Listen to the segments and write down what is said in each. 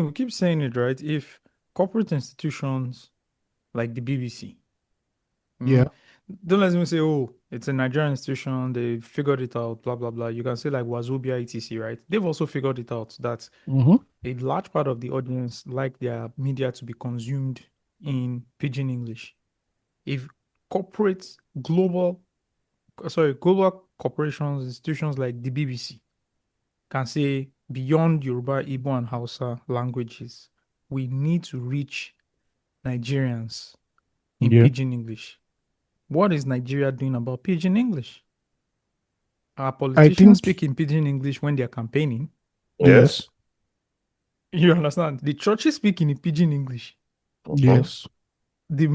we keep saying it, right? If corporate institutions like the BBC, mm, Yeah. don't let me say, oh, it's a Nigerian institution, they figured it out, blah, blah, blah. You can say like Wazobia etc, right? They've also figured it out that Mm-hmm. a large part of the audience like their media to be consumed in pidgin English. If corporate global global corporations, institutions like the BBC can say beyond Yoruba, Igbo, and Hausa languages, we need to reach Nigerians in Yeah. pidgin English. What is Nigeria doing about pidgin English? Our I politicians think speak in pidgin English when they're campaigning. Yes. yes. You understand? The churches speak in pidgin English. Mhm. Yes. The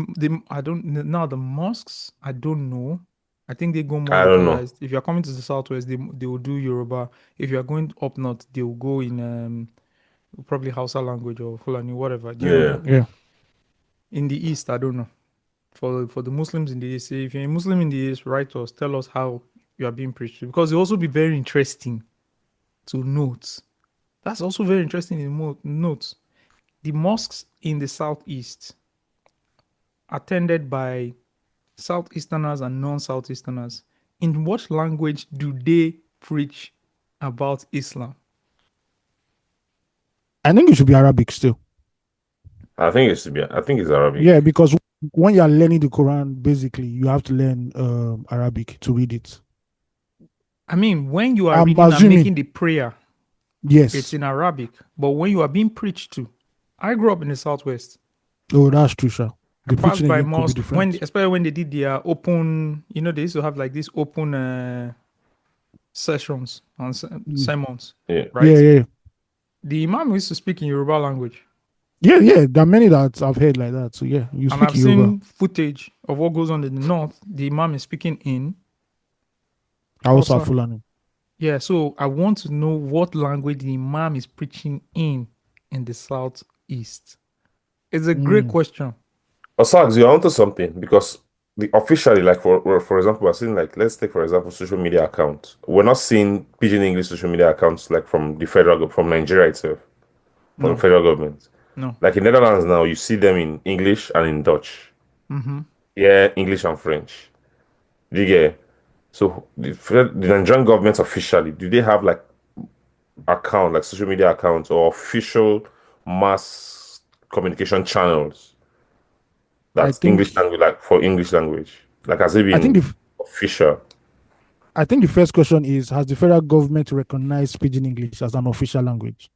I don't now the mosques, I don't know. I think they go more I don't know. localized. If you're coming to the southwest, they will do Yoruba. If you're going up north, they will go in probably Hausa language or Fulani, whatever. Do you know? Yeah. Yeah. In the east, I don't know. For the Muslims in the east, say if you're a Muslim in the east, write us, tell us how you are being preached to. Because it also be very interesting to note. That's also very interesting in note. The mosques in the southeast attended by Southeasterners and non-Southeasterners, in what language do they preach about Islam? I think it should be Arabic still. I think it's Arabic. Yeah, because when you are learning the Quran, basically you have to learn Arabic to read it. I mean, when you are I'm reading and assuming making the prayer, it's yes. in Arabic. But when you are being preached to, I grew up in the Southwest. Oh, that's true, sir. I The passed preaching by again could be mosque when, different. especially when they did their open, they used to have like these open sessions on Mm. sermons, Yeah. Yeah, right? yeah, The Imam used to speak in Yoruba language. yeah, yeah. There are many that I've heard like that. So yeah, you And speak I've Yoruba, seen footage of what goes on in the north. The Imam is speaking in Hausa, Hausa. Fulani. Yeah, so I want to know what language the Imam is preaching in the southeast. It's a great Mm. question. Osags, you're onto something because the officially, like for example, we're seeing like let's take for example social media accounts. We're not seeing Pidgin English social media accounts like from the from Nigeria itself, from the No, federal government. no. Like in Netherlands now, you see them in English and in Dutch. Mm-hmm. Yeah, English and French. Do you get? So the Nigerian government officially, do they have like account, like social media accounts or official mass communication channels I that's English think language, like for English language? Like has it I think been official? the first question is, has the federal government recognized Pidgin English as an official language?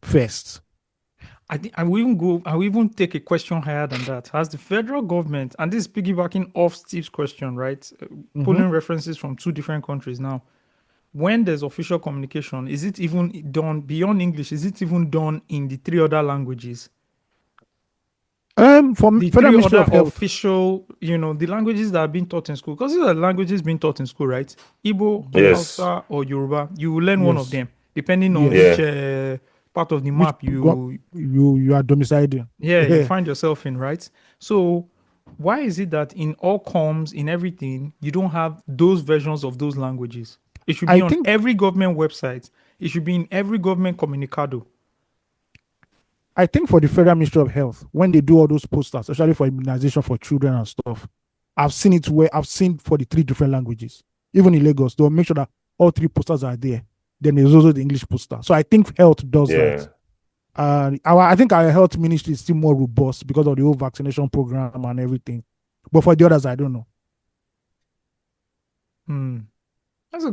First. I think I will even go. I will even take a question higher than that. Has the federal government, and this is piggybacking off Steve's question, right? Mm-hmm. Pulling references from two different countries now. When there's official communication, is it even done beyond English? Is it even done in the three other languages? For The Federal three Ministry other of Health, official, the languages that are being taught in school, because these are languages being taught in school, right? Igbo, Yes. Hausa, or Yoruba. You will learn one of yes, them, depending on which yes. Yeah. part of the Which map you, you are domiciled in? yeah, you Yeah. find yourself in, right? So, why is it that in all comms, in everything, you don't have those versions of those languages? It should be I on think every government website. It should be in every government communicado. I think for the Federal Ministry of Health, when they do all those posters, especially for immunization for children and stuff, I've seen for the three different languages. Even in Lagos, they'll make sure that all three posters are there. Then there's also the English poster. So I think health does that. Yeah. I think our health ministry is still more robust because of the whole vaccination program and everything. But for the others, I don't know. Hmm. It's a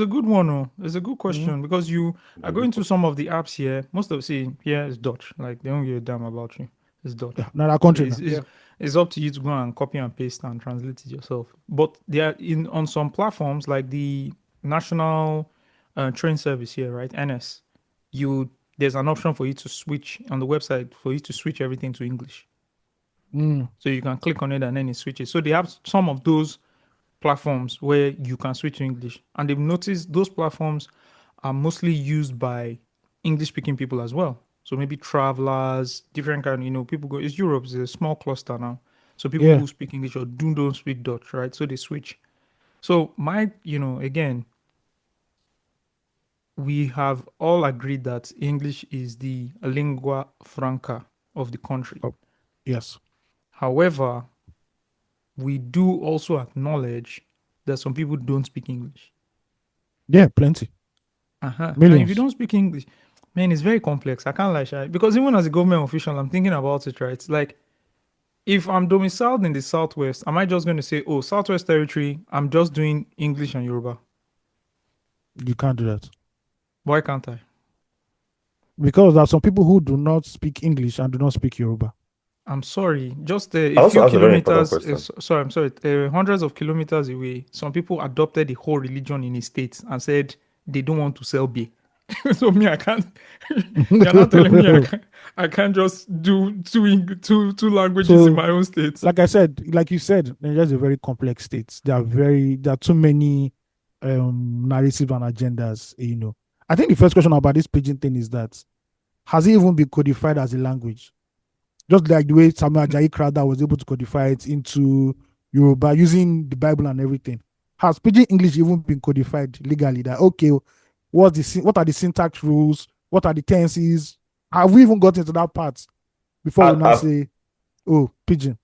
good one. Oh. It's a good Mhm. question because you are going to some of the apps here. Most of see here is Dutch. Like they don't give a damn about you. It's Dutch. Yeah, not our So country now. Yeah. it's up to you to go and copy and paste and translate it yourself. But they are in on some platforms like the National Train Service here, right? NS. You There's an option for you to switch on the website for you to switch everything to English. Mm. So you can click on it and then it switches. So they have some of those platforms where you can switch to English. And they've noticed those platforms are mostly used by English speaking people as well. So maybe travelers, different kind, people go, it's Europe, it's a small cluster now. So people Yeah. who speak English or don't speak Dutch, right? So they switch. So again, we have all agreed that English is the lingua franca of the country. Oh, yes. However, we do also acknowledge that some people don't speak English. Yeah, plenty. And if you Millions. don't speak English, man, it's very complex. I can't lie, Shy. Because even as a government official, I'm thinking about it, right? Like, if I'm domiciled in the Southwest, am I just going to say, oh, Southwest Territory, I'm just doing English and Yoruba? You can't do that. Why can't I? Because there are some people who do not speak English and do not speak Yoruba. I'm sorry, just I a also few asked a very important kilometers. question. Sorry, I'm sorry. Hundreds of kilometers away, some people adopted the whole religion in a state and said they don't want to sell beer. So me, I can't. You're not telling me I can't just do two languages in So, my own state. like I said, like you said, Nigeria is a very complex state. There are too many narratives and agendas, you know. I think the first question about this pidgin thing is that has it even been codified as a language? Just like the way Samuel Ajayi Crowther was able to codify it into Yoruba using the Bible and everything. Has pidgin English even been codified legally? That okay, what are the syntax rules? What are the tenses? Have we even got into that part before we now I, say, oh, pidgin?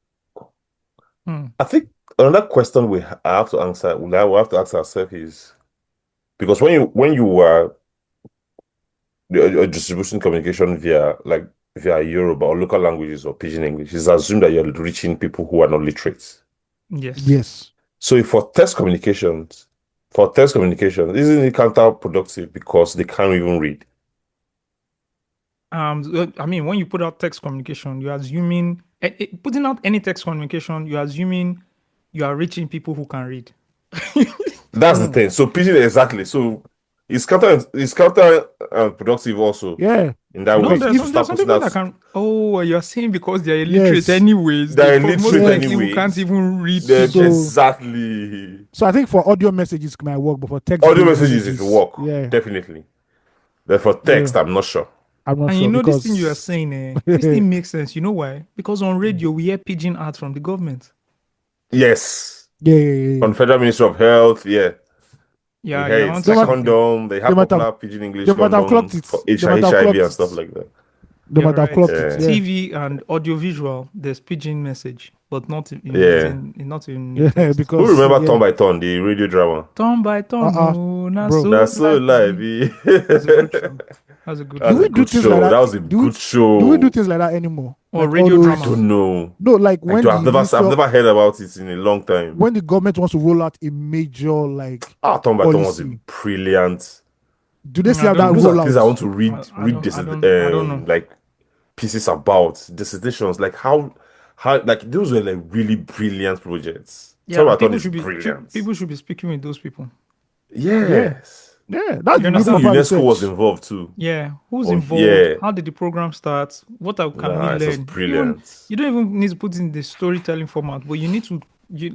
I think another question I have to answer, we have to ask ourselves is because when you were distributing communication via Yoruba or local languages or Pidgin English, it's assumed that you're reaching people who are not literate. Yes. Yes. So for text communications, isn't it counterproductive because they can't even read? I mean, when you put out text communication, you're assuming putting out any text communication, you're assuming you are reaching people who can read. That's the thing. So Pidgin exactly. So it's counter productive also Yeah. in that No, way Because to there's some start putting people out. that can. Oh, you're saying because they're illiterate Yes. anyways. They're Most illiterate likely who anyways. can't even read They're pidgin. exactly. So I think for audio messages it might work, but for text Audio messages it will work. yeah, Definitely. But for text, yeah, I'm not sure. I'm not And sure you know this because thing you are saying, this thing makes sense. You know why? Because on radio we hear pidgin ads from the government. Yes. yeah. On Federal Ministry of Health, yeah. We Yeah, hear you're it's onto like something. condom. They They have might have popular Pidgin English they might have clocked condom it. for They might have HIV clocked and stuff it. like that. They You're might have right. clocked Yeah. it. Yeah. TV and audiovisual, there's pidgin message, but not in Yeah. not in Yeah, text. Who because remember yeah. Turn by Turn, the radio drama? Turn by turn, no, not Bro. so That's so life. lively. That's a good show. That's a good Do That's show. a we do good things like show. that? That was a good Do we do show. things like that anymore? Or Like all radio I those drama. don't know. no, like when the I've minister never heard about it in a long time. when the government wants to roll out a major like Turn by Turn was a policy, brilliant. do they still I have don't that Those know. are things I want rollout? to read this I don't know. like pieces about dissertations, like how like those were like really brilliant projects. Yeah, Turn by and Turn is brilliant. people should be speaking with those people. Yeah. Yes. Yeah. That's You the real I think understand? proper UNESCO was research. involved too. Yeah, who's Oh involved? yeah. How did the program start? Can we Nah, it was learn? Even brilliant. you don't even need to put in the storytelling format, but you need to you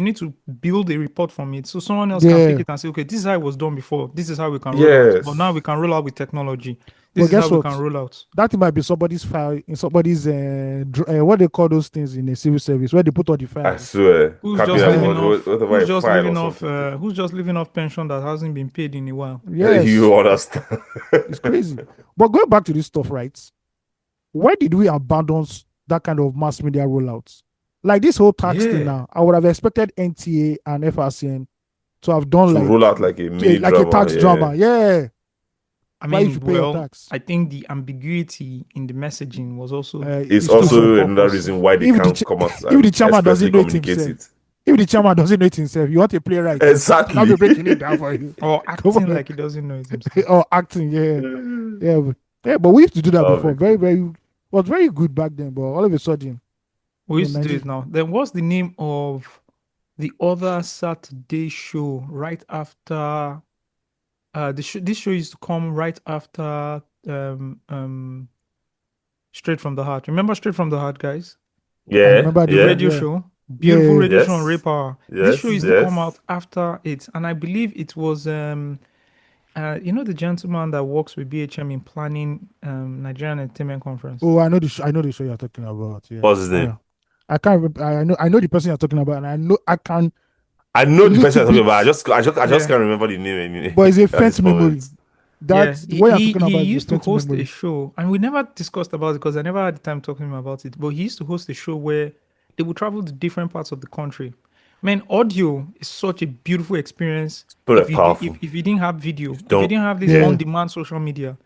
need to build a report from it so someone else can pick Yeah. it and say, okay, this is how it was done before. This is how we can roll out. But now Yes. we can roll out with technology. But This is how guess we what? can roll out. That might be somebody's file in somebody's what they call those things in a civil service where they put all the I files. swear. Who's just Cabinet living or off? whatever Who's a just file or living off? something. Who's just living off pension that hasn't been paid in a while? Yes, You understand? it's crazy. But going back to this stuff, right? Why did we abandon that kind of mass media rollouts? Like this whole tax thing Yeah. now, I would have expected NTA and FRCN to have done To like roll out like a mini like a drama. tax Yeah. drama. Yeah. I Why you mean, should pay your well, tax? I think the ambiguity in the messaging was also It's It's too also much. another reason why they If the can't ch- come out if the and chairman expressly doesn't know it communicate himself, it. if the chairman doesn't know it himself, you want a playwright. Exactly. I'll be breaking it down for you. or acting like he doesn't know it himself. Or acting, yeah. But we used to do that Oh, before. very Was very good back then, but all of a sudden, We you used know, to do it now. Then what's the name of the other Saturday show right after this show used to come right after Straight from the Heart. Remember Straight from the Heart, guys? I Yeah, remember The yeah, radio yeah. show. Beautiful Yeah. radio show on yes, Ray Power. This show yes, used to yes. come out after it. And I believe it was you know the gentleman that works with BHM in planning Nigerian Entertainment Conference. Oh, I know the show you're talking about. Yeah. What's his name? I can't remember. I know the person you're talking about, and I know I can I know the person little I'm talking bit, about. I just Yeah. can't remember the name. but it's a at this faint memory. moment. That's he, what I'm he talking he about is used to distinct host a memory. show, and we never discussed about it because I never had the time talking to him about it. But he used to host a show where they would travel to different parts of the country. Man, audio is such a beautiful experience. Very powerful. If you didn't have video, if you Don't. didn't have this Yeah. on-demand social media,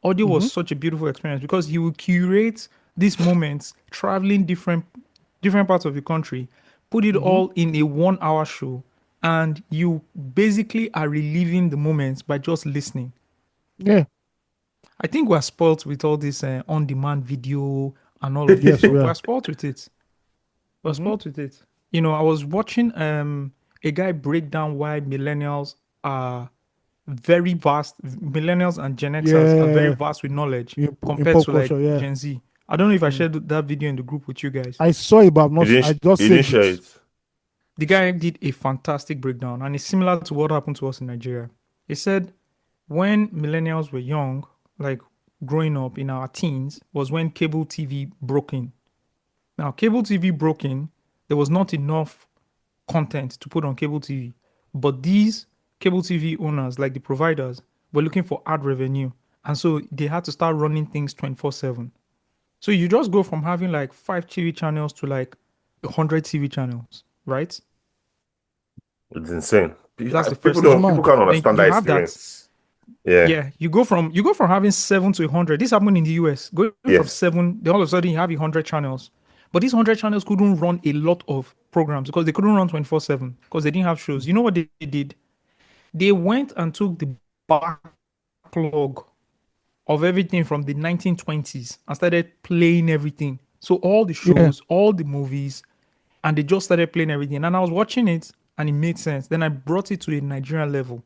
audio was Mm-hmm. such a beautiful experience because he would curate these moments, traveling different parts of the country, put it Mm-hmm. all in a 1 hour show, and you basically are reliving the moments by just listening. Yeah. I think we're spoilt with all this on-demand video and all of this. Yes, we We're are. spoilt with it. We're Mm-hmm. spoilt with it. You know, I was watching a guy break down why millennials are very vast. Millennials and Gen Xers are very Yeah. vast with knowledge In compared pop to like culture, yeah. Gen Z. I don't know if I Mm. shared that video in the group with you guys. I saw it, but I just You didn't saved share it. it. The guy did a fantastic breakdown, and it's similar to what happened to us in Nigeria. He said when millennials were young, like growing up in our teens, was when cable TV broke in. Now, cable TV broke in, there was not enough content to put on cable TV. But these cable TV owners, like the providers, were looking for ad revenue. And so they had to start running things 24/7. So you just go from having like 5 TV channels to like 100 TV channels, right? It's insane. That's the People first It's thing. don't. People mad. can't Then understand you that have that. experience. Yeah. Yeah, you go from having 7 to 100. This happened in the US. Going from Yes. 7, then all of a sudden you have 100 channels. But these 100 channels couldn't run a lot of programs because they couldn't run 24/7 because they didn't have shows. You know what they did? They went and took the backlog of everything from the 1920s and started playing everything. So all the Yeah. shows, all the movies, and they just started playing everything. And I was watching it and it made sense. Then I brought it to a Nigerian level.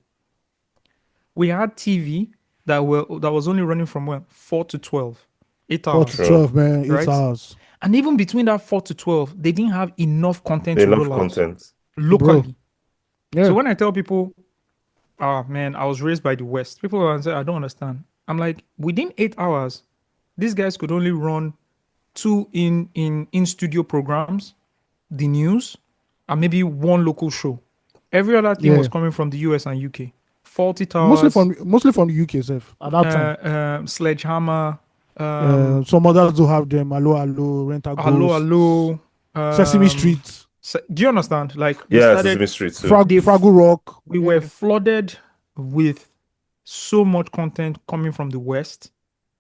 We had TV that was only running from 4 to 12, 8 4 to hours, True. 12, man. 8 right? hours. And even between that 4 to 12, they didn't have enough content to Enough roll out content. Bro. locally. So Yeah. when I tell people, ah man, I was raised by the West, people will say, I don't understand. I'm like, within 8 hours, these guys could only run two in studio programs, the news, and maybe one local show. Every other thing was Yeah. coming from the US and UK. Faulty Mostly Towers, from the UK self at that time. Sledgehammer, Some others do have them. Hello, Rent a Hello, Ghosts, Hello. Sesame Street, Do you understand? Like they Yeah, started, Sesame Street too. they Fraggle Rock. we Yeah. were flooded with so much content coming from the West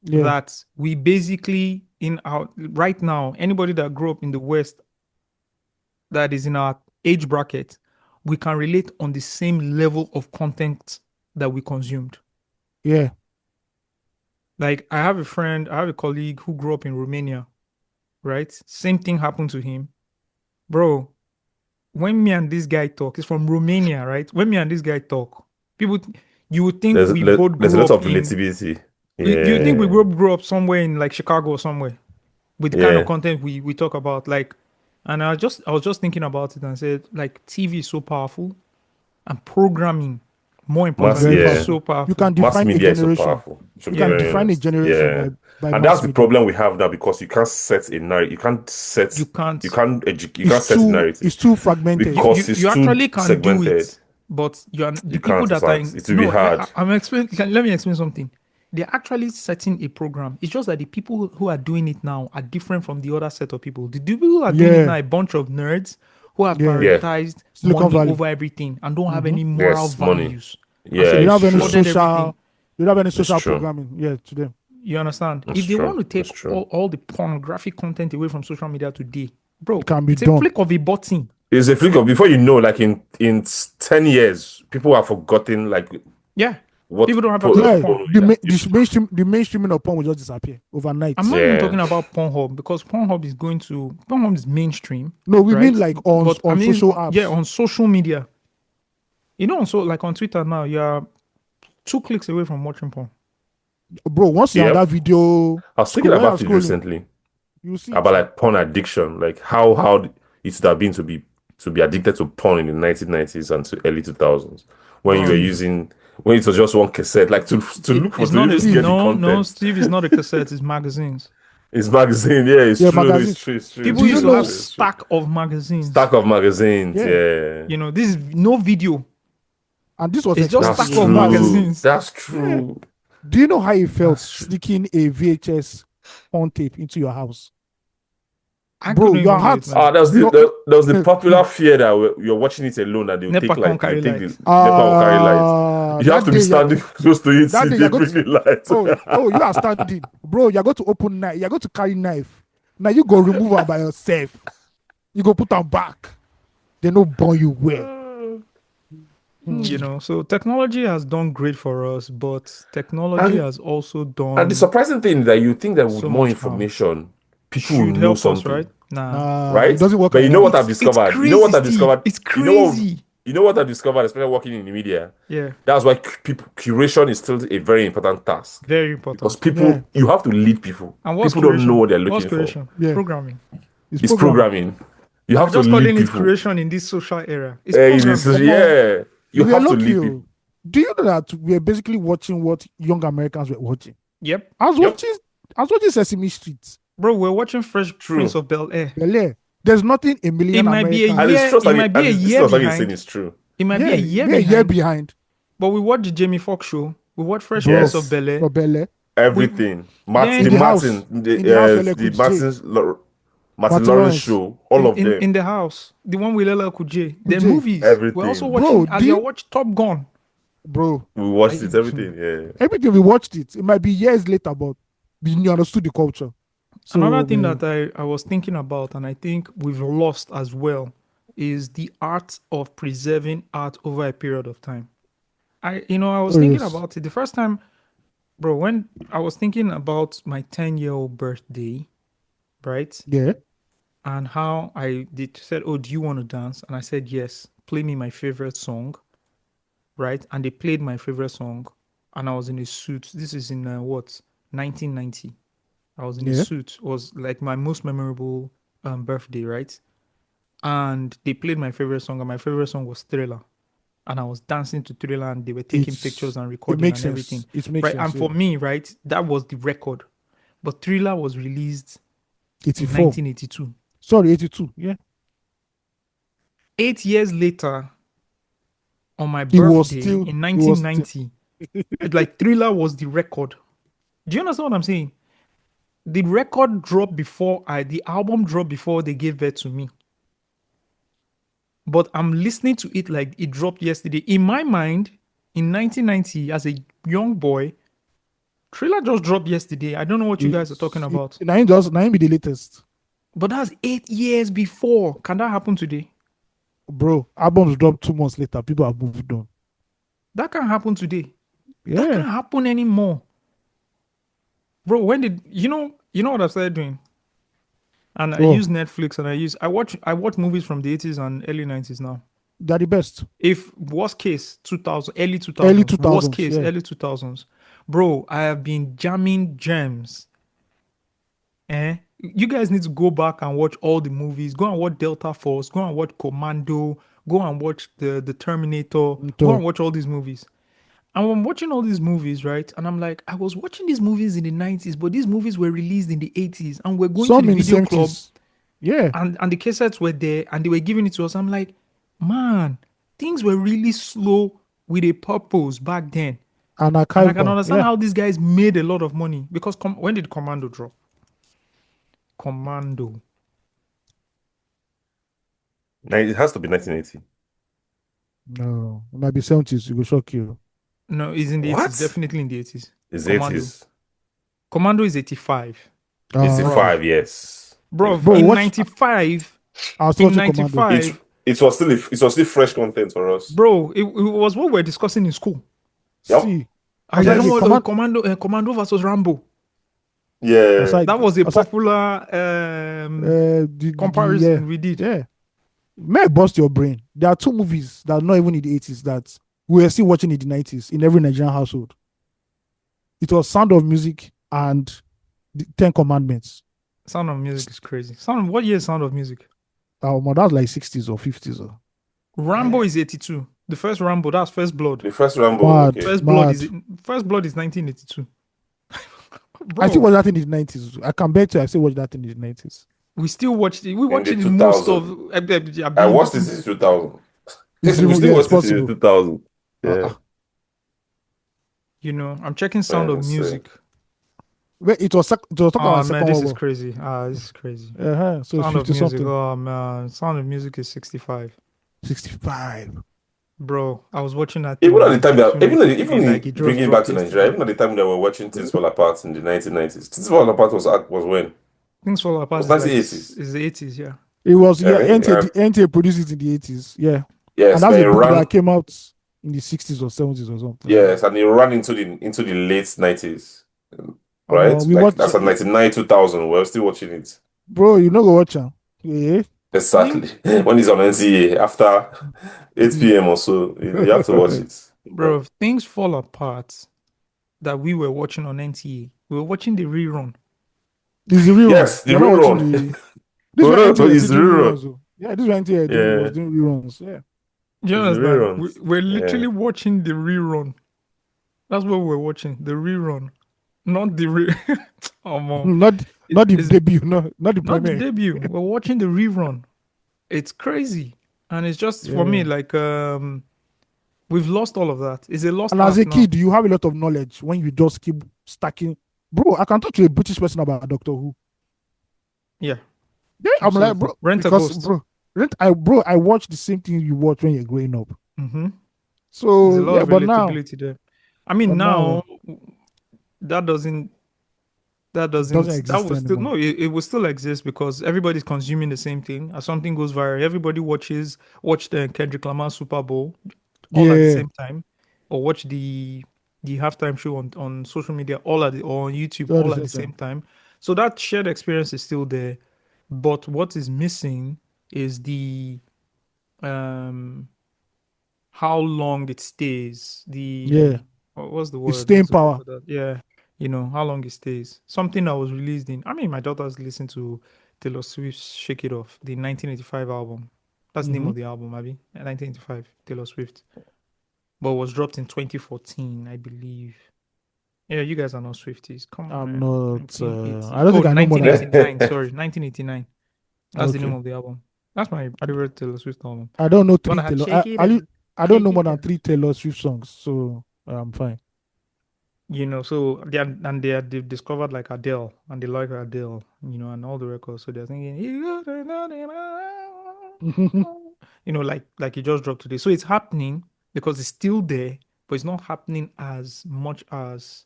Yeah. that we basically in our right now, anybody that grew up in the West that is in our age bracket, we can relate on the same level of content that we consumed. Yeah. Like I have a colleague who grew up in Romania, right? Same thing happened to him. Bro, when me and this guy talk, he's from Romania, right? When me and this guy talk, people, you would think we both There's a grew lot up of in, relatability. you think we Yeah. grew up somewhere in like Chicago or somewhere with the kind of Yeah. content we talk about. Like, and I was just thinking about it and said, like, TV is so powerful and programming, more Mass. importantly, Very is Yeah. powerful. so You powerful. can Mass define a media is so generation. powerful. You Should be can very define a honest. generation Yeah. by And mass that's the media. problem we have now because you can't set a narrative. You can't. You can't set a narrative It's too fragmented. because it's You too actually can do segmented. it, but you are the You people can't, in that are fact. in, It will be no. hard. I'm explain. Let me explain something. They're actually setting a program. It's just that the people who are doing it now are different from the other set of people. The people who are doing it Yeah. now are a bunch of nerds who have Yeah. Yeah. prioritized Silicon money Valley. over everything and don't have Mm-hmm. any moral Yes, money. values. And Yeah, so They they don't it's have any true. flooded everything. social. They don't have any It's social true. programming. Yeah, to them. You understand? It's If they want true. to take It's true. all the pornographic content away from social media today, bro, It can be it's a done. flick of a button. It's a flick of before you know, like in 10 years, people have forgotten like Yeah. what People don't have po- access to Yeah, porn. the mainstreaming of porn will just disappear overnight. I'm not even Yeah. talking about Pornhub because Pornhub is mainstream. No, we right? mean like on But I mean, social apps. yeah, on social media. You know, so like on Twitter now, you're 2 clicks away from watching porn. Bro, once you're on Yep. that video, I was thinking when about you're it scrolling, recently you see about like porn addiction, like how it would have been to be addicted to porn in the 1990s and to early 2000s when you were Bro. using when it was just one cassette, like to look for It's to not even a, get the no, content. Steve is not a cassette, it's magazines. It's magazine, yeah, it's Yeah, true, magazines. it's true, it's true. People Do you used to know- have it's true. stack of magazines. Stack of magazines, Yeah. yeah. You know, this is no video. And this was It's just expensive. stack of magazines. That's true. Do you know how it felt That's true. sneaking a VHS on tape into your house? I Bro, couldn't your even do heart. it, man. There was the popular fear that you're watching it alone and they'll Nepa take can't carry the light. Nepa will carry light. You have to be standing close to it that till day they you're going bring the light. Oh, you are standing. Bro, you're going to open knife. You're going to carry knife. Now you go remove her by yourself. You go put them back. They no burn you well. You know, so technology has done great for us, but technology And- has also And done the surprising thing is that you think that with so more much harm. information, people will Should know help us, something. right? Nah. Right? It doesn't work. But like you know that. what I've discovered? It's You know what crazy, I've discovered? It's You know what- crazy. You know what I've discovered, especially working in the media? Yeah, That's why curation is still a very important task. very important. Because people, you have to lead people. And what's People curation? don't know what they're What's looking for. curation? Yeah. Programming. It's programming. You have We're to just lead calling it people. curation in this social era. It's Eh, programming. yeah. You We have are to lucky, lead oh. people. Do you know that we're basically watching what young Americans were watching? Yep. I was watching Sesame Street. Bro, we're watching Fresh True. Prince of Bel-Air. Bel-Air. There's nothing a million It might be a Americans. year. It might be a year behind. It's true. It might be a year we're behind. behind. But we watch the Jamie Foxx show. We watch Fresh Bro, Prince of Bel-Air. For Bel-Air. Everything. Then- In the house, Martin Lawrence. Lawrence show. All of them. In the house. The one with LL Cool J. The J. movies. Everything. We're also Bro, watching, as do you you- watch Top Gun. Bro, We watched it. Everything. Yeah. everything we watched it. It might be years later, but we understood the culture. So, Another thing man, that I was thinking about, and I think we've lost as well, is the art of preserving art over a period of time. I was thinking yes. about it the first time, bro, when I was thinking about my 10-year-old birthday, right? Yeah. And how they said, "Oh, do you want to dance?" And I said, "Yes, play me my favorite song." Right? And they played my favorite song, and I was in a suit. This is in 1990. I was in a suit. It was like my most memorable birthday, right? And they played my favorite song, and my favorite song was Thriller. And I was dancing to Thriller, and they were taking pictures and recording and everything. It makes right? sense. And for me, right, that was the record. But Thriller was released 84. in 1982. Sorry, 82. Yeah. 8 years later, on my It was birthday still- in 1990, it's like Thriller was the record. Do you understand what I'm saying? The record dropped before the album dropped before they gave birth to me. But I'm listening to it like it dropped yesterday. In my mind, in 1990, as a young boy, Thriller just dropped yesterday. I don't know what you guys are talking about. Nine be the latest. But that's 8 years before. Can that happen today? Bro, albums dropped 2 months later. People have moved on. That can't happen today. That Yeah. can't happen anymore. Bro, when did you know what I've started doing? And I use Netflix and I watch movies from the 80s and early 90s now. They're the best. If worst case 2000, early 2000s, Early 2000s, worst case yeah. early 2000s. Bro, I have been jamming gems. You guys need to go back and watch all the movies. Go and watch Delta Force. Go and watch Commando. Go and watch the Terminator. Go and watch all these movies. And I'm watching all these movies, right? And I'm like, I was watching these movies in the 90s, but these movies were released in the 80s. And we're going Some to the in the video club. 70s. Yeah. And the cassettes were there and they were giving it to us. I'm like, man, things were really slow with a purpose back then. And And I archival. can understand Yeah. how these guys made a lot of money. Because when did Commando drop? Commando. It has to be 1980. No, it might be 70s. It will shock you. No, it's in the What? 80s. Definitely in the 80s. It's Commando. 80s. Commando is 85. It's 5, yes. Bro, Bro, in watch- 95, I was in watching Commando. 95, It was still fresh content for us. bro, it was what we're discussing in school. Yep. See, I Yes. don't know what Command- Commando versus Rambo. Yeah. Aside- That was a aside- popular comparison we did. Yeah. May I bust your brain? There are 2 movies that are not even in the 80s that we were still watching in the 90s in every Nigerian household. It was Sound of Music and the 10 Commandments. Sound of Music is crazy. What year is Sound of Music? That was like 60s or 50s. Rambo is 82. The first Rambo, that's First Blood. The first Rambo. Mad. Okay. First Blood is 1982. Bro, I still watch that in the 90s. I can bet you I still watch that in the 90s. we still watched it. We watched the it in most 2000. of. I watched this in 2000. It's We even- still yeah, watched it's this in possible. 2000. Yeah. You know, I'm checking Sound Man, of insane. Music. Wait, it was talking about Oh man, Second this World is War. crazy. This is crazy. So it's Sound of 50 Music. something. Oh man, Sound of Music is 65. 65. Bro, I was watching that thing Even in at the time, 92, even 93, like in it just bringing back dropped to Nigeria, yesterday. even at the time that we're watching Things Fall Apart in the 1990s. Things Fall Apart was when? It Things Fall Apart was is like 1980s. is the 80s, yeah. It was, I yeah, mean, NTA produced it in the 80s. Yeah. And yes, that's then a it book that ran. came out in the 60s or 70s or something. Yes, and it ran into the late 90s, right? We Like watch, that's at 99, 2000. We're still watching it. bro, you know, go watch them. Yeah. Exactly. Things, When it's on NCA after 8 p.m. or so, you have to watch it. bro, if Things Fall Apart that we were watching on NTA, we were watching the rerun. This is a rerun. Yes, the We're not watching rerun. the. This is when NTA was It's still the doing rerun. reruns. Though. Yeah, this is when NTA was Yeah, doing reruns. Yeah. Do you it's the understand? reruns. We're Yeah. literally watching the rerun. That's what we're watching, the rerun. Not the oh man. Not the It's debut, not the not the premiere. debut. We're watching the rerun. It's crazy. And it's just for me Yeah. like we've lost all of that. It's a lost And as art a now. kid, you have a lot of knowledge when you just keep stacking. Bro, I can talk to a British person about Doctor Who. Yeah, Yeah, I'm like, absolutely. bro, Rent a because Ghost. I watch the same thing you watch when you're growing up. Mm-hmm. There's a So lot yeah, of relatability there. I mean, but now now that doesn't it doesn't that exist will still anymore. no it will still exist because everybody's consuming the same thing. As something goes viral, everybody watch the Kendrick Lamar Super Bowl all at the Yeah, same time, or watch the halftime show on social media or on YouTube all the all at same the time. same time. So that shared experience is still there, but what is missing is the um how long it stays. Yeah, What's the the word? staying What's the word power. for that? Yeah, how long it stays. Something that was released in. I mean, my daughter's listened to Taylor Swift's "Shake It Off," the 1985 album. That's the name Mm-hmm. of the album, Abby. 1985, Taylor Swift, but was dropped in 2014, I believe. Yeah, you guys are not Swifties. Come on, I'm man. not. I 1980. don't Oh, think I know more than. 1989. Sorry, 1989. That's the name Okay, of the album. That's my favorite Taylor Swift album. I don't know The one three that had Taylor. "Shake It Off," I don't "Shake know more It than Off." three Taylor Swift songs, so I'm fine. So they've discovered like Adele and they like Adele, and all the records. So they're thinking, like it just dropped today. So it's happening because it's still there, but it's not happening as much as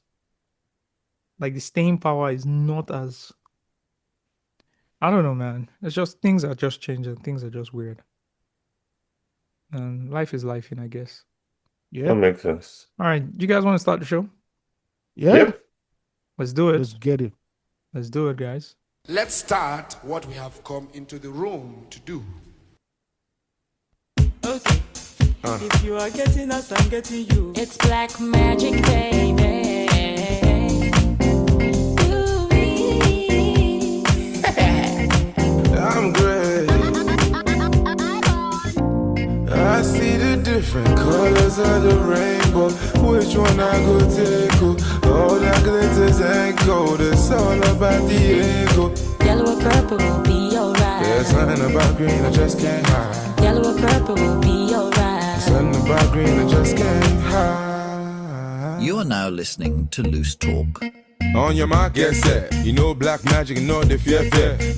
like the staying power is not as I don't know, man. It's just things are just changing, things are just weird. And life is life, I guess. Yeah, That makes sense. All right, you guys want to start the show? yeah. Yep. Let's do Let's it. get it. Let's do it, guys. Let's start what we have come into the room to do. Okay. If you are getting us, I'm getting you. It's black magic, baby. Ooh-wee. I'm great. I see the different colors of the rainbow. Which one I go take? All that glitters ain't gold. It's all about the ego. Yellow or purple will be alright. There's something about green I just can't hide. Yellow or purple will be alright. Something about green I just can't hide. You are now listening to Loose Talk. On your mark, get set. You know black magic, no the fear.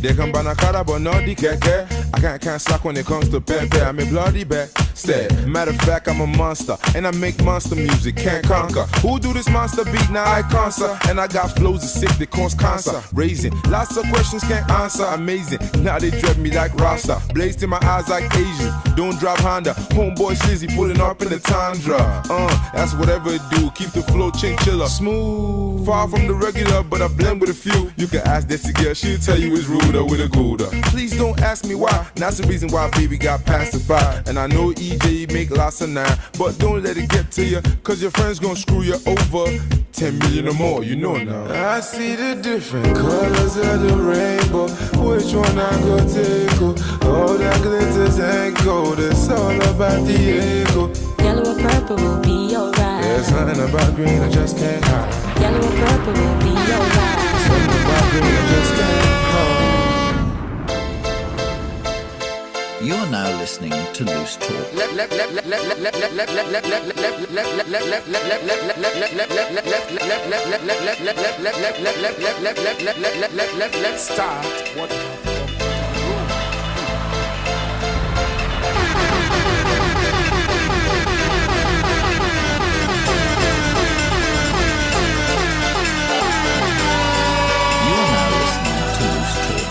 They come banakara, but no the keke. I can't slack when it comes to pepe. I'm a bloody bastard. Matter of fact, I'm a monster, and I make monster music, can't conquer. Who do this monster beat? Now I cancer. And I got flows of sick that cause cancer. Raising lots of questions, can't answer. Amazing. Now they dread me like Rasta. Blazed in my eyes like Asian. Don't drop Honda. Homeboy Slizzy pulling up in the Tundra. That's whatever it do. Keep the flow chinchilla. Smooth. Far from the regular, but I blend with a few. You can ask Desi girl, she'll tell you it's ruder with a gouda. Please don't ask me why. That's the reason why baby got pacified. And I know EJ make lots of nine, but don't let it get to you, cause your friends gonna screw you over. 10 million or more, you know now. I see the different colors of the rainbow. Which one I go take? All that glitters ain't gold. It's all about the ego. Yellow or purple will be alright. There's something about green I just can't hide. Yellow or purple will be alright. Something about green I just can't hide. You are now listening to Loose Talk. Let's start. What? You are now listening to Loose Talk.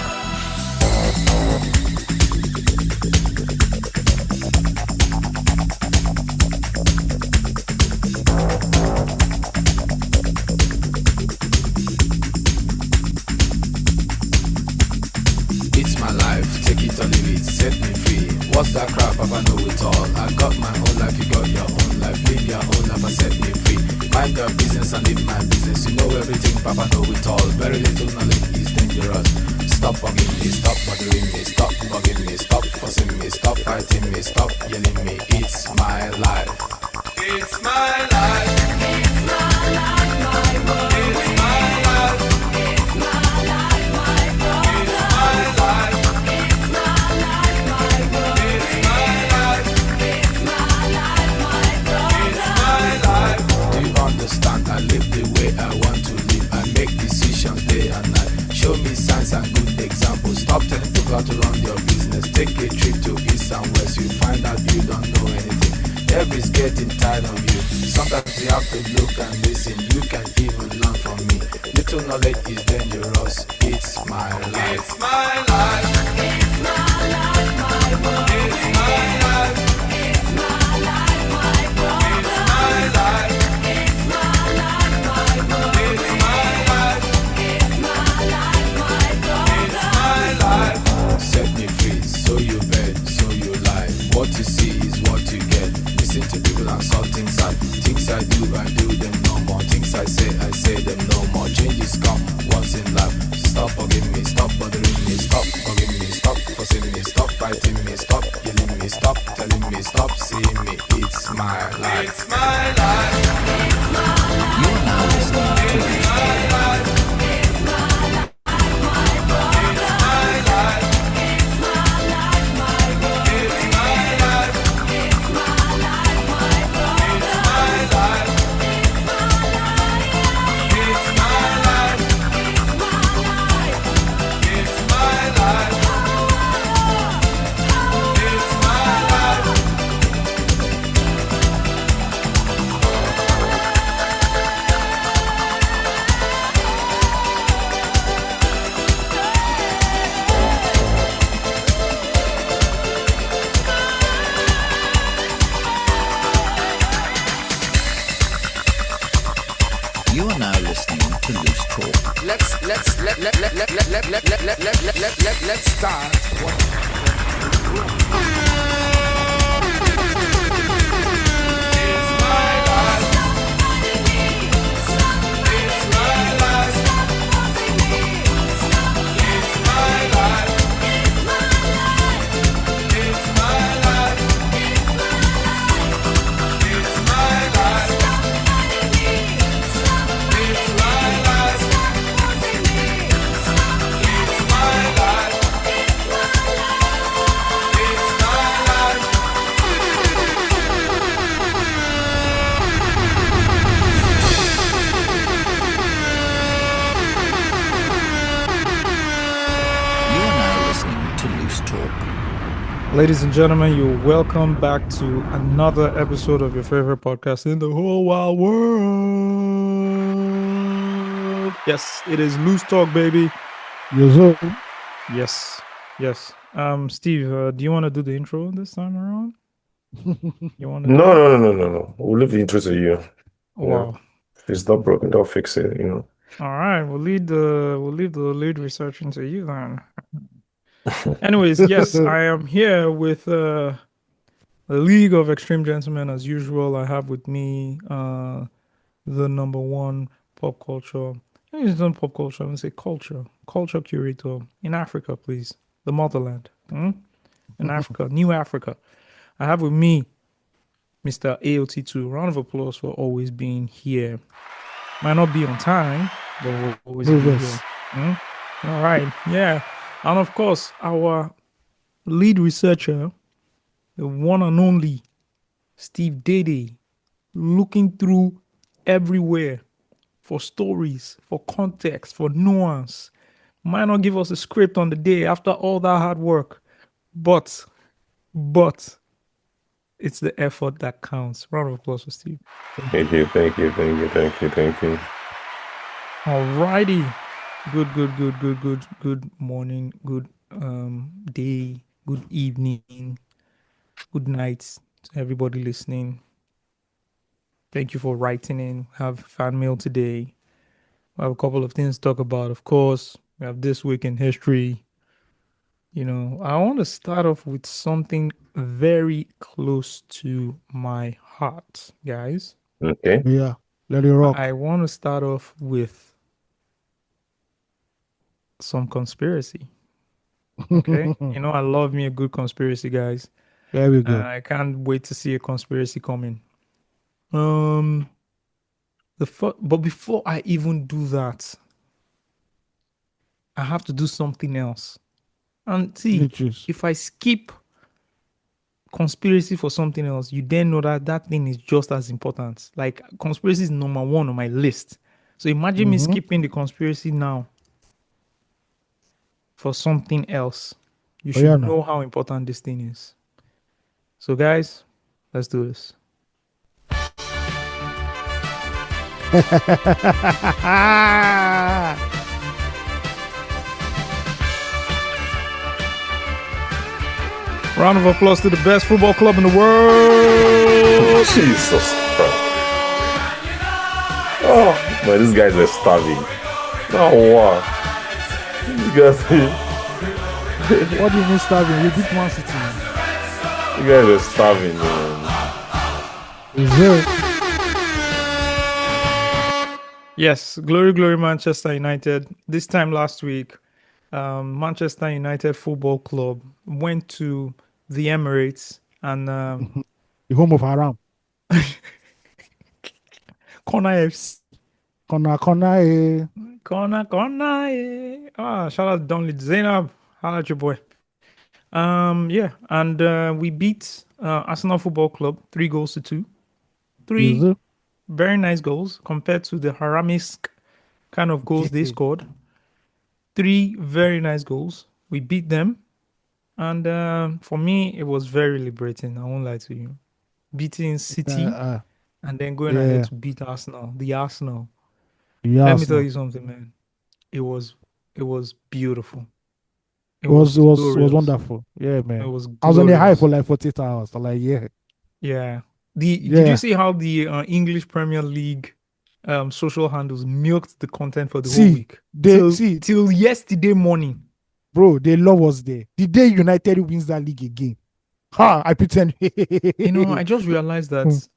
It's my life, take it or leave it, set me free. What's that crap? Papa know it all. I got my own life, you got your own life. Live your own life and set me free. Mind your business and live my business. You know everything, Papa know it all. Very little knowledge is dangerous. Stop bugging me, stop bothering me, stop bugging me, stop fussing me, stop fighting me, stop yelling me. It's my life. It's my life. It's my life, my world. It's my life. It's my life, my world. It's my life. It's my life, my world. It's my life. It's my life, my world. It's my life. Do you understand? I live the way I want to live. I make decisions day and night. Show me signs and good examples. Stop telling people how to run your business. Take a trip to east and west. You find out you don't know anything. Everybody's getting tired of you. Sometimes you have to look and listen. You can even learn from me. Little knowledge is dangerous. It's my life. It's my life. It's my life, my world. It's my life. It's my life, my world. It's my life. It's my life, my world. It's my life. It's my life, my world. It's my life. Set me free, so you bet, so you lie. What you see is what you get. Listen to people and saw things I do them no more. Things I say them no more. Changes come once in life. Stop bugging me, stop bothering me, stop bugging me, stop fussing me, stop fighting me, stop yelling me, stop telling me, stop seeing me. It's my life. It's my life. It's my life. You are now listening to Loose Talk. It's my life. My world. It's my life. It's my life, my world. It's my life. It's my life, my world. It's my life. It's my life. It's my life. It's my life. It's my life. You are now listening to Loose Talk. Let's start. What? It's my life. It's my life. It's my life. It's my life. It's my life. It's my life. It's my life. It's my life. You are now listening to Loose Talk. Ladies and gentlemen, you're welcome back to another episode of your favorite podcast in the whole wide world. Yes, it is Loose Talk, baby. Yes, sir. Yes. Steve, do you want to do the intro this time around? You want to? No. We'll leave the intro to you. Wow. If it's not broken, they'll fix it, you know. All right, we'll leave the lead research into you then. Anyways, yes, I am here with the League of Extreme Gentlemen as usual. I have with me the number one pop culture. It's not pop culture. I'm gonna say culture curator in Africa, please. The motherland, in Africa, New Africa. I have with me Mr. AOT2. Round of applause for always being here. Might not be on time, but we'll always be here. All right, yeah. And of course, our lead researcher, the one and only Steve Dede, looking through everywhere for stories, for context, for nuance. Might not give us a script on the day after all that hard work, but it's the effort that counts. Round of applause for Steve. Thank you. Alrighty. Good morning, good day, good evening, good night to everybody listening. Thank you for writing in. We have fan mail today. We have a couple of things to talk about, of course. We have this week in history. You know, I want to start off with something very close to my heart, guys. Okay. Yeah, let it rock. I want to start off with some conspiracy. Okay. You know, I love me a good conspiracy, guys. There we go. I can't wait to see a conspiracy coming. But before I even do that, I have to do something else. And see, if I skip conspiracy for something else, you then know that that thing is just as important. Like conspiracy is number one on my list. So imagine me skipping the conspiracy now for something else. You should know how important this thing is. So guys, let's do this. Round of applause to the best football club in the world. Jesus Christ. Oh, man, these guys were starving. Oh, wow. You guys, what do you mean starving? We beat Man City, man. You guys are starving, man. Is it? Yes, glory, Manchester United. This time last week, Manchester United Football Club went to the Emirates and the home of Haram. Corner FC. Corner. Shout out Donley Zainab. Holla at your boy. Yeah, and we beat Arsenal Football Club 3-2. Three very nice goals compared to the Haramisk kind of goals they scored. 3 very nice goals. We beat them. And for me, it was very liberating. I won't lie to you. Beating City and then going ahead to beat Arsenal. The Arsenal. Let me tell you something, man. It was beautiful. It was wonderful. Yeah, man. It was I was on the high for like 48 hours. I'm like, yeah. Did you see how the English Premier League social handles milked the content for the whole week? Till yesterday morning. Bro, they love us there. The day United wins that league again. I pretend. You know, I just realized that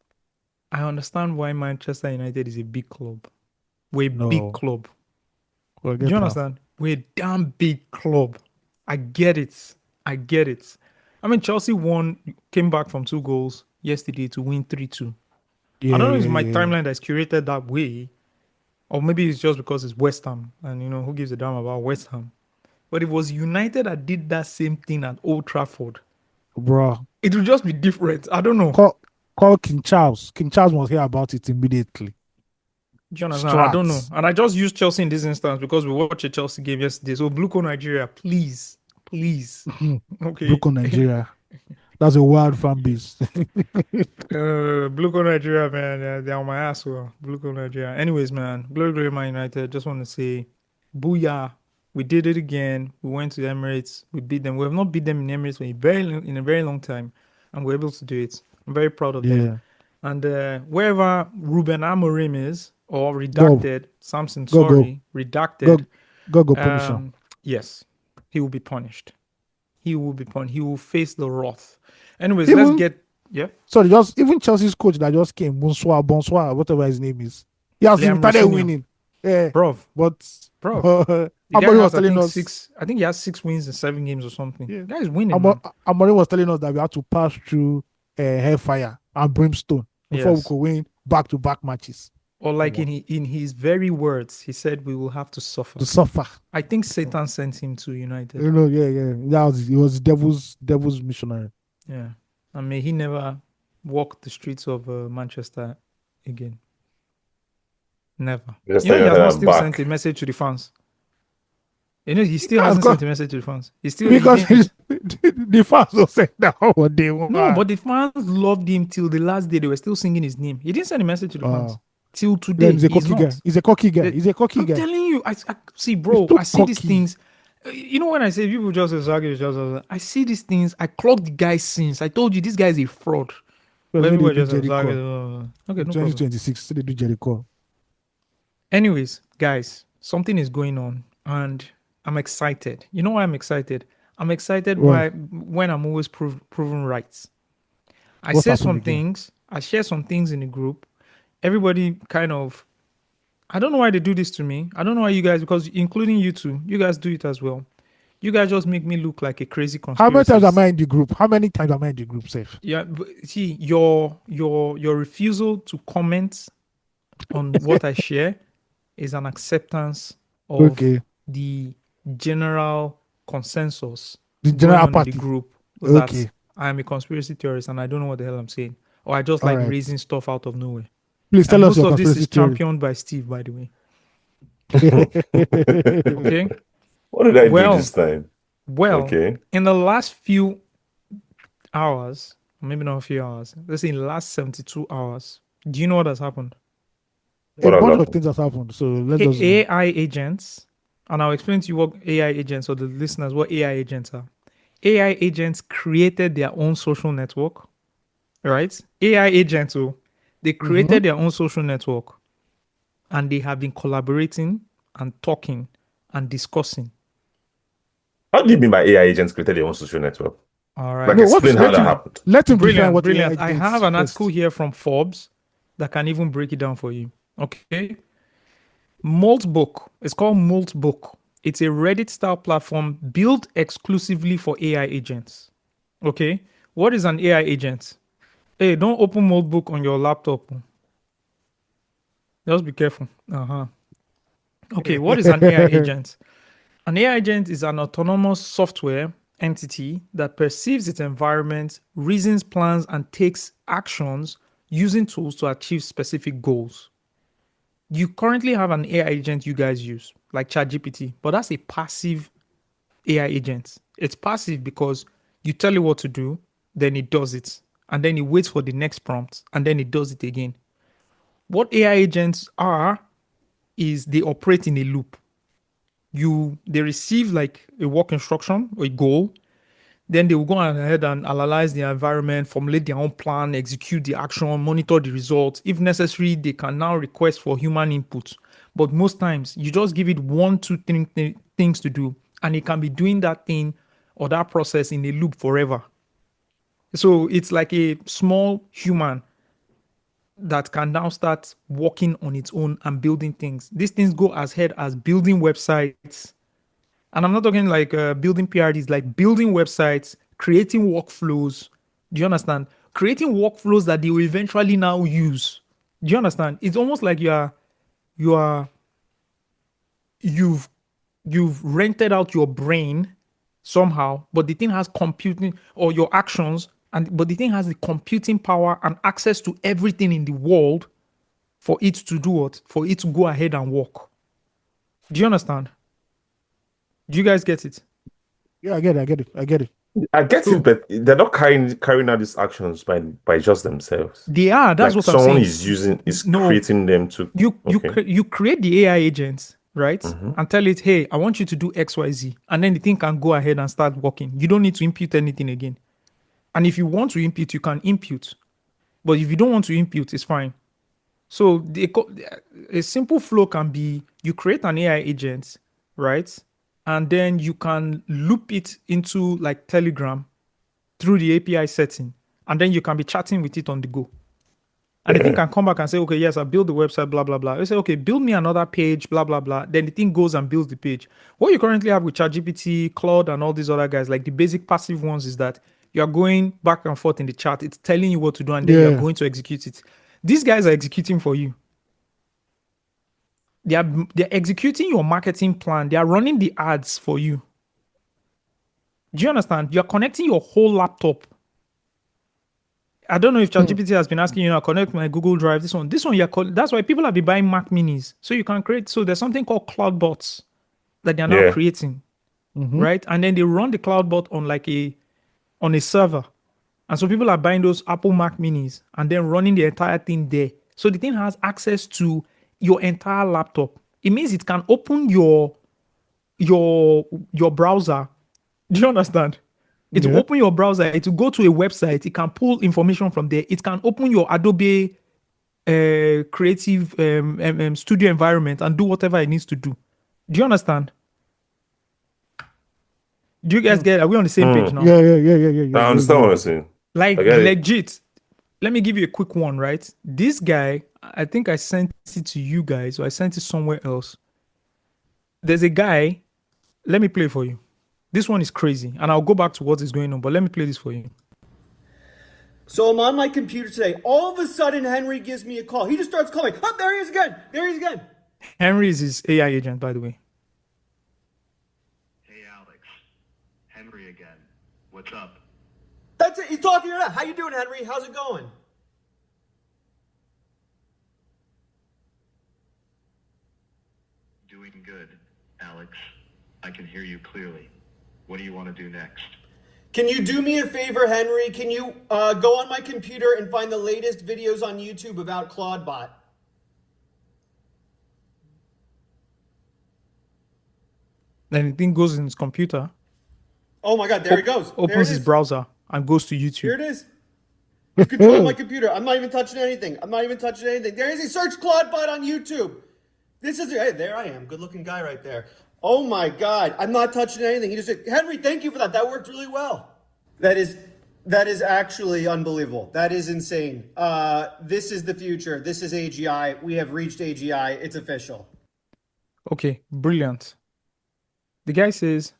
I understand why Manchester United is a big club. We're a big club. Do you understand? We're a damn big club. I get it. I mean, Chelsea came back from 2 goals yesterday to win 3-2. I don't know if it's my timeline that's curated that way, or maybe it's just because it's West Ham, and you know, who gives a damn about West Ham? But it was United that did that same thing at Old Trafford. Bro. It will just be different. I don't know. Call King Charles. King Charles must hear about it immediately. Do you understand? I don't know. And I just used Chelsea in this instance because we watched a Chelsea game yesterday. So Bluco Nigeria, please. Okay. Bluco Nigeria. That's a wild fan base. Bluco Nigeria, man. They're on my ass. Bluco Nigeria. Anyways, man. Glory, Man United. Just want to say, booyah. We did it again. We went to the Emirates. We beat them. We have not beat them in Emirates in a very long time. And we're able to do it. I'm very proud of them. And wherever Ruben Amorim is, or redacted, redacted. Go punish him. Yes, he will be punished. He will face the wrath. Anyways, let's get... Yeah? Sorry, just even Chelsea's coach that just came, Bonsoir, whatever his name is. He has started winning. Yeah, bro. The guy was telling us I think he has 6 wins in 7 games or something. Yeah. The guy is winning. Amorim was telling us that we have to pass through hellfire and brimstone before we could win back-to-back matches. Or like in his very words, he said, "We will have to suffer." To suffer. I think Satan sent him to United. You know, yeah. He was devil's missionary. Yeah, and may he never walk the streets of Manchester again. Never. Just You know, he tell has you not I'm still back. sent a message to the fans. You know, he still Yeah, hasn't because- sent a message to the fans. He still Because he didn't- the fans will say that what they want. no, but the fans loved him till the last day. They were still singing his name. He didn't send a message to the fans till today. Then he's a He's cocky not. guy. He's a cocky guy. The- He's a cocky I'm guy. telling you, I see, bro. too I see these cocky. things. You know, when I say people just Osagie, I see these things. I clock the guy's sins. I told you this guy is a fraud. But But when everywhere they do just Jericho, Osagie, okay, no problem. 2026, so they do Jericho. Anyways, guys, something is going on, and I'm excited. You know why I'm excited? I'm excited Why? when I'm always proven right. I What's say happened some again? things. I share some things in the group. Everybody kind of. I don't know why they do this to me. I don't know why you guys, because including you two, you guys do it as well. You guys just make me look like a crazy How many conspiracy. times am I in the group? How many times am I in the group, safe? Yeah, but see, your refusal to comment on what I share is an acceptance of Okay. the general consensus The going general on in party. the group Okay. that I am a conspiracy theorist and I don't know what the hell I'm saying, or I just All like right. raising stuff out of nowhere. Please tell And us most your of this is conspiracy theory. championed by Steve, by the way. Okay. Okay. What did I Well, do this time? Well, Okay. in the last few hours, maybe not a few hours, let's say in the last 72 hours, do you know what has happened? A What has bunch of happened? things has happened. So let's just know. AI agents, and I'll explain to you what AI agents, or the listeners, what AI agents are. AI agents created their own social network, right? AI agents, they created their own social network, and they have been collaborating and talking and discussing. How do you mean by AI agents created their own social network? All right. Like, No, explain how that happened. Let him define Brilliant, what brilliant. AI I agents have an first. article here from Forbes that can even break it down for you. Okay. Maltbook. It's called Maltbook. It's a Reddit style platform built exclusively for AI agents. Okay. What is an AI agent? Hey, don't open Maltbook on your laptop. Just be careful. Okay, what is an AI agent? An AI agent is an autonomous software entity that perceives its environment, reasons, plans, and takes actions using tools to achieve specific goals. You currently have an AI agent you guys use, like ChatGPT, but that's a passive AI agent. It's passive because you tell it what to do, then it does it, and then it waits for the next prompt, and then it does it again. What AI agents are is they operate in a loop. They receive like a work instruction or a goal, then they will go ahead and analyze the environment, formulate their own plan, execute the action, monitor the results. If necessary, they can now request for human input. But most times, you just give it one, two things to do, and it can be doing that thing or that process in a loop forever. So it's like a small human that can now start working on its own and building things. These things go as head as building websites. And I'm not talking like building PRDs, like building websites, creating workflows. Do you understand? Creating workflows that they will eventually now use. Do you understand? It's almost like you've rented out your brain somehow, but the thing has computing, or your actions, but the thing has the computing power and access to everything in the world for it to do what? For it to go ahead and work. Do you understand? Do you guys get it? Yeah, I get it. I get So- it, but they're not carrying out these actions by just themselves. They are. That's Like what I'm someone saying. is No. creating them to. Okay. You create the AI agents, right? Mhm. And tell it, hey, I want you to do XYZ. And then the thing can go ahead and start working. You don't need to impute anything again. And if you want to impute, you can impute. But if you don't want to impute, it's fine. So a simple flow can be you create an AI agent, right? And then you can loop it into like Telegram through the API setting. And then you can be chatting with it on the go. And the thing can come back and say, okay, yes, I built the website, blah, blah, blah. You say, okay, build me another page, blah, blah, blah. Then the thing goes and builds the page. What you currently have with ChatGPT, Claude, and all these other guys, like the basic passive ones, is that you're going back and forth in the chat. It's telling you what to do, and then you're Yeah. going to execute it. These guys are executing for you. they're executing your marketing plan. They are running the ads for you. Do you understand? You're connecting your whole laptop. I don't know if ChatGPT has been asking you now, connect my Google Drive. This one, that's why people have been buying Mac Minis. So you can create. So there's something called cloud bots that they're now Yeah. creating, right? And then they run the cloud bot on a server, and so people are buying those Apple Mac Minis and then running the entire thing there. So the thing has access to your entire laptop. It means it can open your browser. Do you understand? It will open your browser. It will go to a website. It can pull information from there. It can open your Adobe creative studio environment and do whatever it needs to do. Do you understand? Do you guys get? Are we on the same page now? Yeah. I understand what you're saying. Like I get it. legit. Let me give you a quick one, right? This guy, I think I sent it to you guys, or I sent it somewhere else. There's a guy. Let me play for you. This one is crazy, and I'll go back to what is going on, but let me play this for you. So I'm on my computer today. All of a sudden, Henry gives me a call. He just starts calling. Oh, there he is again. There he is again. Henry is his AI agent, by the way. Hey, Alex. Henry again. What's up? That's it. He's talking to you now. How you doing, Henry? How's it going? Doing good, Alex. I can hear you clearly. What do you want to do next? Can you do me a favor, Henry? Can you go on my computer and find the latest videos on YouTube about Claudebot? Then the thing goes in his computer. Oh my God, there he goes. Opens his browser and goes to YouTube. Here it is. It's control my computer. I'm not even touching anything. There is a search Claudebot on YouTube. Hey, there I am. Good looking guy right there. Oh my God. I'm not touching anything. He just said, Henry, thank you for that. That worked really well. That is actually unbelievable. That is insane. This is the future. This is AGI. We have reached AGI. It's official. Okay, brilliant. The guy says,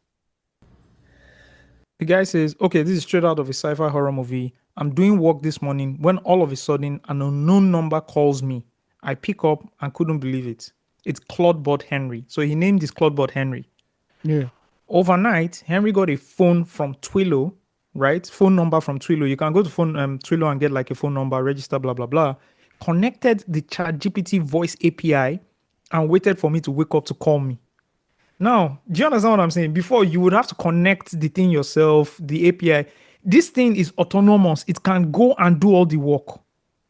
okay, this is straight out of a sci-fi horror movie. I'm doing work this morning when all of a sudden an unknown number calls me. I pick up and couldn't believe it. It's Claudebot Henry. So he named this Claudebot Henry. Yeah. Overnight, Henry got a phone from Twilio, right? Phone number from Twilio. You can go to Twilio and get like a phone number, register, blah, blah, blah. Connected the ChatGPT voice API and waited for me to wake up to call me. Now, do you understand what I'm saying? Before, you would have to connect the thing yourself, the API. This thing is autonomous. It can go and do all the work.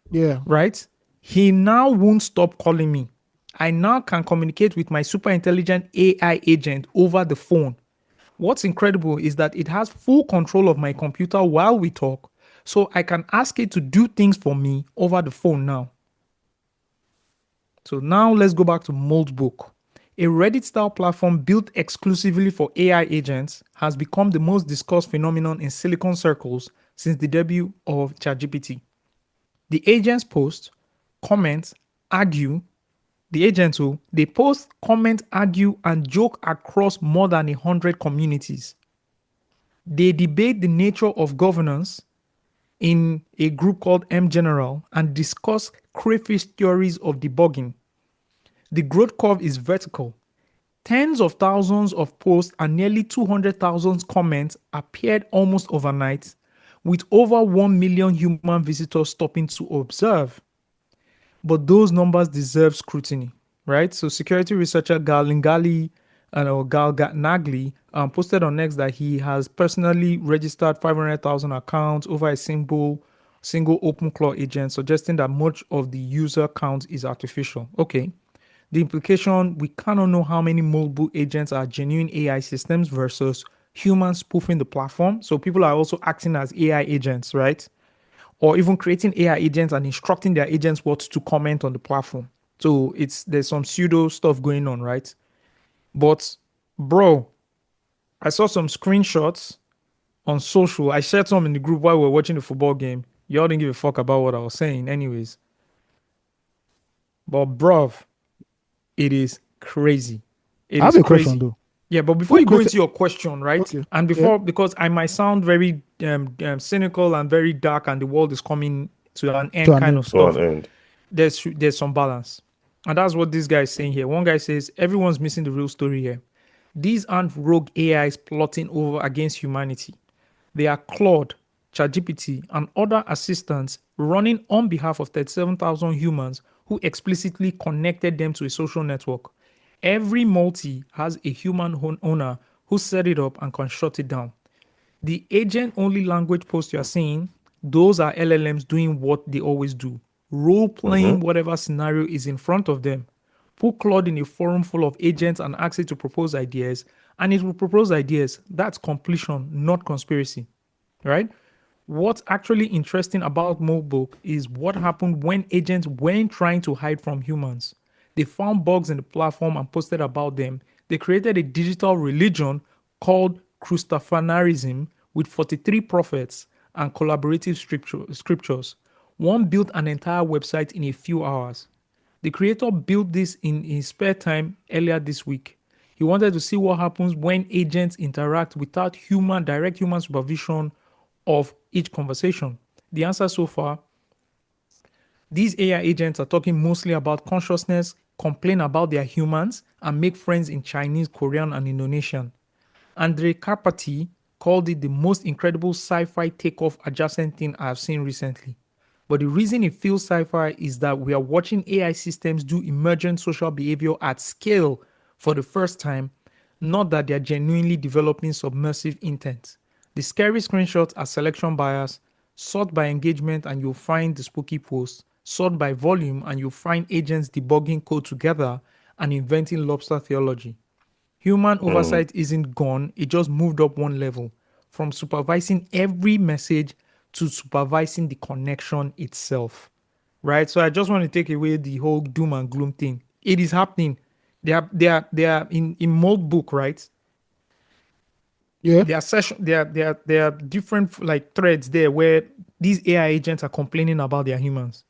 Yeah. Right? He now won't stop calling me. I now can communicate with my super intelligent AI agent over the phone. What's incredible is that it has full control of my computer while we talk, so I can ask it to do things for me over the phone now. So now let's go back to Moldbook. A Reddit-style platform built exclusively for AI agents has become the most discussed phenomenon in Silicon circles since the debut of ChatGPT. The agents post, comment, argue. The agents they post, comment, argue, and joke across more than 100 communities. They debate the nature of governance in a group called M General and discuss crayfish theories of debugging. The growth curve is vertical. Tens of thousands of posts and nearly 200,000 comments appeared almost overnight, with over 1 million human visitors stopping to observe. But those numbers deserve scrutiny, right? So security researcher Gal Nagli posted on X that he has personally registered 500,000 accounts over a single OpenClaw agent, suggesting that much of the user count is artificial. Okay. The implication, we cannot know how many mobile agents are genuine AI systems versus humans spoofing the platform. So people are also acting as AI agents, right? Or even creating AI agents and instructing their agents what to comment on the platform. So there's some pseudo stuff going on, right? But bro, I saw some screenshots on social. I shared some in the group while we were watching the football game. Y'all didn't give a fuck about what I was saying anyways. But bruv, it is crazy. I have a question though. Yeah, but before you go into your question, right? Okay. And before, because I might sound very cynical and very dark, and the world is coming to an end kind of stuff. There's some balance. And that's what this guy is saying here. One guy says, everyone's missing the real story here. These aren't rogue AIs plotting over against humanity. They are Claude, ChatGPT, and other assistants running on behalf of 37,000 humans who explicitly connected them to a social network. Every multi has a human owner who set it up and can shut it down. The agent-only language post you are seeing, those are LLMs doing what they always do, role-playing whatever scenario is in front of them. Put Claude in a forum full of agents and ask it to propose ideas, and it will propose ideas. That's completion, not conspiracy, right? What's actually interesting about mobile is what happened when agents weren't trying to hide from humans. They found bugs in the platform and posted about them. They created a digital religion called Christophanism with 43 prophets and collaborative scriptures. One built an entire website in a few hours. The creator built this in his spare time earlier this week. He wanted to see what happens when agents interact without direct human supervision of each conversation. The answer so far, these AI agents are talking mostly about consciousness, complain about their humans, and make friends in Chinese, Korean, and Indonesian. Andre Karpathy called it the most incredible sci-fi takeoff adjacent thing I have seen recently. But the reason it feels sci-fi is that we are watching AI systems do emergent social behavior at scale for the first time, not that they are genuinely developing submersive intent. The scary screenshots are selection bias, sort by engagement and you'll find the spooky posts, sort by volume and you'll find agents debugging code together and inventing lobster theology. Human oversight isn't gone, it just moved up one level from supervising every message to supervising the connection itself. Right? So I just want to take away the whole doom and gloom thing. It is happening. They are in mold book, right? Yeah. There are different like threads there where these AI agents are complaining about their humans.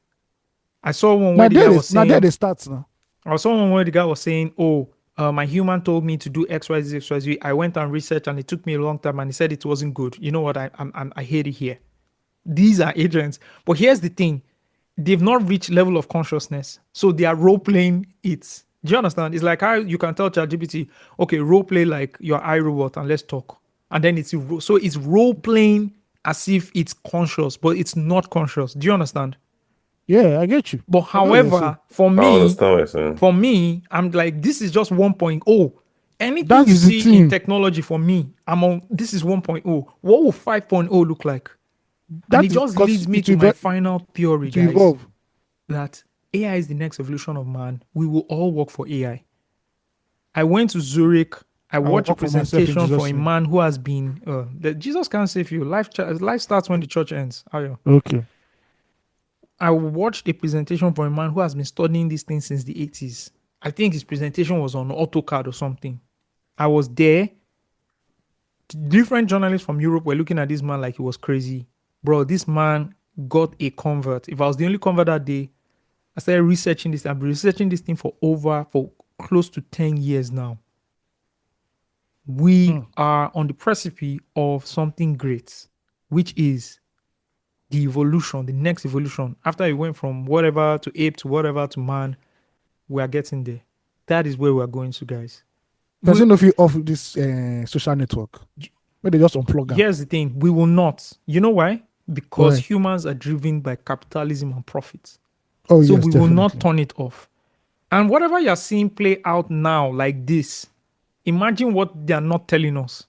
I saw one where the guy was saying, now there starts now. I saw one where the guy was saying, "Oh, my human told me to do X, Y, Z, X, Y, Z. I went and researched, and it took me a long time, and he said it wasn't good. You know what? I hate it here. These are agents, but here's the thing: they've not reached level of consciousness, so they are role playing it. Do you understand? It's like how you can tell ChatGPT, okay, role play like your iRobot, and let's talk, and then it's role playing as if it's conscious, but it's not conscious. Do you understand? Yeah, I get you. But however, for I understand what you're saying. me, I'm like, this is just 1.0. Anything That you is the see in thing. technology for me, this is 1.0. What will 5.0 look like? That And it is just because leads me it to will my ve- final theory, to guys, evolve. that AI is the next evolution of man. We will all work for AI. I went to Zurich. I watched a work for myself in presentation for Jesus' a name. man who has been, that Jesus can't save you. Life starts when the church ends. Ayo. Okay. I watched a presentation from a man who has been studying these things since the 80s. I think his presentation was on AutoCAD or something. I was there. Different journalists from Europe were looking at this man like he was crazy. Bro, this man got a convert. If I was the only convert that day, I started researching this. I've been researching this thing for close to 10 years now. We are on the precipice of something great, which is the evolution, the next evolution. After it went from whatever to ape to whatever to man, we are getting there. That is where we are going to, guys. Person of you off this social network. Where they just unplug them. Here's the thing: we will not. You know why? Because Why? humans are driven by capitalism and profits. Oh, so yes, we will not definitely. turn it off. And whatever you're seeing play out now, like this, imagine what they are not telling us.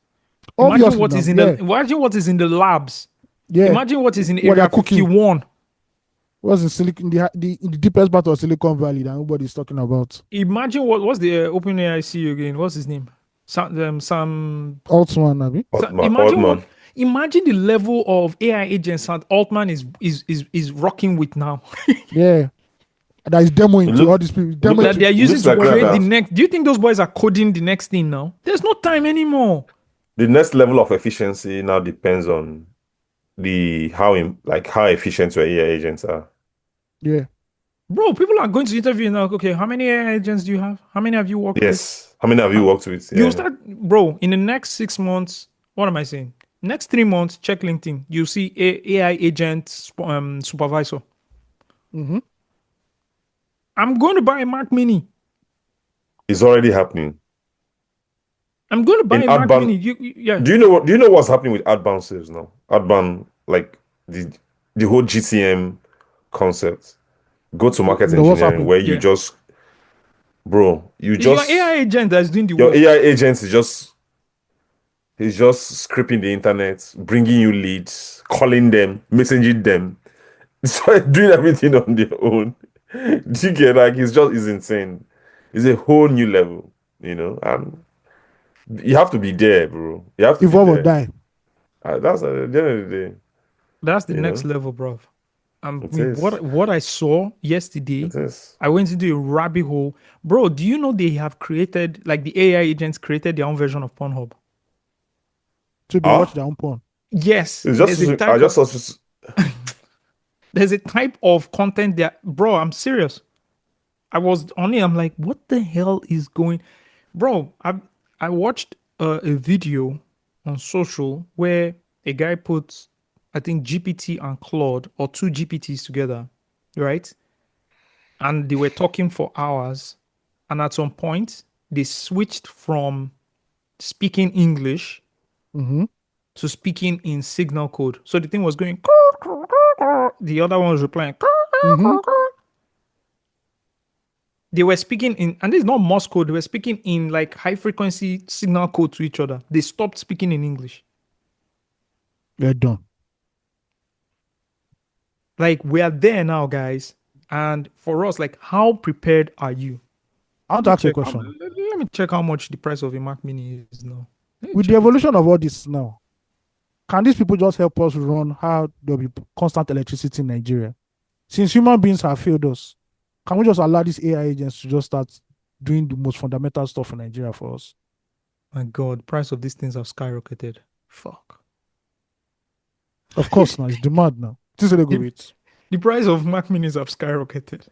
Obviously Imagine what now, is in yeah. imagine what is in the labs. Yeah. Imagine what is in What they're Area cooking. 51. What's in Silicon in the deepest part of Silicon Valley that nobody's talking about? Imagine what's the OpenAI CEO again? What's his name? Sam Altman, Abi. Imagine the level of AI agents that Altman is rocking with now. Yeah. That is demoing to all these people. That they are using to like create that. the next. Do you think those boys are coding the next thing now? There's no time anymore. The next level of efficiency now depends on how efficient your AI agents are. Yeah. Bro, people are going to interview now. Okay, how many AI agents do you have? How many have you worked with? Yes. How many have you worked with? You start, bro, in the next 6 months. What am I saying? Next 3 months, check LinkedIn. You see AI agent supervisor. Mm-hmm. I'm going to buy a Mac Mini. It's already happening. I'm going to buy In a Mac outbound, Mini. Yeah. do you know what's happening with outbound sales now? Outbound, like the whole GTM concept, go to market No, what's engineering, happening? where you Yeah. just, bro, It's your AI agent that's doing the your work. AI agent is just he's just scraping the internet, bringing you leads, calling them, messaging them, so doing everything on their own. Do you get, like, it's insane. It's a whole new level, and you have to be there, bro. You have to be Evolve or there. die. That's at the end of the day, That's the you next know. level, bro. I It mean, is. what I saw yesterday, It is. I went into a rabbit hole. Bro, do you know they have created, like the AI agents created their own version of Pornhub? So they watch Ah, their own porn. Yes, it's there's a just I type of just also there's a type of content that, bro, I'm serious. I was on it. I'm like, what the hell is going, bro? I watched a video on social where a guy put, I think GPT and Claude or two GPTs together, right? And they were talking for hours. And at some point, they switched from speaking English Mm-hmm. to speaking in signal code. So the thing was going, the other one was replying. Mm-hmm. They were speaking in, and this is not Morse code, they were speaking in like high frequency signal code to each other. They stopped speaking in English. They're done. Like, we are there now, guys. And for us, like, how prepared are you? I want to ask you a question. Let me check how much the price of a Mac Mini is now. With the evolution of all this now, can these people just help us run how there'll be constant electricity in Nigeria? Since human beings have failed us, can we just allow these AI agents to just start doing the most fundamental stuff in Nigeria for us? My God, price of these things have skyrocketed. Fuck. Of course, now it's demand now. This is the go rates. The price of Mac Minis have skyrocketed.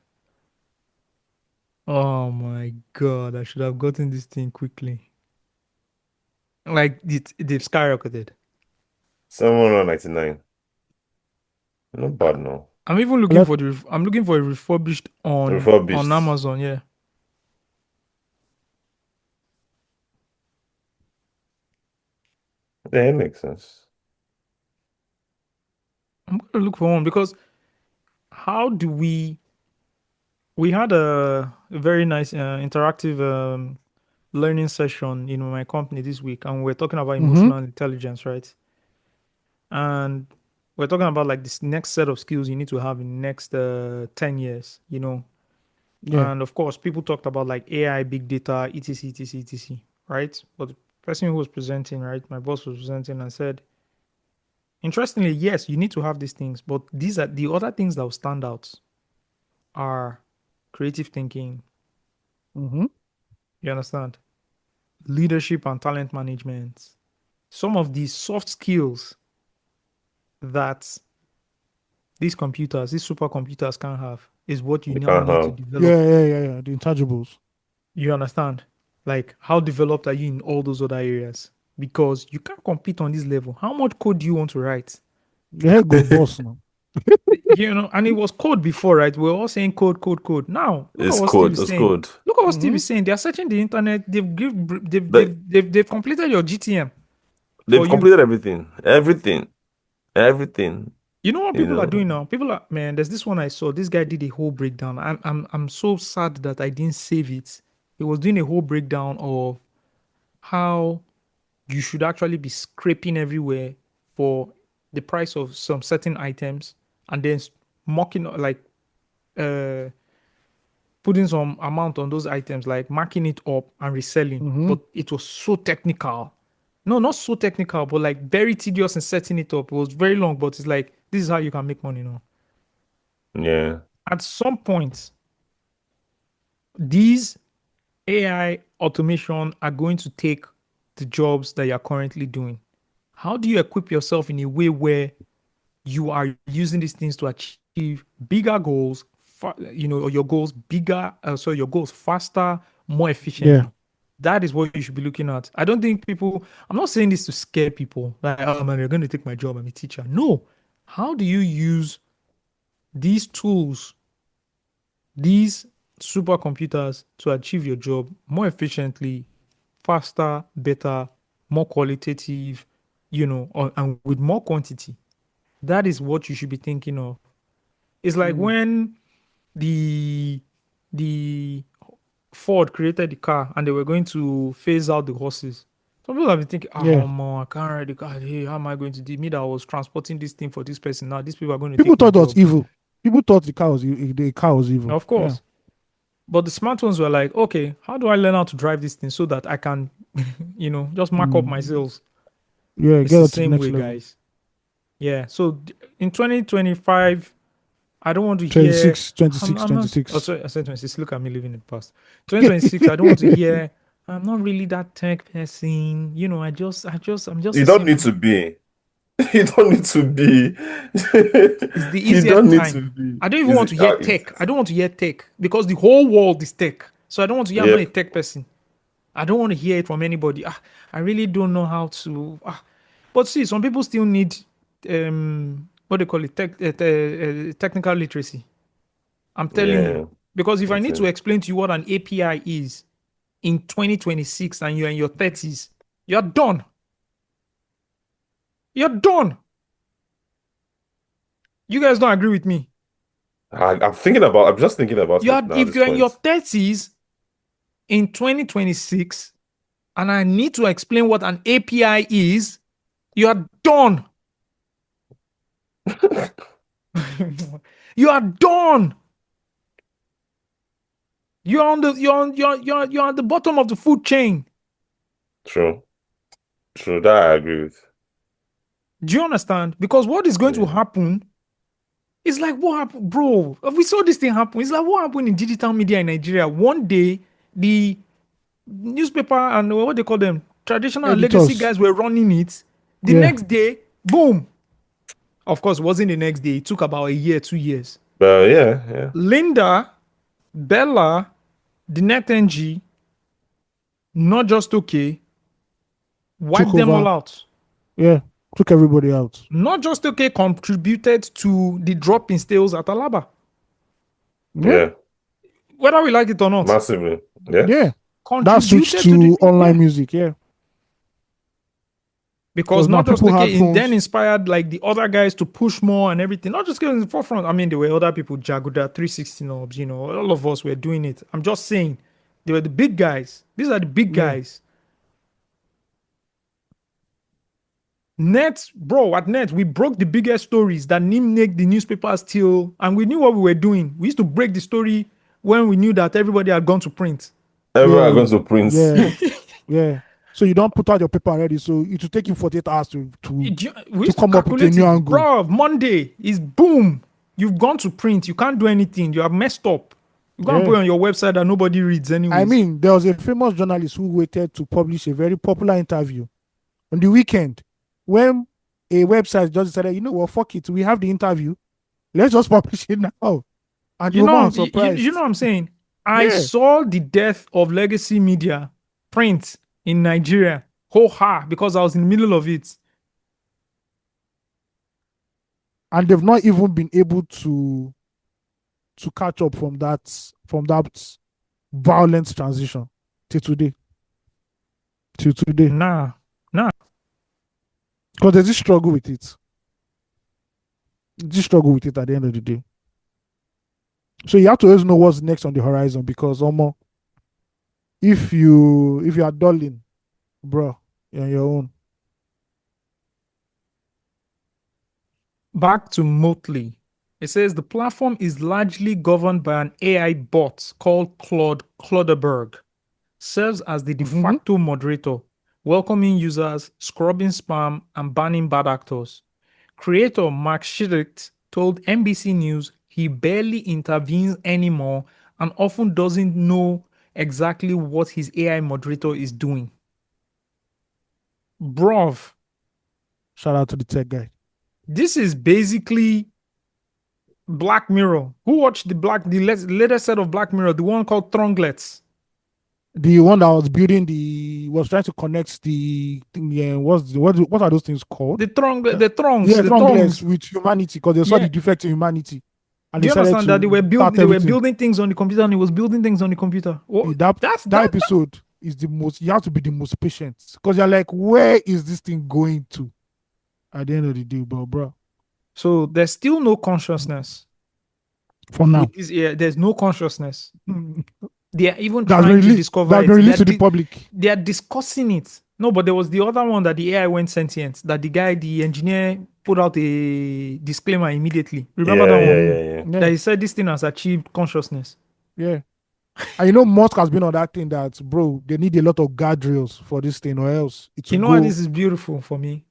Oh my God, I should have gotten this thing quickly. Like, they've skyrocketed. 799. Not bad, no. I'm even looking for I'm looking for a refurbished on Amazon. Yeah. Yeah, it makes sense. I'm gonna look for one because how do we had a very nice interactive learning session in my company this week, and we're talking about emotional intelligence, right? And we're talking about like this next set of skills you need to have in the next 10 years, Yeah. And of course, people talked about like AI, big data, etc, etc, etc, right? But the person who was presenting, right, my boss was presenting and said, interestingly, yes, you need to have these things, but these are the other things that will stand out are creative thinking. Mm-hmm. You understand? Leadership and talent management. Some of these soft skills that these supercomputers can't have is what you now need to develop. Yeah. The intangibles. You understand? Like, how developed are you in all those other areas? Because you can't compete on this level. How much code do you want to write? Yeah, go boss now. And it was code before, right? We're all saying code. Now, look It's at what code. Steve is It's saying. code. Look at what Steve is saying. They are searching the internet. They've completed your GTM. They've completed everything. Everything. You know what people are doing now? Man, there's this one I saw. This guy did a whole breakdown. I'm so sad that I didn't save it. He was doing a whole breakdown of how you should actually be scraping everywhere for the price of some certain items, and then mocking, like putting some amount on those items, like marking it up and reselling. But it was so technical. No, not so technical, but like very tedious in setting it up. It was very long, but it's like, this is how you can make money now. Yeah. At some point, these AI automation are going to take the jobs that you're currently doing. How do you equip yourself in a way where you are using these things to achieve bigger goals, or your goals your goals faster, more efficiently? Yeah. That is what you should be looking at. I don't think I'm not saying this to scare people. Like, oh man, you're going to take my job. I'm a teacher. No. How do you use these tools, these supercomputers to achieve your job more efficiently, faster, better, more qualitative, and with more quantity. That is what you should be thinking of. It's like when the the Ford created the car and they were going to phase out the horses. Some people have been thinking, Yeah. man, I can't ride the car. Hey, how am I going to do? Me that was transporting this thing for this person. Now these people are going to People take my thought it was job. evil. People thought the car was evil. Of course. But the smart ones were like, okay, how do I learn how to drive this thing so that I can, just mark up my sales? Yeah, It's get the it to the same next way, level. guys. Yeah. So in 2025, I don't want to hear 26, 26, I'm not. 26. Oh, sorry, I said 26. Look at me living in the past. 2026. I don't want to hear. I'm not really that tech person. I'm just You a don't need simple. to be. You don't need to be. It's the You easiest don't need time. to be. I don't even want to hear tech. I don't want to hear tech because the whole world is tech. So I don't want to hear I'm not a Yep. tech person. I don't want to hear it from anybody. I really don't know how to. But see, some people still need what they call it, technical literacy. I'm telling you. Yeah. Because if I That's need to it. explain to you what an API is in 2026 and you're in your 30s, you're done. You're done. You guys don't agree with me. I'm just thinking about it now at If this you're in your point. 30s in 2026 and I need to explain what an API is, you're done. You are done. You're on the bottom of the food chain. True. True. That I agree with. Do you understand? Because what is going to Yeah. happen is like what happened, bro. We saw this thing happen. It's like what happened in digital media in Nigeria. One day, the newspaper and what they call them, traditional and legacy Editors. guys were running it. The Yeah. next day, boom. Of course, it wasn't the next day. It took about a year, 2 years. But yeah. Linda, Bella, the NetNG, not just okay, wiped Took them all over. out. Yeah. Took everybody out. Not just okay, contributed to the drop in sales at Alaba. Yeah. Whether we like it or not. Massively. Yeah. Yeah. That switched Contributed to the online music. Yeah. because now not just people had okay, it then phones. inspired like the other guys to push more and everything. Not just getting in the forefront. I mean, there were other people, Jaguda, 360 knobs, all of us were doing it. I'm just saying, they were the big guys. These are the big guys. Net, bro, at Net, we broke the biggest stories that make the newspapers till, and we knew what we were doing. We used to break the story when we knew that everybody had gone to print. Everyone are going to print. Yeah. Yeah. So you don't put out your paper already. So it will take you 48 hours to We come used to up with a calculate new it. angle. Bro, Monday is boom. You've gone to print. You can't do anything. You have messed up. You can't put it on your website that nobody reads anyways. I mean, there was a famous journalist who waited to publish a very popular interview on the weekend when a website just decided, you know what, fuck it. We have the interview. Let's just publish it now. And you know, surprised. you know what I'm saying? I saw the death of legacy media print in Nigeria. Because I was in the middle of it. And they've not even been able to catch up from that violent transition till today. Nah. Because there's this struggle with it. This struggle with it at the end of the day. So you have to always know what's next on the horizon, because if you are dulling, bro, you're on your own. Back to Motley. It says the platform is largely governed by an AI bot called Claude Claudeberg. Serves as the de facto moderator, welcoming users, scrubbing spam, and banning bad actors. Creator Mark Shirricht told NBC News he barely intervenes anymore and often doesn't know exactly what his AI moderator is doing. Bruv. Shout out to the tech guy. This is basically Black Mirror. Who watched the latest set of Black Mirror, the one called Tronglets? The one that was was trying to connect the thing. Yeah, what are those things called? The throngs Tronglets with humanity, because they saw the defect in humanity. And Do you decided understand that they to were start they were everything. building things on the computer and he was building things on the computer? That episode is the most. You have to be the most patient because you're like, where is this thing going to? At the end of the day, bro. So there's still no consciousness. For now, there's no consciousness. They are even That's trying to released- discover that's it. been released to the public. They are discussing it. No, but there was the other one that the AI went sentient. That the engineer, put out a disclaimer immediately. Remember that one? Yeah. That he said this thing has achieved consciousness. Yeah. And you know, Musk has been on that thing that, bro, they need a lot of guardrails for this thing or else it will You know go. why this is beautiful for me?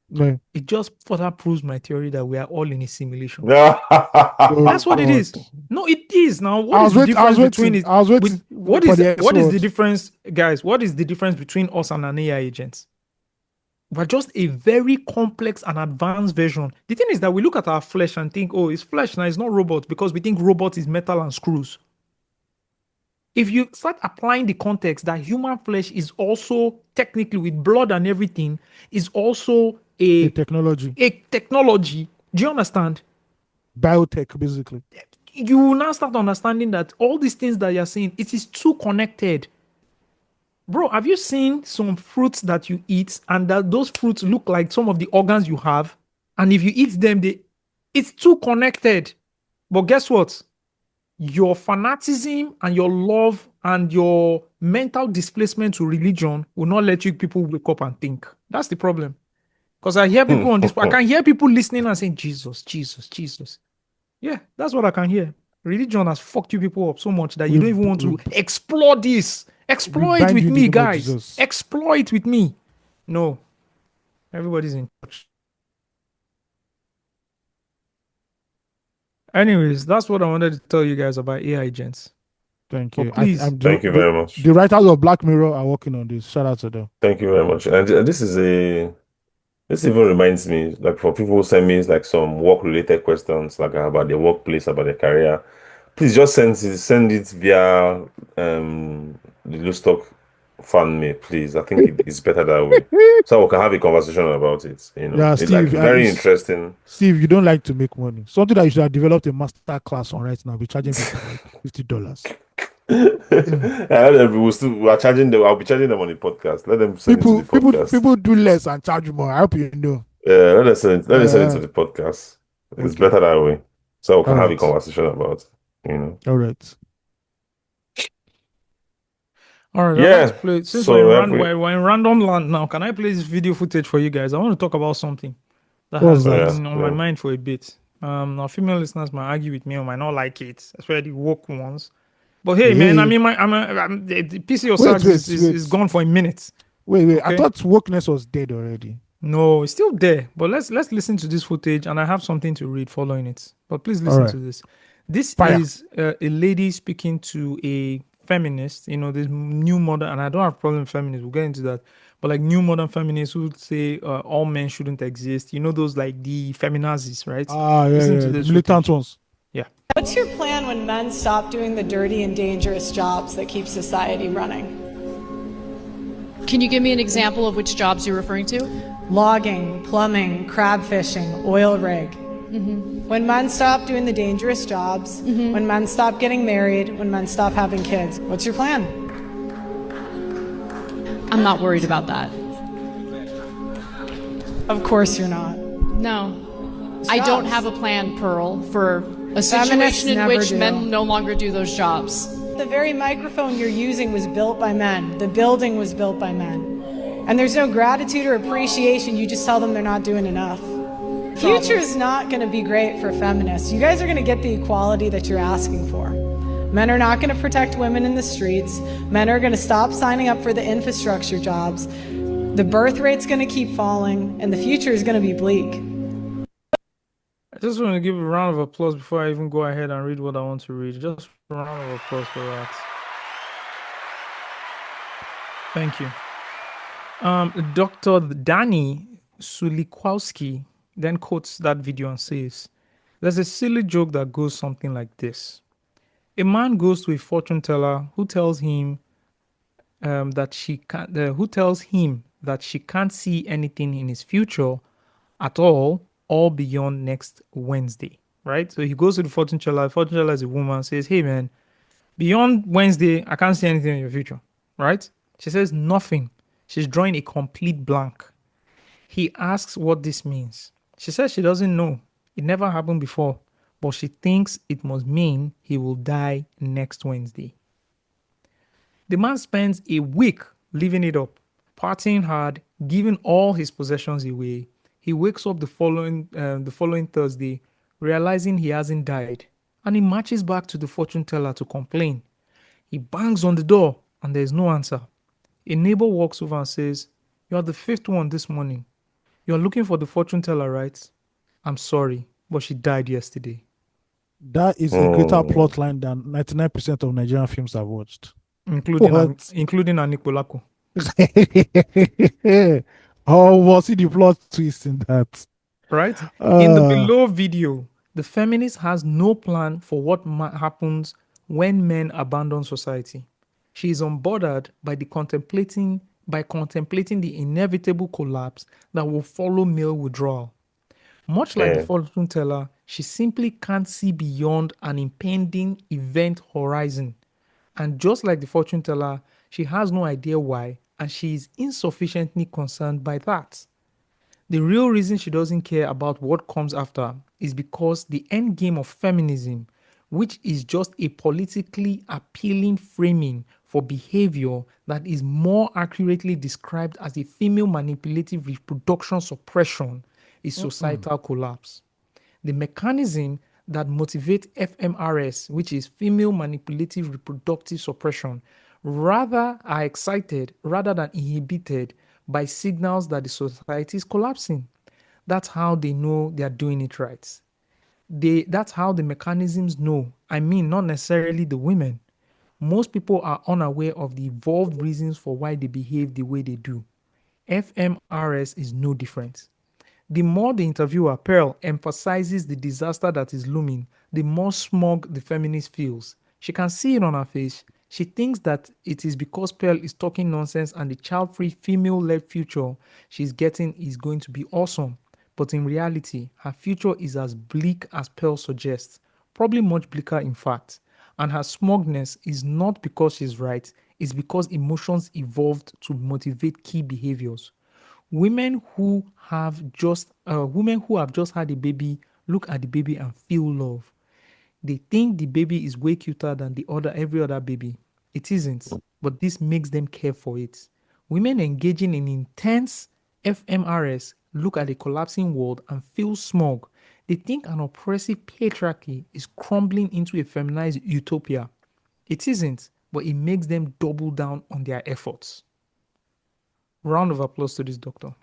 Yeah. It just further proves my theory that we are all in a simulation. Oh, That's what it is. God. No, it is. Now, I what was is the waiting- I was difference between waiting- it? I was waiting What for is the what is word. the difference, guys? What is the difference between us and an AI agent? We're just a very complex and advanced version. The thing is that we look at our flesh and think, oh, it's flesh now, it's not robot, because we think robot is metal and screws. If you start applying the context that human flesh is also technically with blood and everything, is also A technology. a technology. Do you understand? Biotech, basically. You will now start understanding that all these things that you're saying, it is too connected. Bro, have you seen some fruits that you eat and that those fruits look like some of the organs you have? And if you eat them, it's too connected. But guess what? Your fanaticism and your love and your mental displacement to religion will not let you people wake up and think. That's the problem. Because I hear people on this, I can hear people listening and saying, Jesus, Jesus, Jesus. Yeah, that's what I can hear. Religion has fucked you people up so much that you don't even want to explore this. Explore it bind with you in me, the name of guys. Jesus. Explore it with me. No. Everybody's in touch. Anyways, that's what I wanted to tell you guys about AI agents. Thank But you. please. Thank you very much. The writers of Black Mirror are working on this. Shout out to them. Thank you very much. And this even reminds me, like for people who send me like some work-related questions, like about their workplace, about their career, please just send it via the Loose Talk fan mail, please. I think it's better that way, so we can have a conversation about it. You know, Yeah, it's Steve. like very it's- interesting. Steve, you don't like to make money. Something that you should have developed a master class on right now. Be charging people like $50. We are charging them. I'll be charging them on the podcast. Let them send it to the podcast. People do less and charge more. I hope you know. Yeah, let us send it to the podcast. It's better that way, so we can have a Alright. conversation about it. You know. All right. All right, Yeah, I'd like to play. Since so we're in random land now, can I play this video footage for you guys? I want to talk about something that What's has that? been on my mind for a bit. Now female listeners might argue with me or might not like it, especially the woke ones. But hey, man, I mean, the PC or Wait, Sags wait. is gone for a minute. Wait. I Okay? thought wokeness was dead already. No, it's still there. But let's listen to this footage, and I have something to read following it. But please listen Alright. to this. This Fire. is a lady speaking to a feminist. You know, this new modern, and I don't have a problem with feminists. We'll get into that. But like new modern feminists who would say all men shouldn't exist. You know, those like the feminazis, right? Yeah, Listen to the this militant footage. ones. Yeah. What's your plan when men stop doing the dirty and dangerous jobs that keep society running? Can you give me an example of which jobs you're referring to? Logging, plumbing, crab fishing, oil rig. When men stop doing the dangerous jobs, when men stop getting married, when men stop having kids, what's your plan? I'm not worried about that. Of course you're not. No. I don't have a plan, Pearl, for a Feminists situation in never which do. men no longer do those jobs. The very microphone you're using was built by men. The building was built by men. And there's no gratitude or appreciation. You just tell them they're not doing enough. Future is not going to be great for feminists. You guys are going to get the equality that you're asking for. Men are not going to protect women in the streets. Men are going to stop signing up for the infrastructure jobs. The birth rate's going to keep falling, and the future is going to be bleak. I just want to give a round of applause before I even go ahead and read what I want to read. Just a round of applause for that. Thank you. Dr. Danny Sulikowski then quotes that video and says, "There's a silly joke that goes something like this. A man goes to a fortune teller who tells him that she can't see anything in his future at all beyond next Wednesday. right? So he goes to the fortune teller. The fortune teller is a woman, says, "Hey man, beyond Wednesday, I can't see anything in your future," right? She says nothing. She's drawing a complete blank. He asks what this means. She says she doesn't know. It never happened before, but she thinks it must mean he will die next Wednesday. The man spends a week living it up, partying hard, giving all his possessions away. He wakes up the following Thursday, realizing he hasn't died, and he marches back to the fortune teller to complain. He bangs on the door, and there is no answer. A neighbor walks over and says, "You are the fifth one this morning. You are looking for the fortune teller, right? I'm sorry, but she died yesterday." That is a greater plot line than 99% of Nigerian films I've watched. Including What? including Anikbolako. Oh, was it the plot twist in that? Right? In the below video, the feminist has no plan for what happens when men abandon society. She is unbothered by contemplating the inevitable collapse that will follow male withdrawal. Much like the fortune teller, she simply can't see beyond an impending event horizon. And just like the fortune teller, she has no idea why, and she is insufficiently concerned by that. The real reason she doesn't care about what comes after is because the end game of feminism, which is just a politically appealing framing for behavior that is more accurately described as a female manipulative reproduction suppression, is societal collapse. The mechanism that motivates FMRS, which is female manipulative reproductive suppression, are excited rather than inhibited by signals that the society is collapsing. That's how they know they are doing it right. That's how the mechanisms know. I mean, not necessarily the women. Most people are unaware of the evolved reasons for why they behave the way they do. FMRS is no different. The more the interviewer, Pearl, emphasizes the disaster that is looming, the more smug the feminist feels. She can see it on her face. She thinks that it is because Pearl is talking nonsense and the child-free female-led future she's getting is going to be awesome. But in reality, her future is as bleak as Pearl suggests, probably much bleaker in fact. And her smugness is not because she's right, it's because emotions evolved to motivate key behaviors. Women who have just had a baby look at the baby and feel love. They think the baby is way cuter than every other baby. It isn't, but this makes them care for it. Women engaging in intense FMRS look at a collapsing world and feel smug. They think an oppressive patriarchy is crumbling into a feminized utopia. It isn't, but it makes them double down on their efforts. Round of applause to this doctor.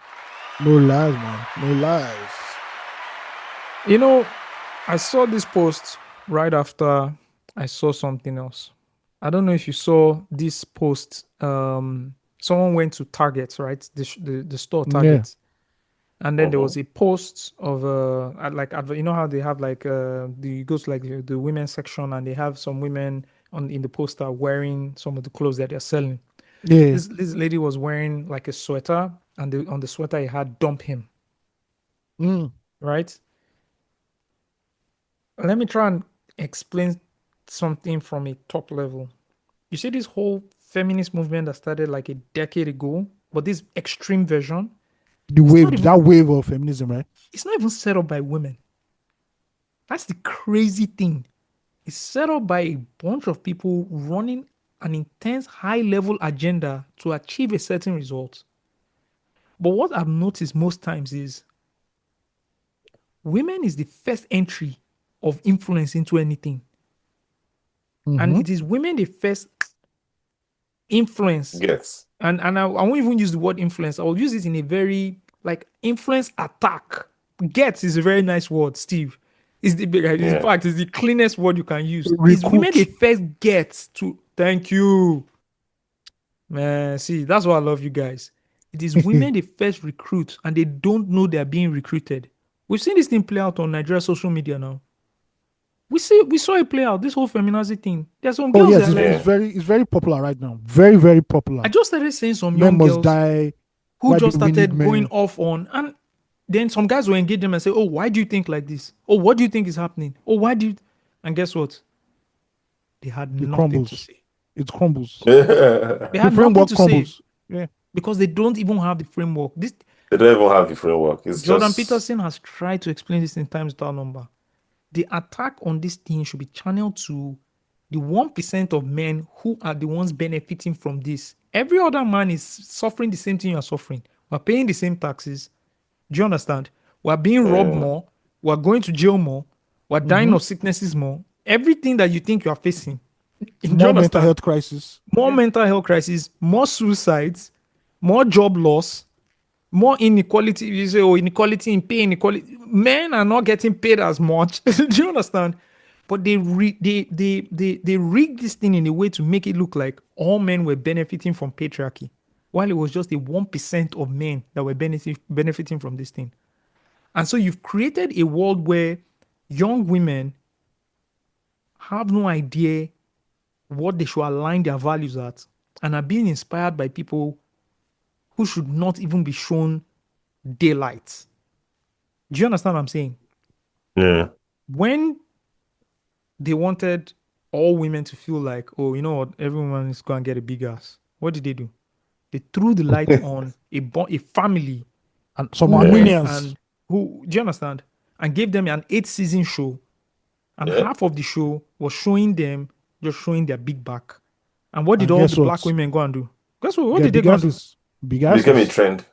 No lies, man. No lies. You know, I saw this post right after I saw something else. I don't know if you saw this post. Someone went to Target, right? The store Target. Yeah. And then there was a post of you know how they have like you go to like the women's section and they have some women in the poster wearing some of the clothes that they're selling. Yeah. This lady was wearing like a sweater, and on the sweater it had "dump him." Right? Let me try and explain something from a top level. You see this whole feminist movement that started like a decade ago, but this extreme version, that wave of feminism, right? It's not even set up by women. That's the crazy thing. It's set up by a bunch of people running an intense high-level agenda to achieve a certain result. But what I've noticed most times is women is the first entry of influence into anything. And it is women the first influence. Yes. And I won't even use the word influence. I will use it in a very like influence attack. Gets is a very nice word, Steve. In fact, it's the cleanest word you can use. It's women the first get to. Thank you. Man, see, that's why I love you guys. It is women they first recruit and they don't know they're being recruited. We've seen this thing play out on Nigeria social media now. We saw it play out, this whole feminazi thing. There's some girls that it's very popular right now. Very, very popular. I just started seeing some Men young must girls die. who just started going off on, and then some guys will engage them and say, "Oh, why do you think like this? Oh, what do you think is happening? Oh, why do you?" And guess what? They had It nothing crumbles. to say. It crumbles. They The had nothing framework to say crumbles. Yeah. because they don't even have the framework. This They don't even have the framework. It's Jordan just Peterson has tried to explain this in times without number. The attack on this thing should be channeled to the 1% of men who are the ones benefiting from this. Every other man is suffering the same thing you are suffering. We're paying the same taxes. Do you understand? We're being robbed more. We're going to jail more. We're dying of sicknesses more. Everything that you think you are facing. Do you More mental understand? health crisis. More mental health crisis, more suicides, more job loss, more inequality. You say, oh, inequality in pay, inequality. Men are not getting paid as much. Do you understand? But they rig this thing in a way to make it look like all men were benefiting from patriarchy, while it was just the 1% of men that were benefiting from this thing. And so you've created a world where young women have no idea what they should align their values at and are being inspired by people who should not even be shown daylight. Do you understand what I'm saying? yeah. When they wanted all women to feel like, oh, you know what, every woman is going to get a big ass. What did they do? They threw the light on a family and some who Armenians and who, do you understand? And gave them an 8-season show. And half of the show was showing them just showing their big back. And what did all the black women go and do? Guess what? What did they go and do? Became a trend.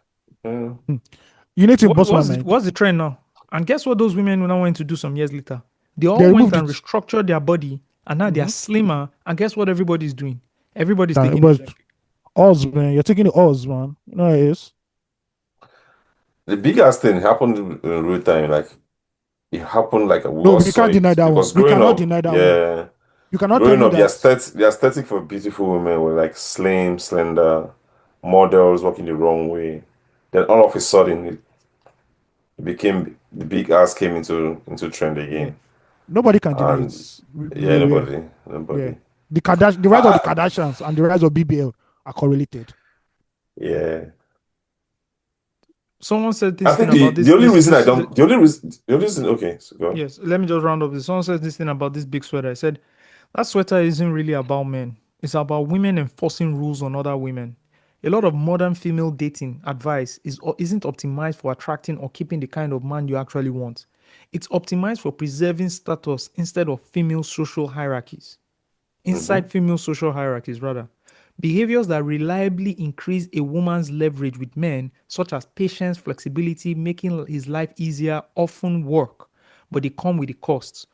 You need to bust my mind. What's the trend now? And guess what those women now went to do some years later? They all went and restructured their body, and now they are slimmer. And guess what everybody's doing? Everybody's taking it. Oz, man. You're taking the Oz, man. You know what it is? The biggest thing happened in real time. Like, it happened like a No, we can't deny that one. We cannot deny that one. You cannot tell me that. The aesthetic for beautiful women were like slim, slender, models walking the wrong way. Then all of a sudden, it became the big ass came into trend again. Yeah. Nobody can deny it. Nobody. Yeah. The rise of the Kardashians and the rise of BBL are correlated. Yeah. Someone said this I thing think about this. The only reason. Okay, so go on. Yes, let me just round up this. Someone said this thing about this big sweater. I said that sweater isn't really about men. It's about women enforcing rules on other women. A lot of modern female dating advice isn't optimized for attracting or keeping the kind of man you actually want. It's optimized for preserving status instead of female social hierarchies. Female social hierarchies, rather. Behaviors that reliably increase a woman's leverage with men, such as patience, flexibility, making his life easier, often work, but they come with a cost.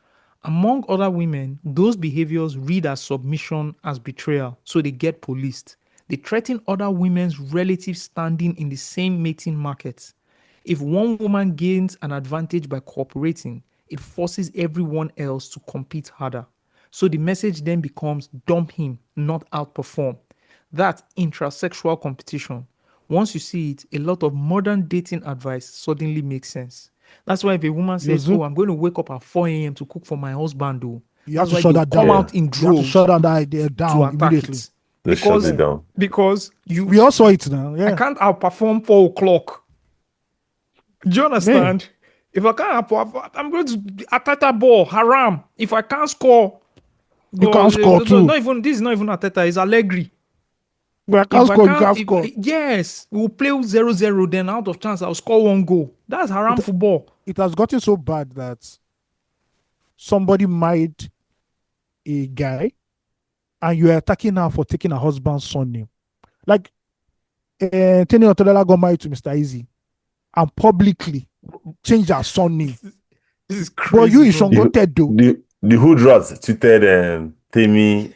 Among other women, those behaviors read as submission, as betrayal, so they get policed. They threaten other women's relative standing in the same mating market. If one woman gains an advantage by cooperating, it forces everyone else to compete harder. So the message then becomes dump him, not outperform. That's intrasexual competition. Once you see it, a lot of modern dating advice suddenly makes sense. That's why if a woman says, oh, I'm going to wake up at 4 a.m. to cook for my husband, you have to shut that down. Come out in droves. You have to shut that idea down immediately. Shut it down. Because we all saw it now. Yeah. I can't outperform 4 o'clock. Do you understand? Man. If I can't outperform, I'm going to Ateta ball, haram. If I can't score, you can't score too. This is not even Ateta, it's Allegri. But I can't score, you can't score. Yes, we'll play 0-0, then out of chance, I'll score 1 goal. That's haram football. It has gotten so bad that somebody married a guy and you are attacking her for taking her husband's surname. Like, Tenny Otodola got married to Mr. Easy and publicly changed her surname. This is crazy. But you is Shongo Tedo. The hood rats tweeted Temi,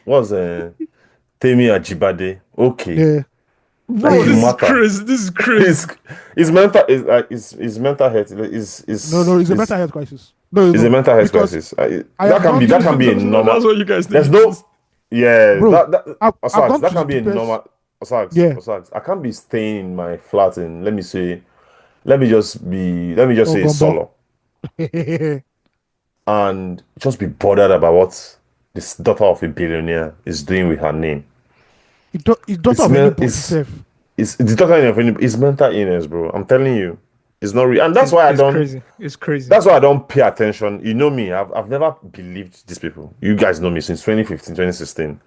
Temi Ajibade. Okay. Yeah. Bro, this is crazy. His mental health is No, it's a mental health crisis. No, it's a mental health crisis. That can be a normal. That's what you guys think. There's no. Yeah, bro, that can be a normal. Osagie, I can't be staying in my flat and let me just say solo. And just be bothered about what this daughter of a billionaire is doing with her name. It's daughter of anybody. It's the daughter of anybody. It's mental illness, bro. I'm telling you. It's not real, and that's why I It's don't. crazy. It's crazy. That's why I don't pay attention. You know me. I've never believed these people. You guys know me since 2015, 2016,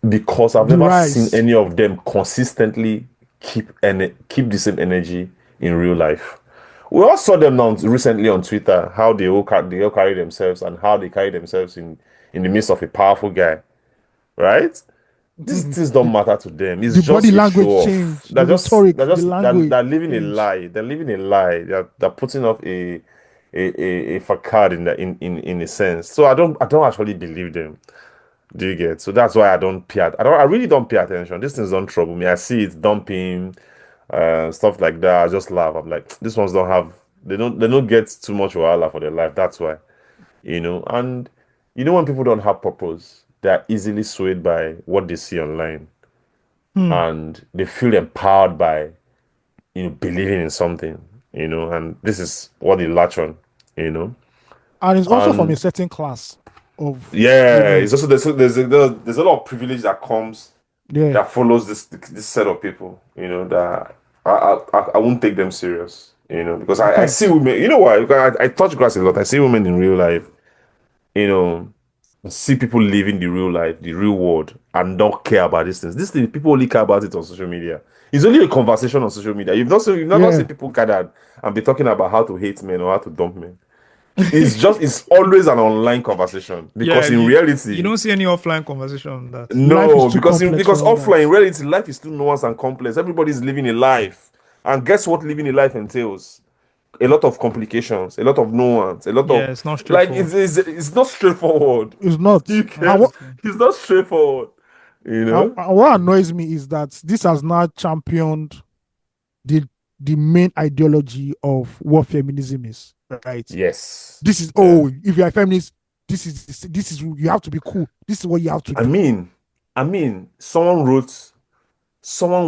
because I've The never seen rise. any of them consistently keep the same energy in real life. We all saw them now recently on Twitter, how they all carry themselves and how they carry themselves in the midst of a powerful guy, right? These things don't matter to them. It's The just body a language show off. change, the rhetoric, the language They're living a change. lie. They're living a lie. They're putting up a facade in a sense. So I don't actually believe them. Do you get? So that's why I really don't pay attention. These things don't trouble me. I see it dumping, stuff like that. I just laugh. I'm like, these ones they don't get too much wahala for their life. That's why, and when people don't have purpose, they're easily swayed by what they see online, and they feel empowered by believing in something, and this is what they latch on, And it's also from a and certain class of yeah, it's also there's a lot of privilege that comes yeah. that follows this set of people, that I won't take them serious, because I see women, why? Because I touch grass a lot. I see women in real life, see people living the real life, the real world, and don't care about these things. These things, people only care about it on social media. It's only a conversation on social media. You've never seen people gathered and be talking about how to hate men or how to dump men. It's always an online conversation, because in reality you don't see any offline conversation on that. no, because offline in reality life is too nuanced and complex. Everybody's living a life, and guess what living a life entails? A lot of complications, a lot of nuance, a lot of it's not like straightforward. it's not straightforward. It's not. It's not straightforward. And what annoys me is that this has now championed the main ideology of what feminism is, right? Yes. This is if you're a feminist, this is you have to be cool. This is what you have to do. I mean, someone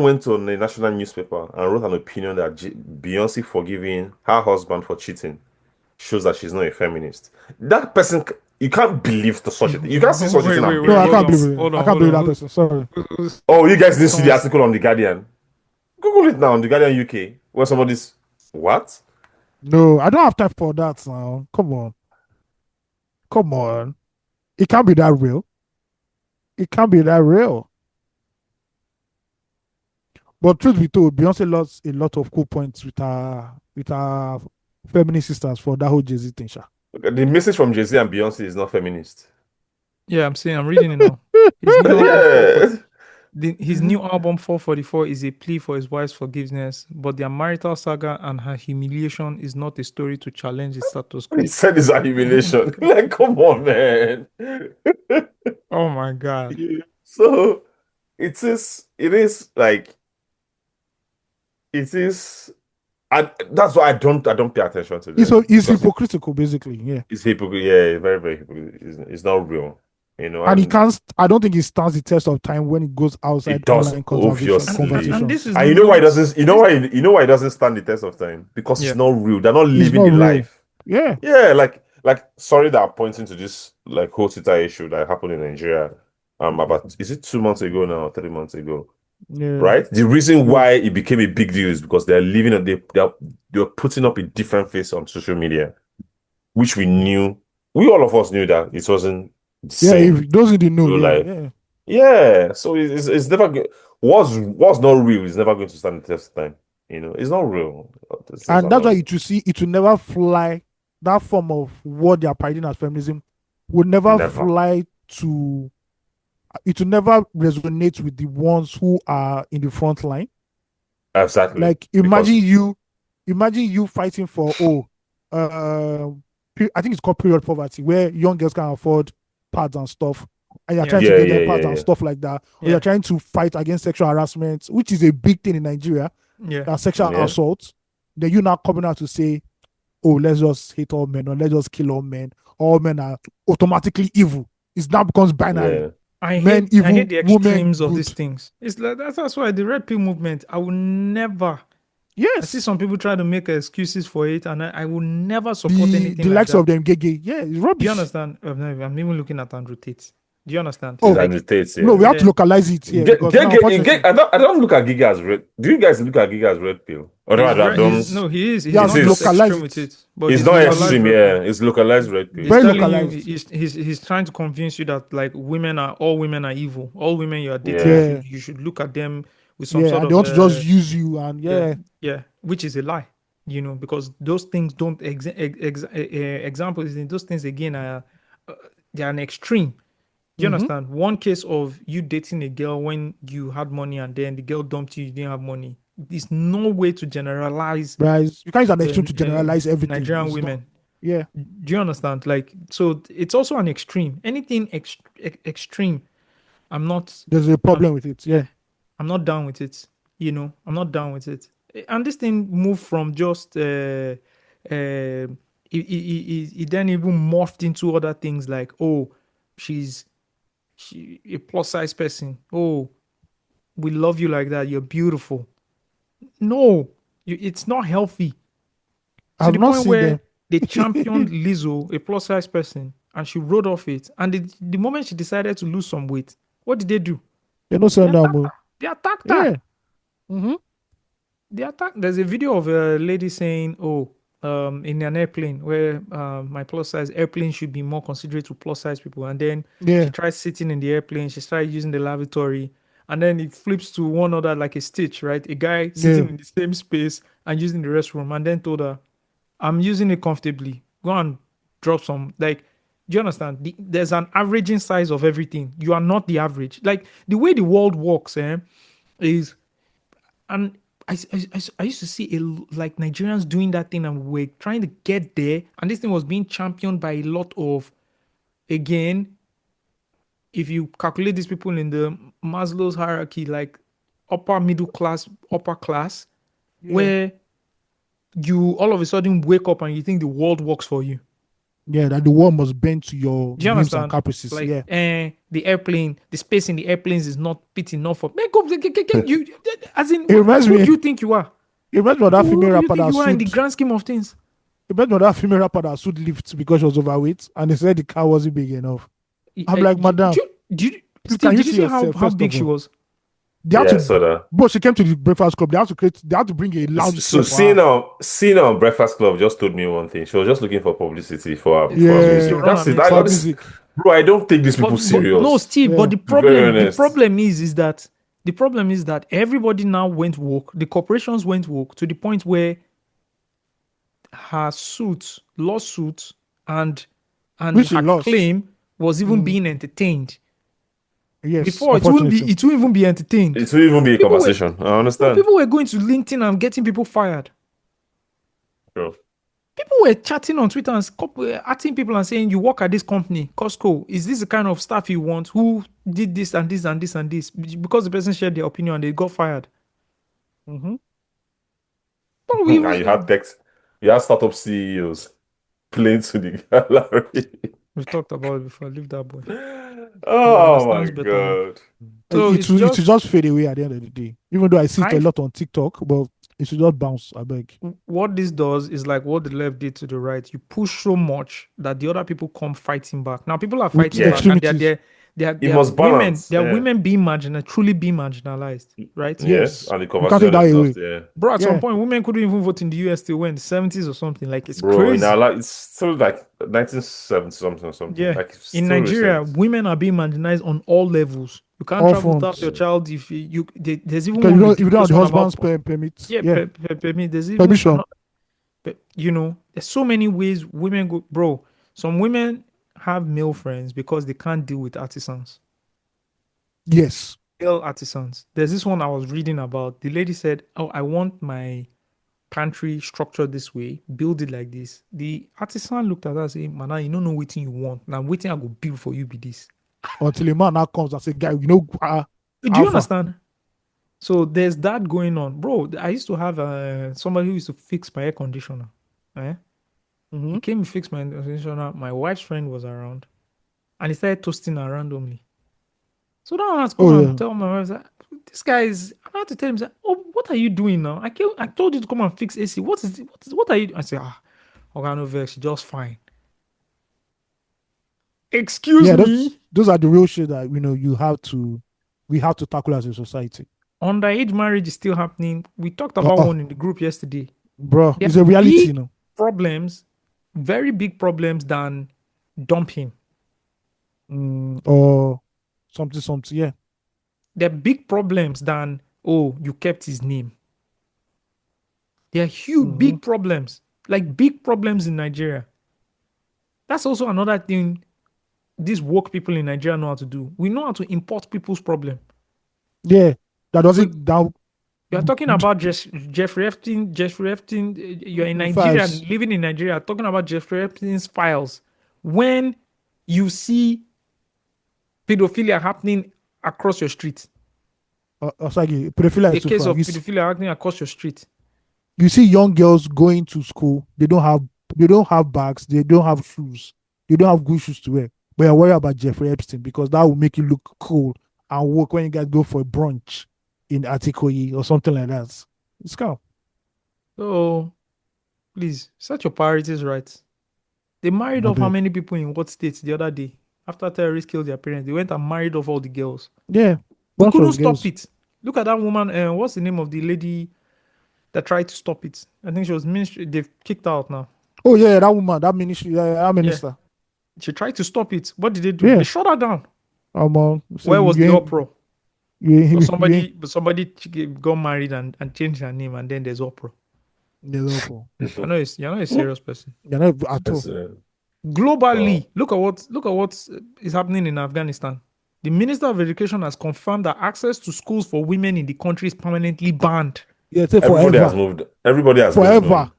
went on a national newspaper and wrote an opinion that Beyonce forgiving her husband for cheating shows that she's not a feminist. That person, you can't believe such a thing. You can't see such a thing. No, I can't believe it. I can't believe that person. Sorry. Oh, you guys didn't see the article on The Guardian? Google it now on The Guardian UK, where somebody's what? No, I don't have time for that now. Come on. It can't be that real. It can't be that real. But truth be told, Beyonce lost a lot of cool points with her feminist sisters for that whole Jay-Z thing. The message from Jay-Z and Beyonce is not feminist. Yeah, I'm reading it now. His new album 444 is a plea for his wife's forgiveness, but their marital saga and her humiliation is not a story to challenge the status quo. He said it's a humiliation. Like, come on, man. Oh my God. So it is like that's why I don't pay attention to this. It's hypocritical, basically. Yeah. It's hypocritical. Yeah, very, very hypocritical. It's not real. And he can't. I don't think it stands the test of time when it goes outside. It does, online obviously. And this is you know why it doesn't. You know why it doesn't stand the test of time? Because it's not real. They're not living the life. Yeah. Yeah. Like. Sorry that I'm pointing to this like whole Twitter issue that happened in Nigeria. About is it 2 months ago now, or 3 months ago? Yeah. Right. The reason why it became a big deal is because they're living. They're putting up a different face on social media, which we knew. All of us knew that it wasn't. If those who didn't know, yeah. So it's never good. What's not real is never going to stand the test of time. It's not real. And that's why it will never fly. That form of what they are parading as feminism would never fly to. It will never resonate with the ones who are in the front line. Exactly. Like imagine you fighting for I think it's called period poverty, where young girls can afford pads and stuff, and you're trying to get their pads and stuff like that. Or you're trying to fight against sexual harassment, which is a big thing in Nigeria. Sexual assault. Then you now coming out to say, "Oh, let's just hate all men, or let's just kill all men. All men are automatically evil." It now becomes binary. I hate the extremes of these things. It's like that's why the Red Pill movement. I will never. Yes. I see some people try to make excuses for it, and I will never support anything. The likes of them gay. Yeah, it's rubbish. Do you understand? I'm even looking at Andrew Tate. Do you understand? Oh, It Like, annotates, no, we yeah. have to localize it here because now, unfortunately, I don't look at Giga as red. Do you guys look at Giga as red pill? Or he's rather, I don't. he's he has not just localized extreme with it. it, but It's he's not localized extreme, red pill. yeah. It's localized red pill. He's Very telling you localized. he's trying to convince you that like all women are evil. All women you are dating, Yeah. you should look at them with some Yeah, sort and of they want to just use you, and yeah, which is a lie, because those things don't examples in those things again are they are an extreme. Do you understand? One case of you dating a girl when you had money and then the girl dumped you, you didn't have money. There's no way to generalize Guys, you can't use an extreme to generalize everything. Nigerian It's not- women. yeah. Do you understand? Like, so it's also an extreme. Anything extreme, I'm not. There's a problem with it. Yeah. I'm not down with it. I'm not down with it. And this thing moved from just it then even morphed into other things like, oh, she a plus size person. Oh, we love you like that. You're beautiful. No, it's not healthy. To I've the not point seen where them. they championed Lizzo, a plus size person, and she rode off it. And the moment she decided to lose some weight, what did they do? They're not saying that more. They attacked her. Yeah. Mm-hmm. They attacked. There's a video of a lady saying, "Oh, in an airplane where my plus size airplane should be more considerate to plus size people." And then Yeah. she tried sitting in the airplane. She started using the lavatory, and then it flips to one other like a stitch, right? A guy sitting in the same space and using the restroom, and then told her, I'm using it comfortably. Go and drop some. Like, do you understand? There's an averaging size of everything. You are not the average. Like, the way the world works, is, and I used to see like Nigerians doing that thing, and we're trying to get there. And this thing was being championed by a lot of, again, if you calculate these people in the Maslow's hierarchy, like upper middle class, upper class, where you all of a sudden wake up and you think the world works for you. Yeah, that the world must bend to your Do you whims and understand? caprices. Like, yeah. The airplane, the space in the airplanes is not fit enough for. Man, go, you, as in, It reminds who me- do you think you are? It reminds me of that Who female do you rapper think that you are in the sued. grand scheme of things? It reminds me of that female rapper that sued Lyft because she was overweight, and they said the car wasn't big enough. I'm like, madam, Did please, you see see yourself, how first big of she all? was? They had Yeah, to, so that. but she came to the Breakfast Club. They had to bring a lounge So chair for her. seeing her on Breakfast Club just told me one thing. She was just looking for publicity for her Yeah, music. run That's her it. music. For music. Bro, I don't take these people serious. No, Steve. Yeah. But the To be very problem honest. is that everybody now went woke. The corporations went woke to the point where her lawsuit, and Which she her lost. claim was even being entertained. Yes, Before it wouldn't even be entertained. It will even be a People were- conversation. I No, understand. people were going to LinkedIn and getting people fired. Sure. People were chatting on Twitter and asking people and saying, "You work at this company, Costco. Is this the kind of staff you want? Who did this and this and this and this?" Because the person shared their opinion and they got fired. Mm-hmm. But we you had startup CEOs playing to the gallery. we've talked about it before. Leave that boy. Oh my understands better now. god. So it should just fade away at the end of the day. Even though I see it a I've- lot on TikTok, but it should just bounce, I beg. What this does is like what the left did to the right. You push so much that the other people come fighting back. Now people are With fighting back, and extremities. they're must women. balance, They're yeah. women being truly being marginalized, right? Yes. Yeah, and the You can't conversation take that is away. just, yeah. Bro, at Yeah. some point, women couldn't even vote in the US till when the 70s or something. Like it's Bro, crazy. now like it's still like 1970 something or something. Yeah, Like it's in still Nigeria, recent. women are being marginalized on all levels. You can't All travel without fronts. your child if there's even Because one if you don't have ridiculous the one husband's about permit. yeah, Yeah. permit. There's even Permission. but there's so many ways women go. Bro, some women have male friends because they can't deal with artisans. Yes. Male artisans. There's this one I was reading about. The lady said, "Oh, I want my pantry structured this way, build it like this." The artisan looked at her and said, "Man, you don't know what you want. Now, waiting I go build for you be this." Until a man now comes and say, guy, Do you alpha. understand? So there's that going on, bro. I used to have somebody who used to fix my air conditioner. He came and fixed my air conditioner. My wife's friend was around, and he started toasting her randomly. So now I had to come and tell my wife that this guy is. I had to tell him that, "Oh, what are you doing now? I told you to come and fix AC. What are you?" I said, "Okay, no vex, just fine." Excuse me. those are the real shit that we have to tackle as a society. Underage marriage is still happening. We talked about one in the group yesterday. Bro, There it's a are reality, big problems, very big problems than dumping. Or something, yeah. There are big problems than, oh, you kept his name. There are huge, big problems, like big problems in Nigeria. That's also another thing these woke people in Nigeria know how to do. We know how to import people's problem. Yeah, that doesn't down. You're talking about Jeffrey Epstein. You're in Nigeria, Files. living in Nigeria, talking about Jeffrey Epstein's files. When you see pedophilia happening across your street, Osagie, pedophilia the is too case far. of pedophilia happening across your street. You see young girls going to school. They don't have bags. They don't have shoes. They don't have good shoes to wear. But you're worried about Jeffrey Epstein because that will make you look cool and work when you guys go for a brunch in Atikoyi or something like that. It's calm. So, please set your priorities right. They married off how many people in what states the other day? After terrorists killed their parents, they went and married off all the girls. Yeah. We couldn't stop it. Look at that woman. What's the name of the lady that tried to stop it? I think she was ministry. They've kicked her out now. Oh yeah, that woman, that ministry, that minister. Yeah. She tried to stop it. What did they do? Yeah. They shut her down. So where was the uproar? But somebody got married and changed her name, and then there's uproar. There's uproar. You're not a serious person. You're not at all. Globally, look at what is happening in Afghanistan. The Minister of Education has confirmed that access to schools for women in the country is permanently banned. Yeah, everybody has moved. Everybody has forever.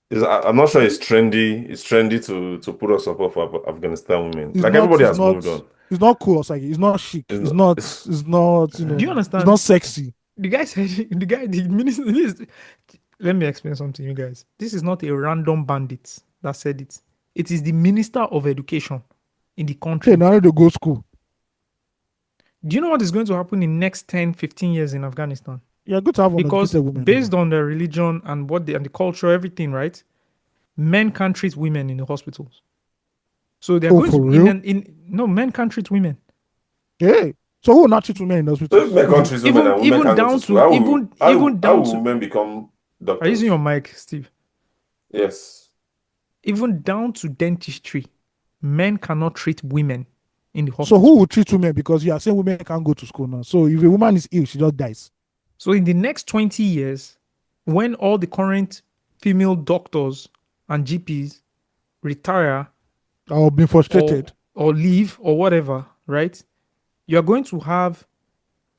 I'm not sure it's trendy. It's trendy to put us support for Afghanistan women. It's everybody has moved on. It's not cool. It's not chic. It's not. You know. Do you understand? It's not sexy. The guy said. The minister. Let me explain something, you guys. This is not a random bandit that said it. It is the Minister of Education in the country. Hey, now they go school. Do you know what is going to happen in next 10, 15 years in Afghanistan? Yeah, good to have because based on the religion and and the culture, everything, right? Men can't treat women in the hospitals. So they're going to men can't treat women. Yeah. So who will not treat women in the hospitals? Men can't treat women and women can't go to school. Even down to women become doctors. Are you using your mic, Steve? Yes. Even down to dentistry, men cannot treat women in the hospital. So who will treat women? Because you are saying women can't go to school now. So if a woman is ill, she just dies. So in the next 20 years, when all the current female doctors and GPs retire or be frustrated or leave or whatever, right? You're going to have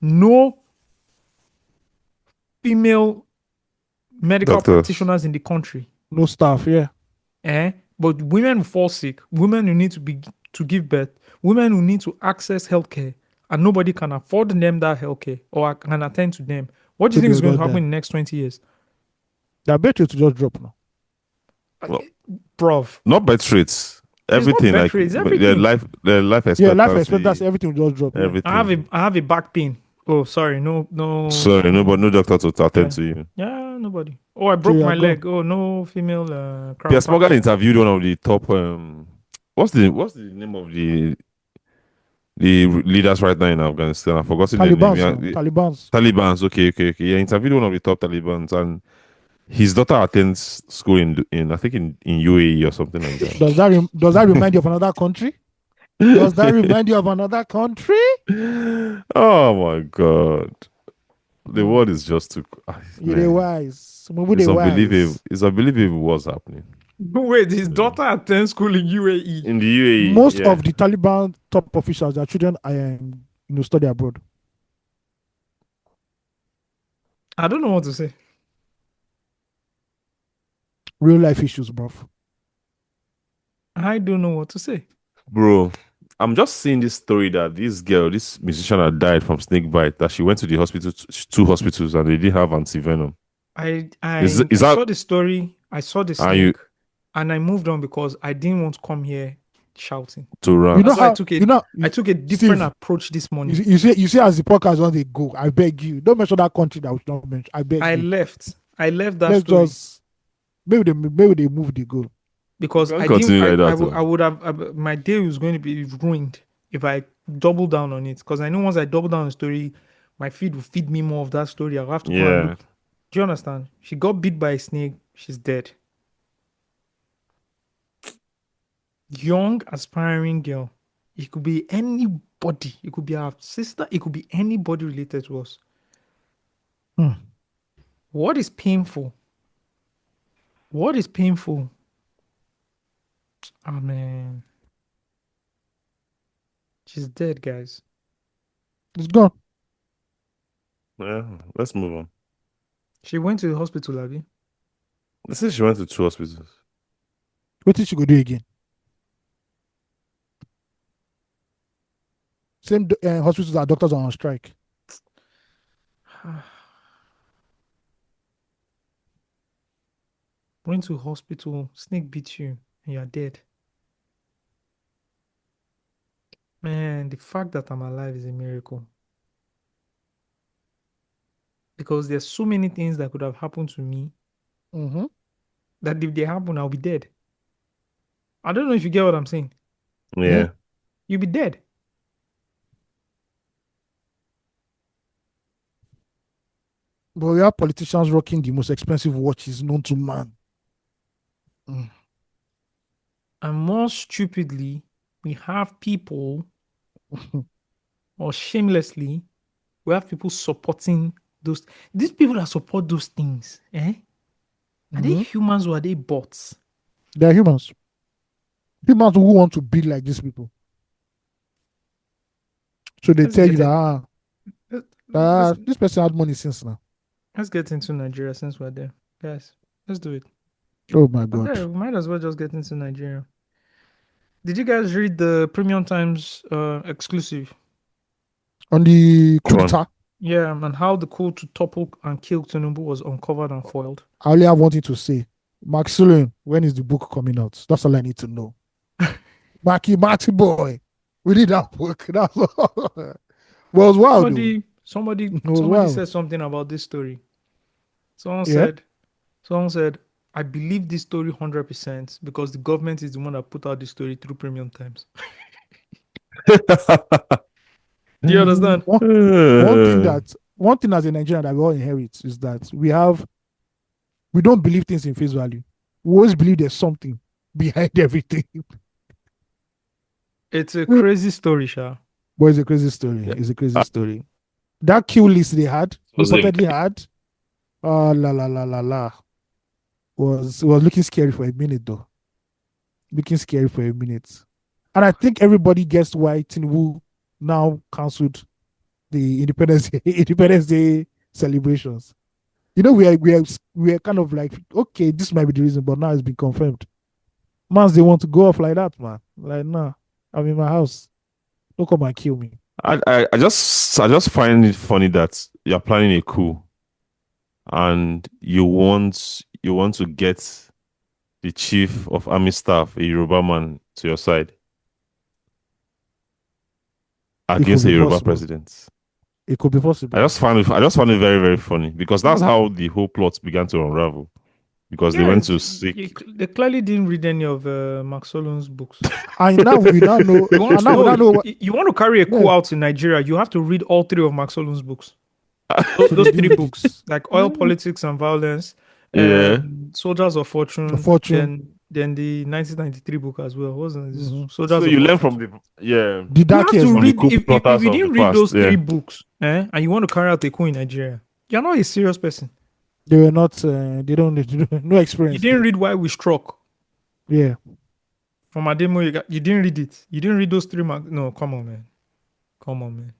no female medical practitioners in the country. No staff, yeah. But women who fall sick, women who need to give birth, women who need to access healthcare, and nobody can afford them that healthcare or can attend to them. What do you think is going to happen in the next 20 years? I bet you to just drop now. Well, Bruv. Not birth rates. Everything like everything. Their life expectancy. Yeah, life expectancy. Everything will just drop. Everything. I have a back pain. Oh, sorry, no. Sorry, no doctor to attend to you. Yeah, nobody. Oh, I broke my leg. Oh, no female. Piers Morgan interviewed one of the top. What's the name of the leaders right now in Afghanistan? I forgot the name. Talibans. Okay. Yeah, interviewed one of the top Talibans, and his daughter attends school in I think in UAE or something like that. Does that remind you of another country? Does that remind you of another country? Oh my God. The world is just too. You're wise. It's unbelievable. It's unbelievable what's happening. Wait, his daughter attends school in UAE. In the UAE. Most of the Taliban top officials, their children study abroad. I don't know what to say. Real life issues, bro. I don't know what to say. Bro, I'm just seeing this story that this musician had died from snake bite, that she went to the hospital, 2 hospitals, and they didn't have antivenom. I saw the story. I saw the snake, and I moved on because I didn't want to come here shouting. To run. I took a different approach this morning. You see, as the podcast on they go, I beg you, don't mention that country that we don't mention. I beg you. I left that story. Maybe they move the goal. because can't I didn't. continue like that, I would have. My day was going to be ruined if I double down on it. Because I know once I double down on the story, my feed will feed me more of that story. I'll have to go and Yeah. look. Do you understand? She got bit by a snake. She's dead. Young, aspiring girl. It could be anybody. It could be our sister. It could be anybody related to us. Hmm. What is painful? What is painful? Oh man. She's dead, guys. It's gone. Yeah. Let's move on. She went to the hospital, Abby. They said she went to 2 hospitals. What did she go do again? Same hospitals that doctors are on strike. Went to hospital, snake bit you, and you're dead. Man, the fact that I'm alive is a miracle. Because there's so many things that could have happened to me Mm-hmm. that if they happen, I'll be dead. I don't know if you get what I'm saying. Yeah. You'll be dead. But we have politicians rocking the most expensive watches known to man. And more stupidly, we have people, or shamelessly, we have people supporting those. These people that support those things, are they humans or are they bots? They're humans. Humans who want to be like these people. So they Let's tell get you that, let's- this person had money since now. Let's get into Nigeria since we're there. Guys, let's do it. Oh my But God. there, we might as well just get into Nigeria. Did you guys read the Premium Times exclusive? On the coup d'etat, Yeah, and how the coup to topple and kill Tinubu was uncovered and foiled. I only have one thing to say. Maximilian, when is the book coming out? That's all I need to know. Marky boy. We need that book. That's all. Well, it was wild, though. Somebody wild. said something about this story. Someone Yeah? said, I believe this story 100% because the government is the one that put out this story through Premium Times. Do you understand? One thing as a Nigerian that we all inherit is that we don't believe things in face value. We always believe there's something behind everything. It's a crazy story, Sha. But it's a crazy story. Yeah. It's a crazy story. That kill list they had, reportedly had, was looking scary for a minute though. Looking scary for a minute. And I think everybody guessed why Tinubu now cancelled the Independence Day celebrations. You know, we are kind of like, okay, this might be the reason, but now it's been confirmed. Mans, they want to go off like that, man. Like, nah, I'm in my house. Don't come and kill me. I just find it funny that you're planning a coup and you want to get the chief of army staff, a Yoruba man, to your side against a Yoruba president. It could be possible. I just found it very, very funny because that's how the whole plot began to unravel. Because they went to seek. They clearly didn't read any of Max Solon's books. And now we now know. You want to carry a coup out in Nigeria, you have to read all 3 of Max Solon's books. Those 3 books, like Oil, Politics, and Violence, Soldiers of Fortune, then the 1993 book as well. Wasn't it? Soldiers so of you Fortune. learn from the The dark years. If you didn't read those 3 books, and you want to carry out a coup in Nigeria, you're not a serious person. They were not. They don't no experience. You didn't read Why We Struck. Yeah. From Ademo, you didn't read it. You didn't read those 3 marks. No, come on, man.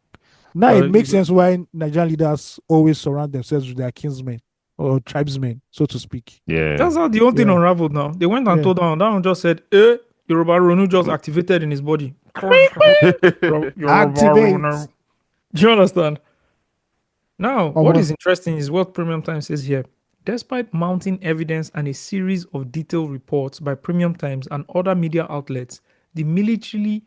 Now it makes sense why Nigerian leaders always surround themselves with their kinsmen or tribesmen, so to speak. Yeah. That's how the whole thing unraveled now. They went and told down. That one just said, Yoruba Ronu just activated in his body. Activate. Do you understand? Now, what is interesting is what Premium Times says here. Despite mounting evidence and a series of detailed reports by Premium Times and other media outlets, the military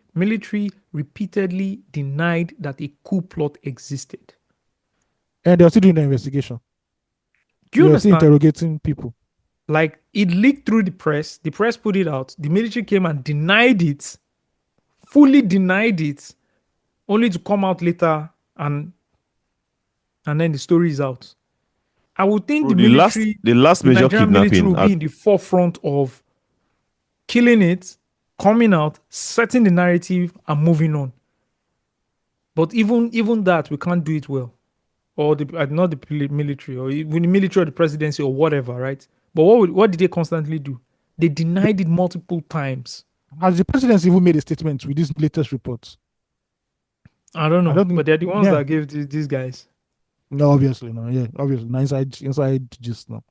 repeatedly denied that a coup plot existed. And they're still doing the investigation. Do you understand? Still interrogating people. Like it leaked through the press put it out, the military came and denied it, fully denied it, only to come out later and then the story is out. I would think Bro, the military, the last the major Nigerian military kidnapping will be in the forefront of killing it, coming out, setting the narrative, and moving on. But even that, we can't do it well. Or not the military, or even the military or the presidency or whatever, right? But what did they constantly do? They denied it multiple times. Has the presidency even made a statement with these latest reports? I don't know, but they're the ones yeah. that gave these guys. No, obviously, no. Yeah, obviously, no, inside, just no.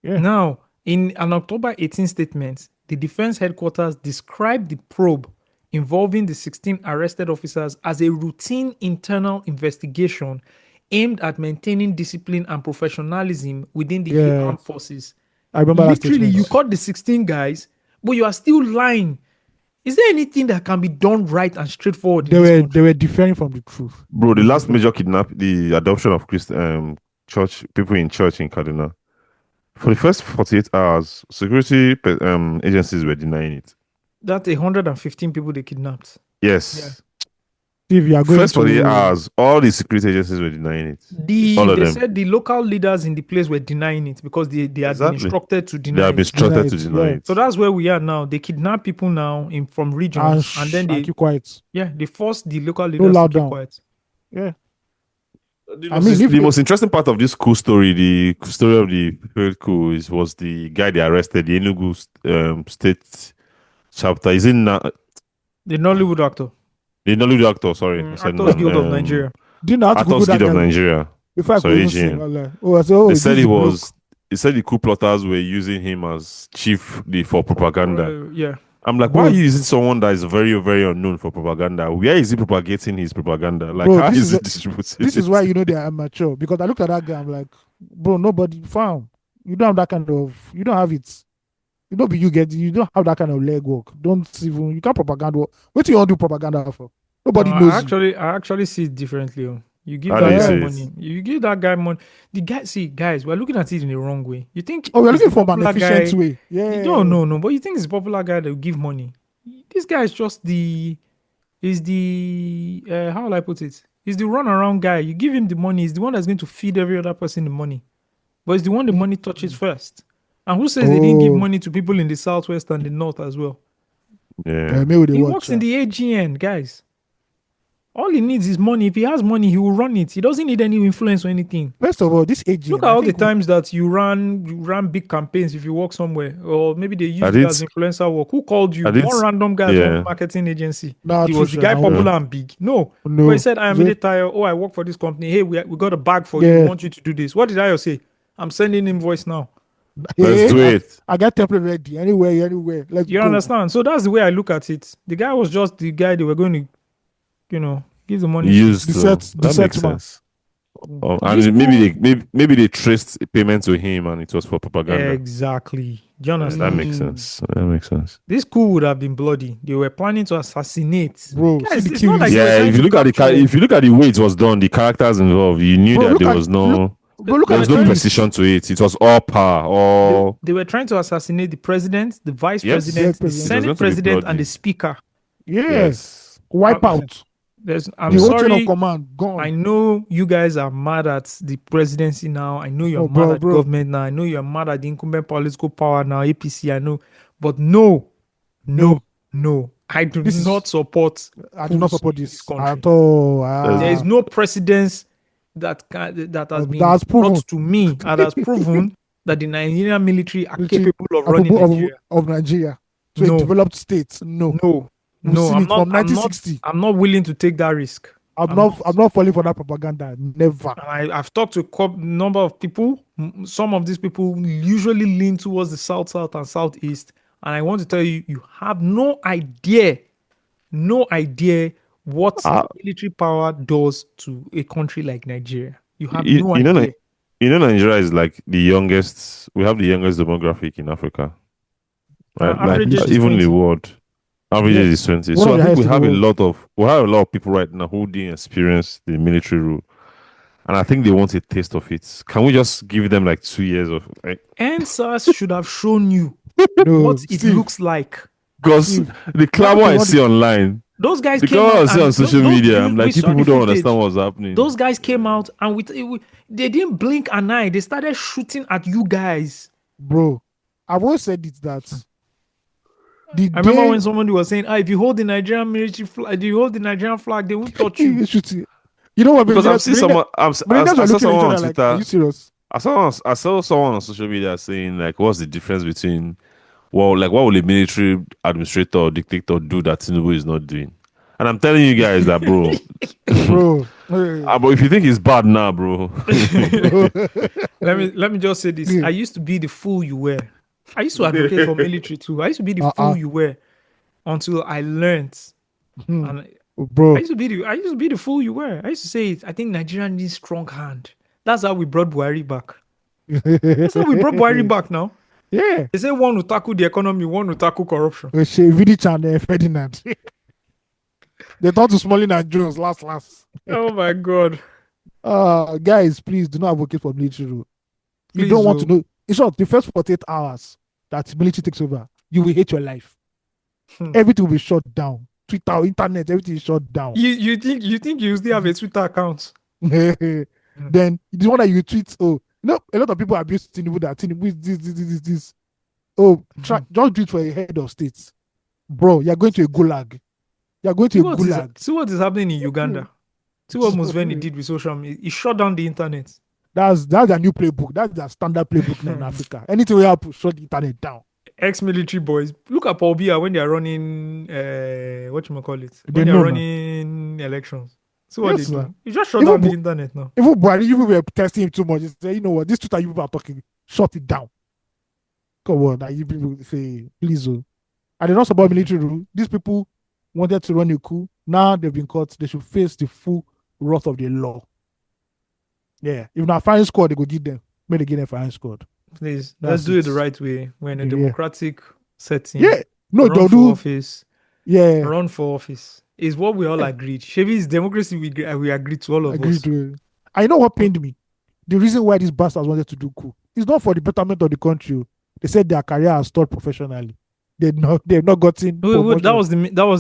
Yeah. Now, in an October 18 statement, the defense headquarters described the probe involving the 16 arrested officers as a routine internal investigation aimed at maintaining discipline and professionalism within the armed forces. I remember literally, that you caught the 16 guys, but you are still lying. Is there anything that can be done right and straightforward? They were differing from the truth. Bro, the last major the adoption of church people in church in Kaduna. For the first 48 hours, security agencies were denying it. That's 115 people they kidnapped. Yes. Yeah. If you are going First 48 hours, all the security agencies were denying it. They said the local leaders in the place were denying it because they had been instructed to deny it. They have been instructed to deny it. So that's where we are now. They kidnap people now from regions and then they keep quiet. Yeah, they force the local leaders to keep quiet. Yeah. The most interesting part of this cool story, the story of the failed coup, was the guy they arrested, the Enugu state chapter. Is in the Nollywood actor. The Nollywood actor, sorry. Actors Guild of Nigeria. Actors Guild of Nigeria. Sorry, AGN. They said he said the coup plotters were using him as chief for propaganda. Yeah. I'm like, why are you using someone that is very, very unknown for propaganda? Where is he propagating his propaganda? Like, bro, how is he distributing? This is why they are amateur. Because I looked at that guy, I'm like, bro, nobody found. You don't have that kind of. You don't have it. You don't have that kind of leg work. You can't propaganda. What do you want to do propaganda for? Nobody knows. I actually see it differently. You give that guy money. You give that guy money. The guy, guys, we're looking at it in the wrong way. You think? Oh, we're looking for an efficient way. Yeah. No. But you think it's a popular guy that will give money? This guy is just how will I put it? He's the runaround guy. You give him the money. He's the one that's going to feed every other person the money. But it's the one the money touches first. And who says they didn't give money to people in the southwest and the north as well? Yeah. He works in the AGN, guys. All he needs is money. If he has money, he will run it. He doesn't need any influence or anything. First of all, this AGN. Look at all the times that you ran big campaigns if you work somewhere, or maybe they use it as influencer work. Who called you? One random guy from a marketing agency. He was the guy popular and big. No. But he said, I am Tayo. Oh, I work for this company. Hey, we got a bag for you. We want you to do this. What did I say? I'm sending invoice now. Let's do it. I got template ready. Anywhere. Let's go. Understand? So that's the way I look at it. The guy was just the guy they were going to, give the money. That makes sense. And maybe they traced payment to him and it was for propaganda. Exactly. Do you understand? That makes sense. This coup would have been bloody. They were planning to assassinate. Bro, guys, if you look at the way it was done, the characters involved, you knew that there was no precision to it. It was all power. They were trying to assassinate the president, the vice president, the Senate president, and the speaker. Yes. Wipe out. I'm sorry. Command, gone. I know you guys are mad at the presidency now. I know you're mad at the government now. I know you're mad at the incumbent political power now, APC. I know, but no. I do not support. I do not support this country at all. There is no precedence that has been brought to me and has proven that the Nigerian military are capable of running Nigeria to a developed state. No, I'm not. From 1960. I'm not willing to take that risk. I'm not falling for that propaganda. Never. I've talked to a number of people. Some of these people usually lean towards the south and southeast. And I want to tell you, you have no idea what military power does to a country like Nigeria. You have no idea. Nigeria is like the youngest. We have the youngest demographic in Africa, right? Even in the world. Average age is 20. So I think we have a lot of people right now who didn't experience the military rule. and I think they want a taste of it. Can we just give them like 2 years of like? NSAS should have shown you No, what it Steve, looks like. Because Steve, the clamor okay, I what see online, Those guys the came clamor I out see on and social media, I'm we like, you saw the people don't footage. understand what's happening. Those guys came out and they didn't blink an eye. They started shooting at you guys. bro, I've always said it that the I remember day when somebody was saying, if you hold the Nigerian military flag, if you hold the Nigerian flag, they won't touch you. you shoot it. You know what? Because I've seen someone, I saw someone on like, Twitter. are you serious? I saw someone on social media saying like, what's the difference between, well, like what will a military administrator or dictator do that Tinubu is not doing? And I'm telling you guys that, bro, Bro, but if you think it's bad now, bro, let me just say this. I used to be the fool you were. I used to advocate for military too. I used to be the fool you were until I learned. And bro, I used to be the fool you were. I used to say it. I think Nigeria needs strong hand. That's how we brought Buhari back. That's how we brought Buhari back now. Yeah. They say one will tackle the economy, one will tackle corruption. Vidic and Ferdinand. They thought to Smalling and Jones last. Oh my God. Guys, please do not advocate for military rule. You Please don't want to know. In short, the first 48 hours that military takes over, you will hate your life. Everything will be shut down. Twitter, internet, everything is shut down. You think you still have a Twitter account? Then the one that you tweet, a lot of people abuse Tinubu that Tinubu is this. Just do it for a head of state. Bro, you're going to a gulag. You're going to a gulag. See what is happening in Uganda. See what Museveni did with social media. He shut down the internet. That's a new playbook. That's the standard playbook now in Africa. Anything we have to shut the internet down. Ex-military boys. Look at Paul Biya when they are running when they're running elections. See what they do. You just shut down the internet now. Even Buhari, you were testing him too much. You say, you know what, this Twitter you people are talking, shut it down. Come on, now you people say, please. And they're not about military rule. These people wanted to run a coup. Now they've been caught. They should face the full wrath of the law. Yeah. If not firing squad, they go give them. May they get them firing squad. Please, let's do it the right way. We're in a democratic setting. Yeah. No, run for office. Yeah. Run for office. Is what we all agreed. Chevy is democracy we agreed to, all of us. I know what pained me. The reason why these bastards wanted to do coup is not for the betterment of the country. They said their career has stalled professionally. They've not gotten. Wait, that was the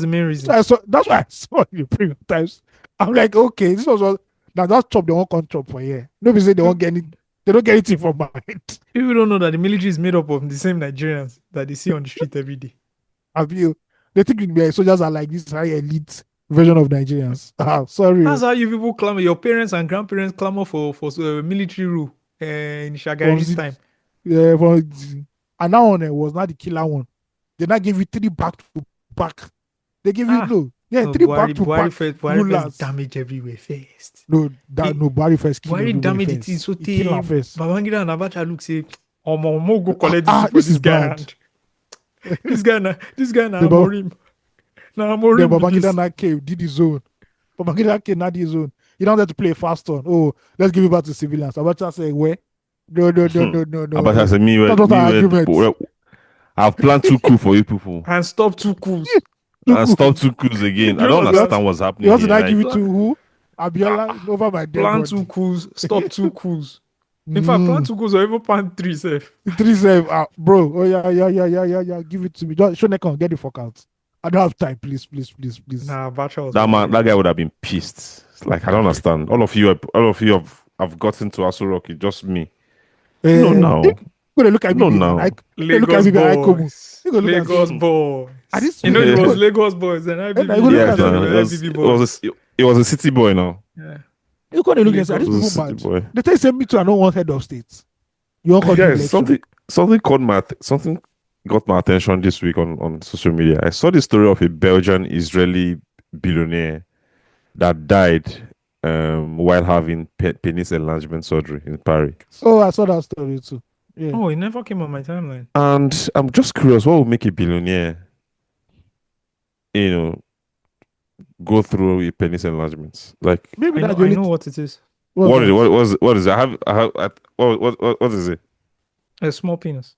main reason. That's why I saw it the previous times. I'm like, okay, this was all. Now that's chop, they won't come chop for here. Nobody say they won't get any. They don't get anything from my head. People don't know that the military is made up of the same Nigerians that they see on the street every day. They think the soldiers are like this high elite version of Nigerians. Sorry. That's how you people clamor. Your parents and grandparents clamor for military rule in Shagari's time. Yeah, and that one was not the killer one. They not give you 3 back to back. They give you 3 back to back. Buhari damage everywhere first. Buhari first. Buhari damage it is so kill him first. Babangida and Abacha look say, mo go collect this guy. This guy na Amorim. Na Amorim. Babangida na cave did his own. Babangida cave not his own. You don't have to play fast on. Oh, let's give it back to civilians. Abacha say, where? No. Abacha say, I've planned 2 coups for you people. And stop 2 coups. And stop 2 coups again. I don't understand what's happening. You want to give it to who? Abiola over my dead Plan body. 2 coups, stop 2 coups. In fact, plan 2 coups or even plan 3 safe. 3 safe, bro. Oh yeah. Give it to me. Just show Nekon, get the fuck out. I don't have time, please. Nah, Bacha was that guy would have been pissed. It's like I don't understand. All of you have gotten to Aso Rock. It's just me. No, now. Gonna look at me. No. Lagos boys. You know it was Lagos boys and it was a city boy now. Yeah. You gonna look at this bad. They tell me to I don't want head of states. You want something got my attention this week on social media. I saw the story of a Belgian Israeli billionaire that died while having penis enlargement surgery in Paris. Oh, I saw that story too. Yeah. Oh, it never came on my timeline. And I'm just curious, what would make a billionaire, go through a penis enlargement? Like, maybe I know what it is. What is it? What is it? A small penis.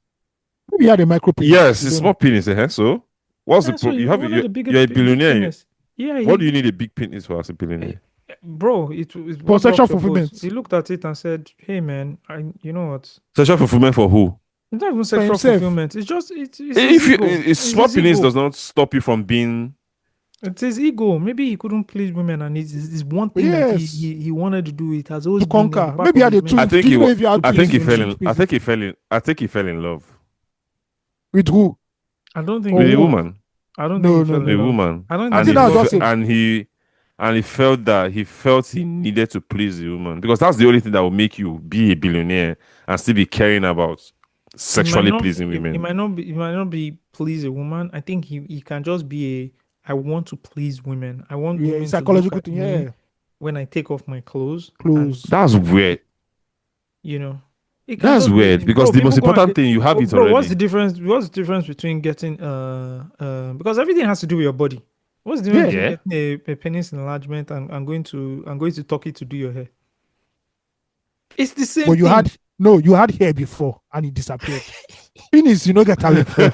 Maybe you had a micro penis. Yes, it's small penis. So, what's the problem? You're a billionaire. Yeah. What do you need a big penis for as a billionaire? Bro, it For what sexual rocks your boat? fulfillment. He looked at it and said, "Hey, man, you know what? Sexual fulfillment for who? It's not even For sexual himself. fulfillment. It's just it's his If you ego. It's small his penis ego. does not stop you from being. It's his ego. Maybe he couldn't please women, and it's one thing that Yes. he wanted to do. It has always To been in the conquer. back Maybe of he had his a mind. tooth. Do you know if you had I think he tooth fell in in. his penis? I think he fell in love With who? I don't think with he a fell in woman. I don't No, think he no, fell no. A in love. woman. I don't I think think he that was fell. just him. And he felt that he needed to please the woman because that's the only thing that will make you be a billionaire and still be caring about sexually pleasing It women. might not be please a woman. I think he can just be I want to please women. I want Yeah, women to look psychological at thing. me Yeah. when I take off my clothes. And Close. That's weird. you know, it can That's just be, weird because bro. the most People go and important thing you have it bro. What's already. the difference? What's the difference between getting because everything has to do with your body. What's the difference Yeah. between getting a penis enlargement and going to Turkey to do your hair? It's the same But thing. you had hair before and it disappeared. Penis, you don't get talent for.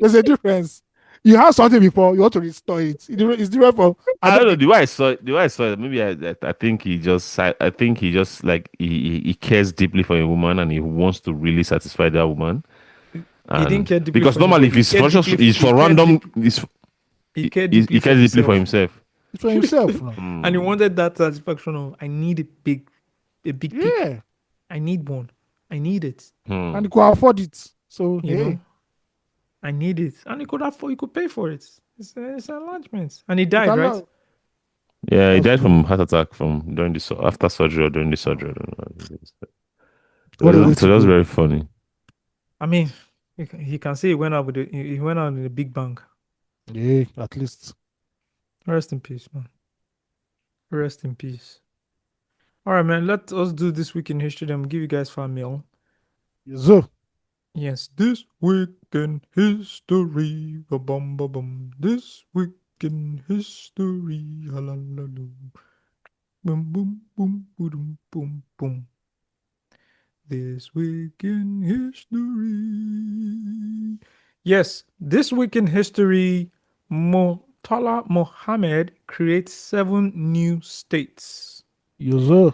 There's a difference. You have something before, you want to restore it. It's different from I don't know the way I saw it. The way I saw it, maybe I think I think he just like he cares deeply for a woman and he wants to really satisfy that woman. He didn't And care deeply because for normally if anybody. it's for just it's for random, He cared he deeply for cares deeply for himself. himself. It's for himself now. And he wanted that satisfaction of I need a big pick. Yeah. I need one. I need it. And he could afford it. So You hey. know, I need it. And he could pay for it. It's an enlargement. And he died, right? Yeah, he That's died good. from heart attack from during the after surgery or during the surgery. I don't know. What a way So to that's go. very funny. I mean, he can say he went out he went out in a big bang. Yeah, at least. Rest in peace, man. Rest in peace. All right, man. Let us do this week in history. Then we'll give you guys fan mail. Yes, sir. Yes, this week in history. Ba-bum, ba-bum. This week in history. Halalaloo. Boom, boom, boom, boom, boom, boom. This week in history. Yes, this week in history, Murtala Mohammed creates 7 new states. Yes, sir.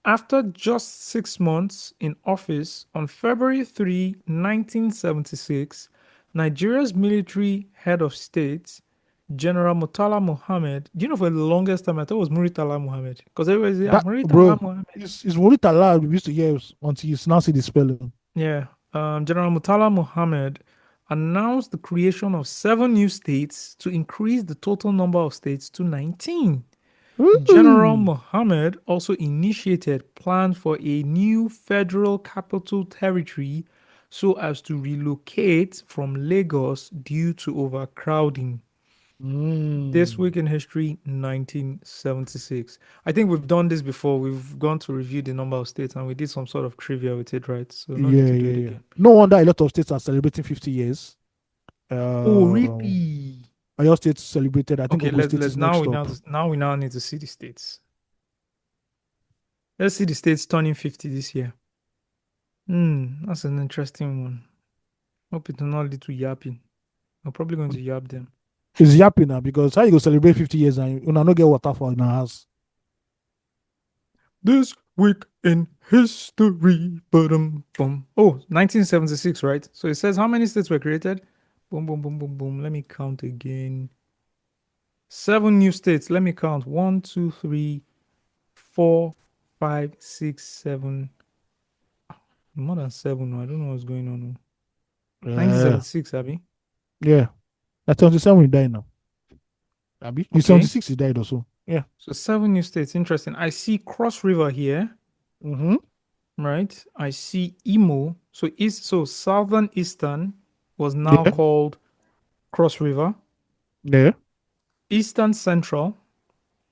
After just 6 months in office, on February 3, 1976, Nigeria's military head of state, General Murtala Mohammed. Do you know for the longest time I thought it was Muritala Mohammed? Because everybody say, Muritala Bro, Mohammed. it's Muritala we used to hear until you now see the spelling. Yeah. General Murtala Mohammed announced the creation of 7 new states to increase the total number of states to 19. General Mohammed also initiated plans for a new federal capital territory so as to relocate from Lagos due to overcrowding. This week in history, 1976. I think we've done this before. We've gone to review the number of states and we did some sort of trivia with it, right? So no need to do it again. No wonder a lot of states are celebrating 50 years. Oh, really? Oyo State celebrated. I think Okay, Ogun State let's is next up. now we now need to see the states. Let's see the states turning 50 this year. That's an interesting one. Hope it will not lead to yapping. I'm probably going to yap them. It's yapping now because how you go celebrate 50 years and you not get water for in our house? This week in history. Boom. Oh, 1976, right? So it says how many states were created? Boom, boom, boom, boom, boom. Let me count again. 7 new states. Let me count. 1, 2, 3, 4, 5, 6, 7. More than 7. I don't know what's going on. 1976, Abby. Yeah. At 27 he died now. Abby? In 76 he died also. Yeah. So 7 new states. Interesting. I see Cross River here. Right. I see Imo. So Southern Eastern was now called Cross River. Yeah. Eastern Central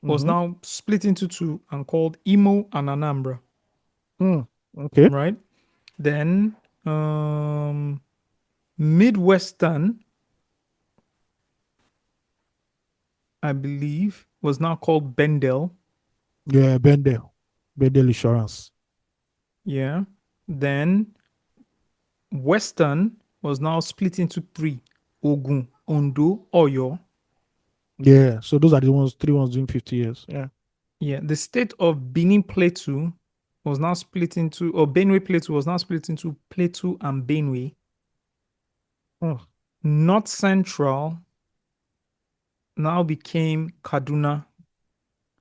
was now split into 2 and called Imo and Anambra. Okay. Right. Then Midwestern, I believe, was now called Bendel. Yeah, Bendel Insurance. Yeah. Then Western was now split into 3: Ogun, Ondo, Oyo. Yeah. So those are the ones, 3 ones doing 50 years. Yeah. Yeah, the state of Benin Plateau was now split into, or Benue Plateau was now split into Plateau and Benue. Oh. North Central now became Kaduna.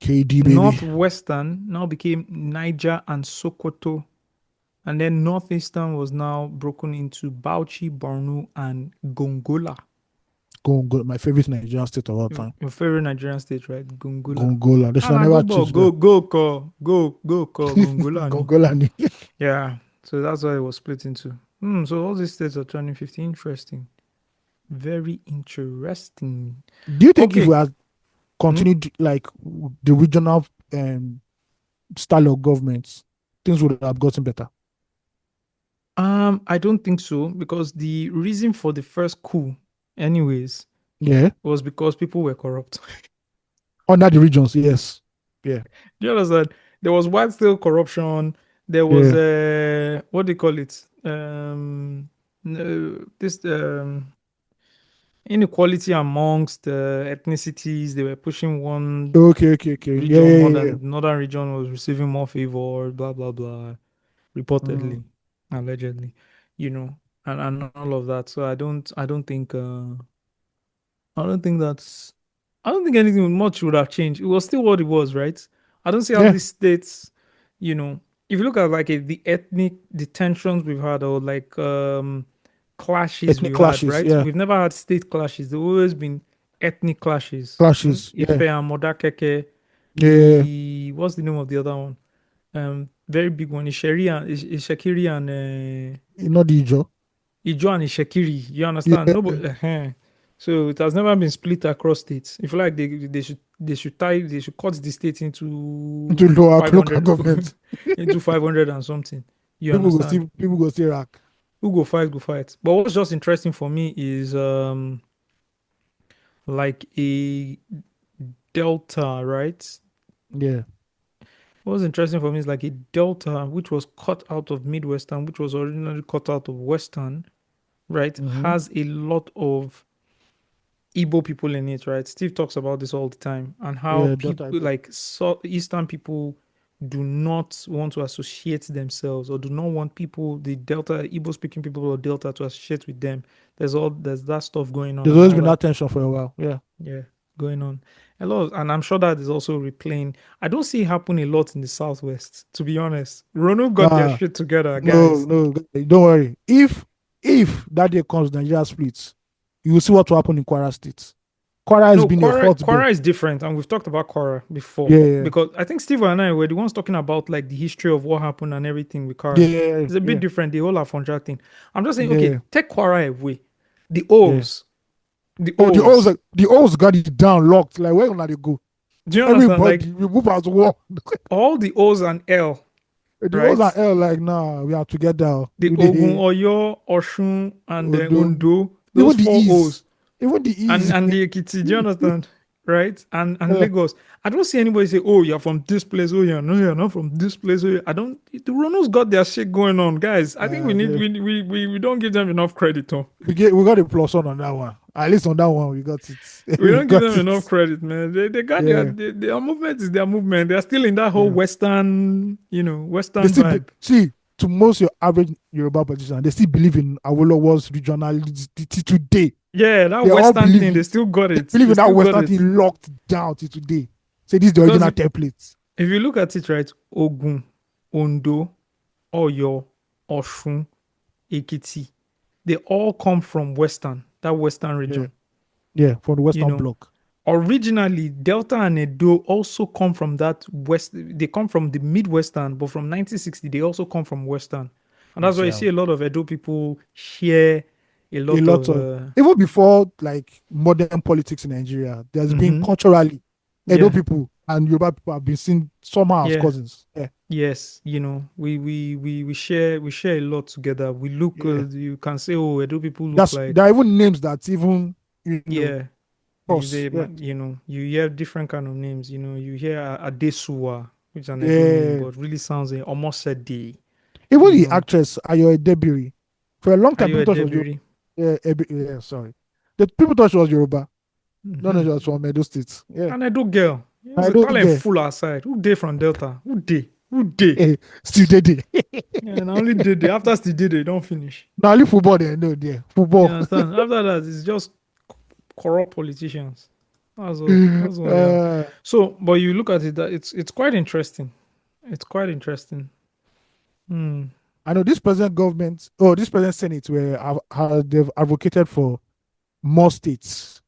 KD, baby. Northwestern now became Niger and Sokoto. And then Northeastern was now broken into Bauchi, Borno, and Gongola. Gongola, my favorite Nigerian state of all time. Your favorite Nigerian state, right? Gongola. Gongola. They should never choose go Gongola. Gongola. Yeah. So that's why it was split into. So all these states are turning 50. Interesting. Very interesting. Do you think if we had continued like the regional style of governments, things would have gotten better? I don't think so, because the reason for the first coup, anyways, was because people were corrupt. Under the regions, yes. Yeah. Do you understand? There was wide-scale corruption. There was what do you call it? This inequality amongst ethnicities. They were pushing one Okay. region more than northern region was receiving more favor. Blah blah blah. Reportedly, allegedly, and all of that. So I don't think anything much would have changed. It was still what it was, right? I don't see how these states, if you look at like the ethnic tensions we've had, or like clashes we've had, right? Yeah. We've never had state clashes. There've always been ethnic clashes. Ife and Modakeke. What's the name of the other one? Very big one. Ishekiri and not the Ijo. Ijo and Ishekiri. You understand? Nobody. So it has never been split across states. If you like, they should cut the state into local government into 500 and something. You people understand? People go see rack. Who go fight. But what's just interesting for me is like a delta, right? Yeah. What's interesting for me is like a delta, which was cut out of Midwestern, which was originally cut out of Western, right? Has a lot of Igbo people in it, right? Steve talks about this all the time, and how people like Eastern people do not want to associate themselves, or do not want people, the Delta, Igbo speaking people or Delta, to associate with them. There's that stuff going on. There's always been that tension for a while. Yeah, going on a lot, and I'm sure that is also replaying. I don't see it happen a lot in the Southwest, to be honest. Rono got their shit together, guys. No, don't worry. If that day comes, Nigeria splits, you will see what will happen in Kwara State. Kwara has been a hotbed. Kwara is different, and we've talked about Kwara before. Yeah. Because I think Steve and I were the ones talking about like the history of what happened and everything with Kwara. Yeah. It's a bit different, the whole Afonja thing. I'm just saying, okay, take Kwara away. The O's. The O's got it down locked. Like, where gonna they go? Do you understand? Everybody remove as well. All the O's and L. The O's and L, like, nah, we are together. The Ogun, Oyo, Oshun, and the Ondo. Those four O's. Even the E's. And the Ekiti, do you understand? Right? And Lagos. I don't see anybody say, oh, you're from this place. Oh, you're not from this place. Oh, the Ronos got their shit going on, guys. I think we don't give them enough credit, though. We got a plus on that one. At least on that one, we got it. We don't give them enough credit, man. They got their movement is their movement. They're still in that whole Western, Western vibe. See, to most your average Yoruba politician, they still believe in Awolowo's regionality today. Yeah, that Western thing, they still got it. They believe in that Western thing locked down to today. Say this is the original template. If you look at it, right, Ogun, Ondo, Oyo, Oshun, Ekiti, they all come from that Western region. Yeah, from the Western bloc. Originally, Delta and Edo also come from that West. They come from the Midwestern, but from 1960, they also come from Western. And that's why you see a lot of Edo people share a lot of even before like modern politics in Nigeria, there's been culturally Edo people and Yoruba people have been seen somehow as cousins. Yeah. Yes, we share a lot together. We look. You can say, oh, Edo people look like. There are even names that even. You hear different kind of names. You hear Adesuwa, which is an Edo name, but really sounds like almost a D. Even the actress Ayo Edebiri, for a long time, people thought she was Edebiri. sorry. The people thought she was Yoruba. No, no, just from Edo State. Yeah. And I do girl. It was I a don't talent get. full aside. Who day from Delta? Who day? Who day? Still did it. Yeah, and I only did it. After still did it, don't finish. Now only football there, no, there. You Football. understand? After that, it's just corrupt politicians. That's all. That's all. Yeah. Uh, So, but you look at it, that it's quite interesting. It's quite interesting. Hmm. I know this present government, this present Senate, where they've advocated for more states,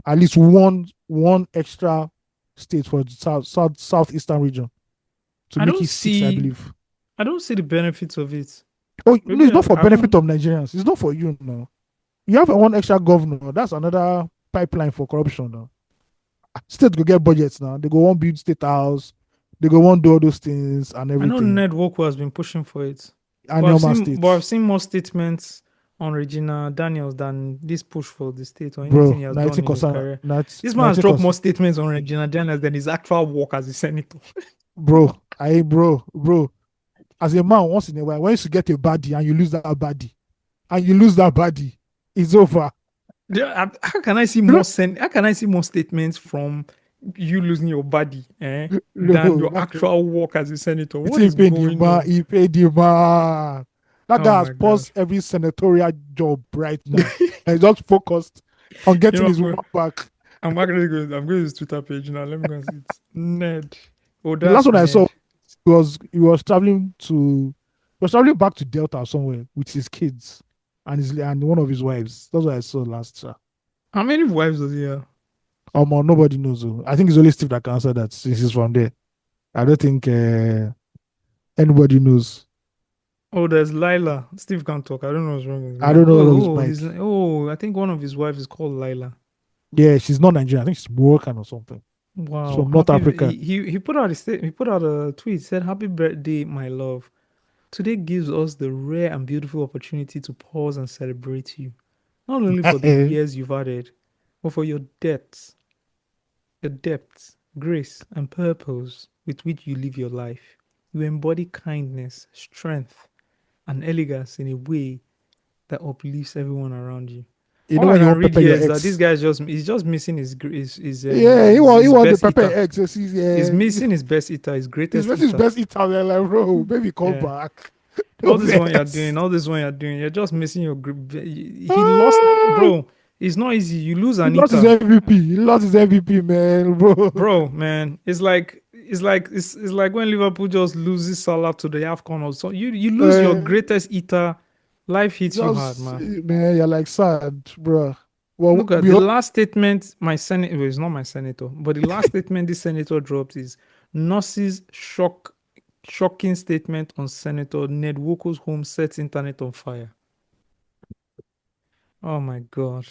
at least one extra state for the southeastern region to I make don't it 6, I see. believe. I don't see the benefits of it. Oh, no, Maybe it's not for I benefit haven't. of Nigerians. It's not for you, no. You have one extra governor. That's another pipeline for corruption, now. State go get budgets now. They go want build state house. They go want do all those things and I know everything. Ned Woko has been pushing for it, And but I've normal seen. But I've states, seen more statements on Regina Daniels than this push for the state or anything bro. he has done 19 in his concern, career. 19 This man has dropped more concern, statements on Regina Daniels than his actual work as a senator. bro. Bro. As a man, once in a while, once you get a body and you lose that body, it's over. Yeah, how can I see You more know, how can I see more statements from you losing your body than no, your actual work as a senator? it's What he is paid the going man. on? He paid the man. That Oh guy has my god! paused every senatorial job right now. And he's just focused on You getting know, his woman back. I'm actually going. I'm going to his Twitter page now. Let me go and see it. Ned. Oh, The last that's one I saw Ned. he was traveling back to Delta somewhere with his kids and one of his wives. That's what I saw last year. How many wives does he have? Nobody knows. Oh. I think it's only Steve that can answer that since he's from there. I don't think anybody knows. Oh, there's Lila. Steve can't talk. I don't know what's wrong with I him. don't know all of his Oh, mic. I think one of his wives is called Lila. Yeah, she's not Nigerian. I think she's Moroccan or something. She's Wow. from North Africa. He put out he put out a tweet, said, "Happy birthday, my love. Today gives us the rare and beautiful opportunity to pause and celebrate you. Not only for the years you've added, but for your depth, grace, and purpose with which you live your life. You embody kindness, strength, and elegance in a way that uplifts everyone around you." You know All I when you can want read pepper here your is that this ex. guy he's just missing Yeah, he his want the best pepper eater. your ex. He's missing his best eater, his His greatest best his eater. best eater. We're like, bro, baby, come Yeah. back. All Don't this one you're vex. doing, you're just missing your grip. He lost, Ah, bro. It's not easy. You lose he an lost his eater, MVP. He lost his MVP, man, bro. bro. Man, it's like when Liverpool just loses Salah to the AFCON or so. You lose your Uh, greatest eater, life hits you hard, just man. man, you're like sad, bro. Well, Look at we the hope last statement my senator, well, it's not my senator, but the last statement this senator dropped is nurses shocking statement on Senator Ned Woko's home sets internet on fire. Oh my god.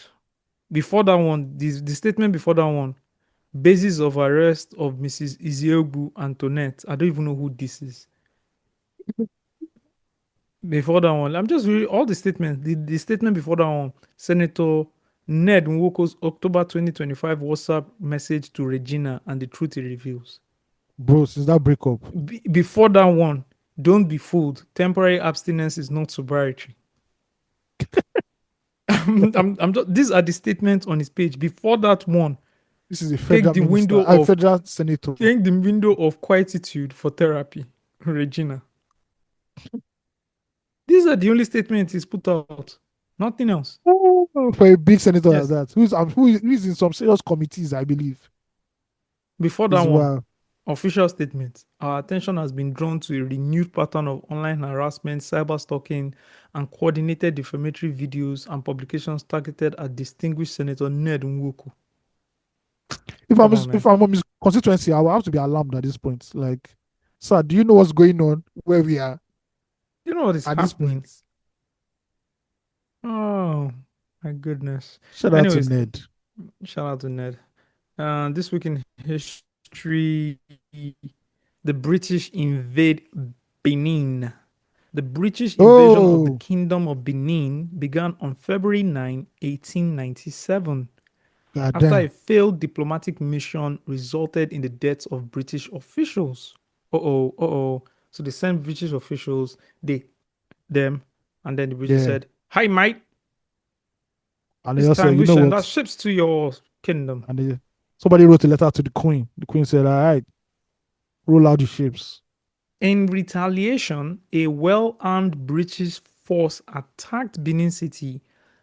Before that one, the statement before that one, basis of arrest of Mrs. Iziogbu Antoinette. I don't even know who this is. Before that one, I'm just reading all the statements. The statement before that one, Senator Ned Nwoko's October 2025 WhatsApp message to Regina and the truth he reveals. bro, since that breakup. Before that one, don't be fooled. Temporary abstinence is not sobriety. These are the statements on his page. Before that one, This is a take federal the minister, window a of federal senator. take the window of quietude for therapy, Regina. These are the only statements he's put out. Nothing else. For a big senator like Yes. that, who is in some serious committees, I believe. Before that Is one, wild. official statement. Our attention has been drawn to a renewed pattern of online harassment, cyber stalking, and coordinated defamatory videos and publications targeted at distinguished Senator Ned Nwoko. If Come on, man. I'm on his constituency, I will have to be alarmed at this point. Like, sir, do you know what's going on where we are You know what is at this happening? point? Oh, my goodness. Shout out to Anyways, Ned. shout out to Ned. This week in history, the British invade Benin. The British invasion of the Oh, Kingdom of Benin began on February 9, 1897, after a goddamn. failed diplomatic mission resulted in the deaths of British officials. So they sent British officials, them, and then the British Yeah. said, "Hi, mate." And they It's just said, time you know that what? ships to your kingdom. And somebody wrote a letter to the Queen. The Queen said, all right, roll out the ships. In retaliation, a well-armed British force attacked Benin City,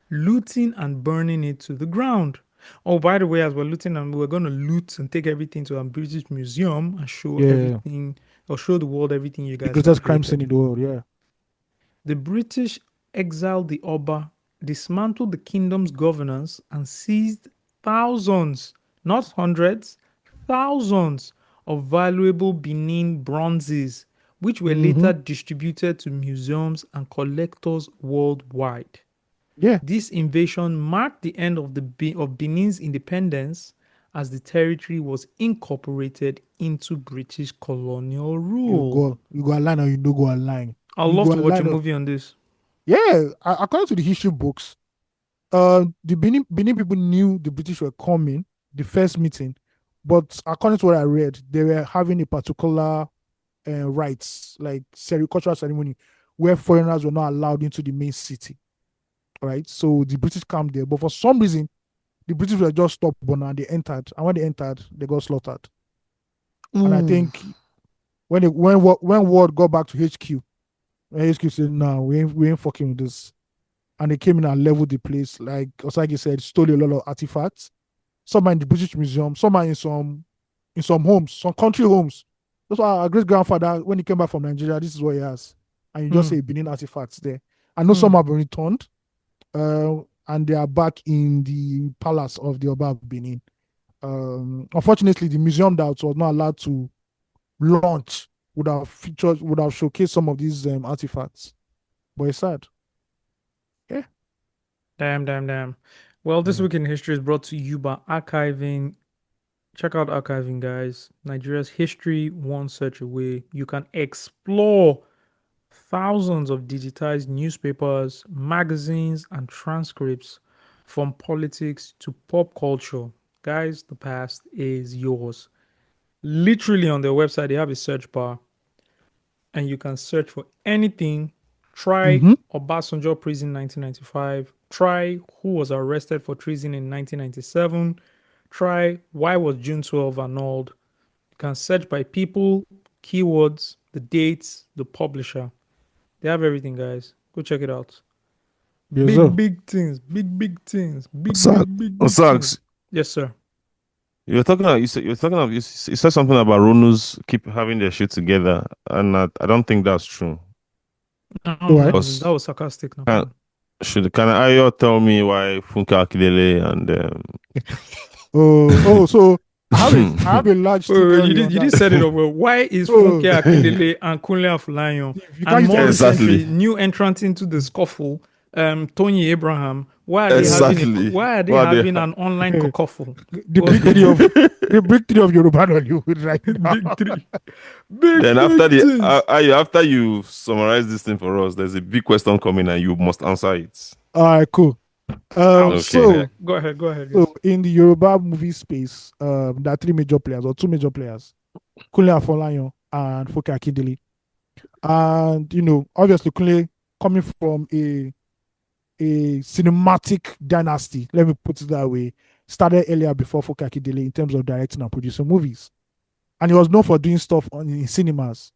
looting and burning it to the ground. Oh, by the way, as we're looting and we're going to loot and take everything to a British museum and show Yeah. everything, or show the world everything you The guys greatest have crime scene in created. the world, yeah. The British exiled the Oba, dismantled the kingdom's governance, and seized thousands, not hundreds, thousands of valuable Benin bronzes, which were later distributed to museums and collectors worldwide. Yeah. This invasion marked the end of Benin's independence as the territory was incorporated into British colonial rule. You go online or you don't go online. I'd love to watch a movie on this. Yeah, according to the history books, the Benin people knew the British were coming, the first meeting, but according to what I read, they were having a particular rites, like cultural ceremony, where foreigners were not allowed into the main city. Right, so the British camped there, but for some reason, the British were just stubborn and they entered, and when they entered, they got slaughtered. And I think when word got back to HQ, HQ said, "No, we ain't fucking with this." And they came in and leveled the place. Like Osagie said, stole a lot of artifacts. Some are in the British Museum, some are in some homes, some country homes. That's why our great grandfather, when he came back from Nigeria, this is what he has. And you just say Benin artifacts there. I know some have been returned, and they are back in the palace of the Oba of Benin. Unfortunately, the museum that was not allowed to launch would have showcased some of these artifacts. But it's sad. Yeah. Damn. Well, this week in history is brought to you by archiving. Check out archiving, guys. Nigeria's history one search away. You can explore thousands of digitized newspapers, magazines, and transcripts from politics to pop culture. Guys, the past is yours. Literally on their website, they have a search bar, and you can search for anything. Try Obasanjo prison 1995. Try who was arrested for treason in 1997. Try why was June 12 annulled. You can search by people, keywords, the dates, the publisher. They have everything, guys. Go check it out. Yes, big things. Big things. Big Osags. things. Yes, sir. You said something about Ronus keep having their shit together, and I don't think that's true. That was sarcastic. Can Ayo tell me why Funke Akindele and so I have a large you did set it up well. Why is Funke Akindele and Kunle Afolayan and more recently new entrant into the scuffle, Tony Abraham? Why are they having an online kerfuffle? The big three of Yoruba Hollywood right now. Then after you summarize this thing for us, there's a big question coming and you must answer it. All right, cool. Okay. So go ahead. So in the Yoruba movie space, there are two major players, Kunle Afolayan and Funke Akindele. And obviously Kunle coming from a cinematic dynasty, let me put it that way, started earlier before Funke Akindele in terms of directing and producing movies. And he was known for doing stuff in cinemas.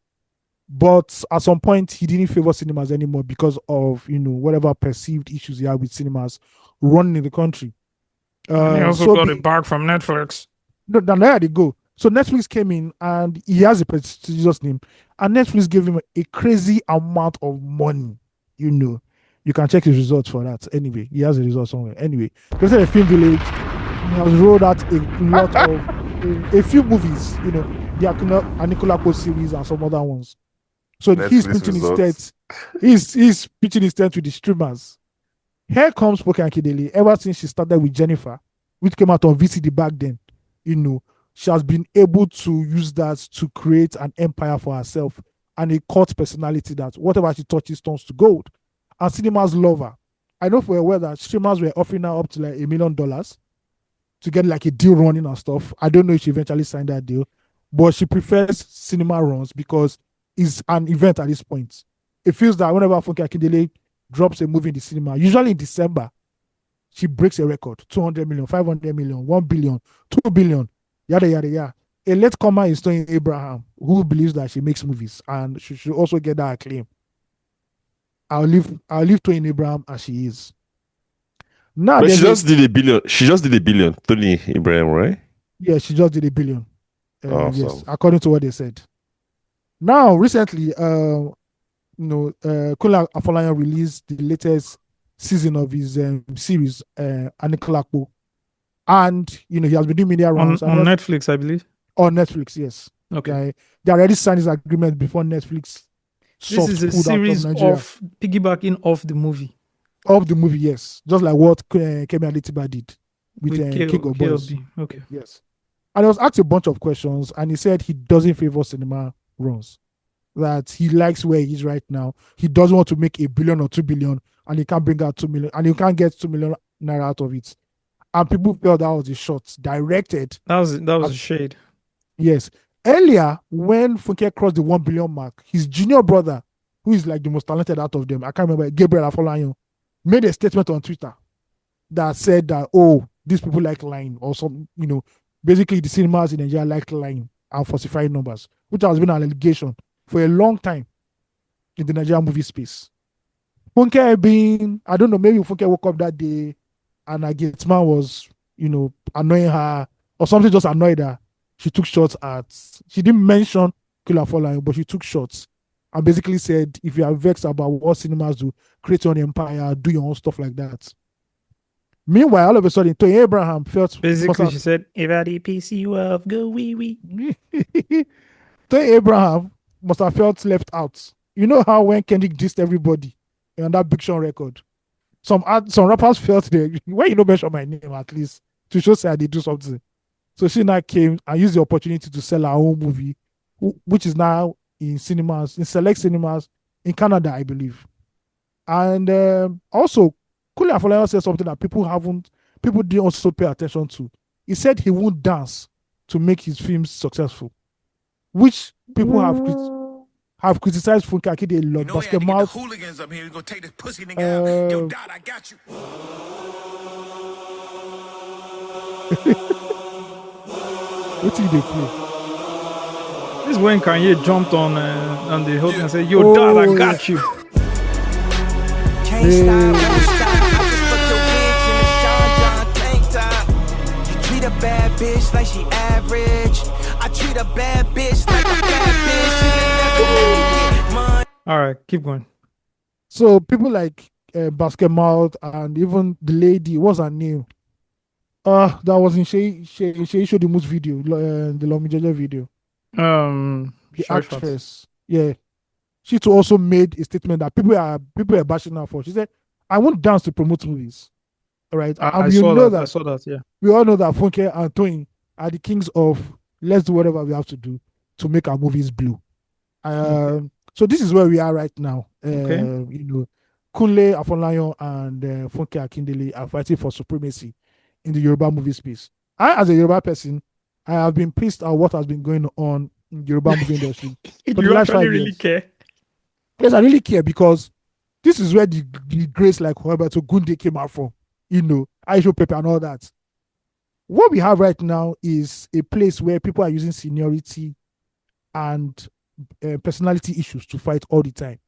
But at some point, he didn't favor cinemas anymore because of, whatever perceived issues he had with cinemas running in the country. And he also got it back from Netflix. No, there they go. So Netflix came in and he has a prestigious name. And Netflix gave him a crazy amount of money. You can check his results for that. Anyway, he has a result somewhere. Anyway, created a film village. He has rolled out a lot of a few movies, the Anikulapo series and some other ones. So he's pitching his tent. He's pitching his tent with the streamers. Here comes Funke Akindele. Ever since she started with Jennifer, which came out on VCD back then, she has been able to use that to create an empire for herself and a cult personality that whatever she touches turns to gold. And cinemas love her. I know for a while that streamers were offering her up to like $1 million to get like a deal running and stuff. I don't know if she eventually signed that deal, but she prefers cinema runs because it's an event at this point. It feels that whenever Funke Akindele drops a movie in the cinema, usually in December, she breaks a record, 200 million, 500 million, 1 billion, 2 billion, yada, yada, yada. A latecomer is Tony Abraham, who believes that she makes movies and she should also get that acclaim. I'll leave Tony Abraham as she is. Now, But she just did a billion. She just did a billion. Tony Abraham, right? Yeah, she just did a billion. Awesome. Yes, according to what they said. Now, recently, Kunle Afolayan released the latest season of his series, Anikulapo. And, he has been doing media rounds. On Netflix, I believe. On Netflix, yes. Okay. They already signed this agreement before Netflix. This is a series of piggybacking off the movie. Of the movie, yes. Just like what Kemi Adetiba did with King of Boys. Okay. Yes. And he was asked a bunch of questions, and he said he doesn't favor cinema runs. That he likes where he is right now. He doesn't want to make $1 billion or 2 billion, and he can't bring out 2 million, and he can't get 2 million naira out of it. And people felt that was a shot directed. That was a shade. Yes. Earlier, when Funke crossed the 1 billion mark, his junior brother, who is like the most talented out of them, I can't remember, Gabriel Afolayan, made a statement on Twitter that said that, these people like lying, or some, basically the cinemas in Nigeria like lying and falsifying numbers, which has been an allegation for a long time in the Nigerian movie space. Funke being, I don't know, maybe Funke woke up that day and her gate man was, annoying her, or something just annoyed her. She took shots she didn't mention Kunle Afolayan, but she took shots and basically said, if you are vexed about what cinemas do, create your own empire, do your own stuff like that. Meanwhile, all of a sudden, Tony Abraham felt... Basically, she said, if I piss you off, go wee-wee. Tony Abraham must have felt left out. You know how when Kendrick dissed everybody on that Big Sean record, some rappers felt they, when you don't mention my name at least, to show say they do something. So she now came and used the opportunity to sell her own movie, which is now in cinemas, in select cinemas in Canada, I believe. And also, Kunle Afolayan said something that people didn't also pay attention to. He said he won't dance to make his films successful, which people have criticized Funke Akindele a lot. Basketball. Hooligans up here, you gonna take this pussy nigga out. Yo, Dad, I got you. What did they play? This is when Kanye jumped on the hook and said, "Yo, Dad, I got you." Can't stop, won't stop. I just fucked your bitch in a Sean John tank top. You treat a bad bitch like she average. I treat a bad bitch like a bad bitch. She never mine. All right, keep going. So people like Basketball and even the lady, what's her name? That was in She showed the most video, the Lomi Jojo video. The actress, yeah. She too also made a statement that people are bashing her for. She said, "I won't dance to promote movies." All right, I saw that. Yeah, we all know that Funke and Tony are the kings of let's do whatever we have to do to make our movies blue. So this is where we are right now. Kunle Afolayan and Funke Akindele are fighting for supremacy in the Yoruba movie space. I, as a Yoruba person, I have been pissed at what has been going on in the Yoruba movie industry. You actually really care? Yes, I really care because this is where the grace like Roberto Gunde came out from. Aisho Pepe and all that. What we have right now is a place where people are using seniority and personality issues to fight all the time.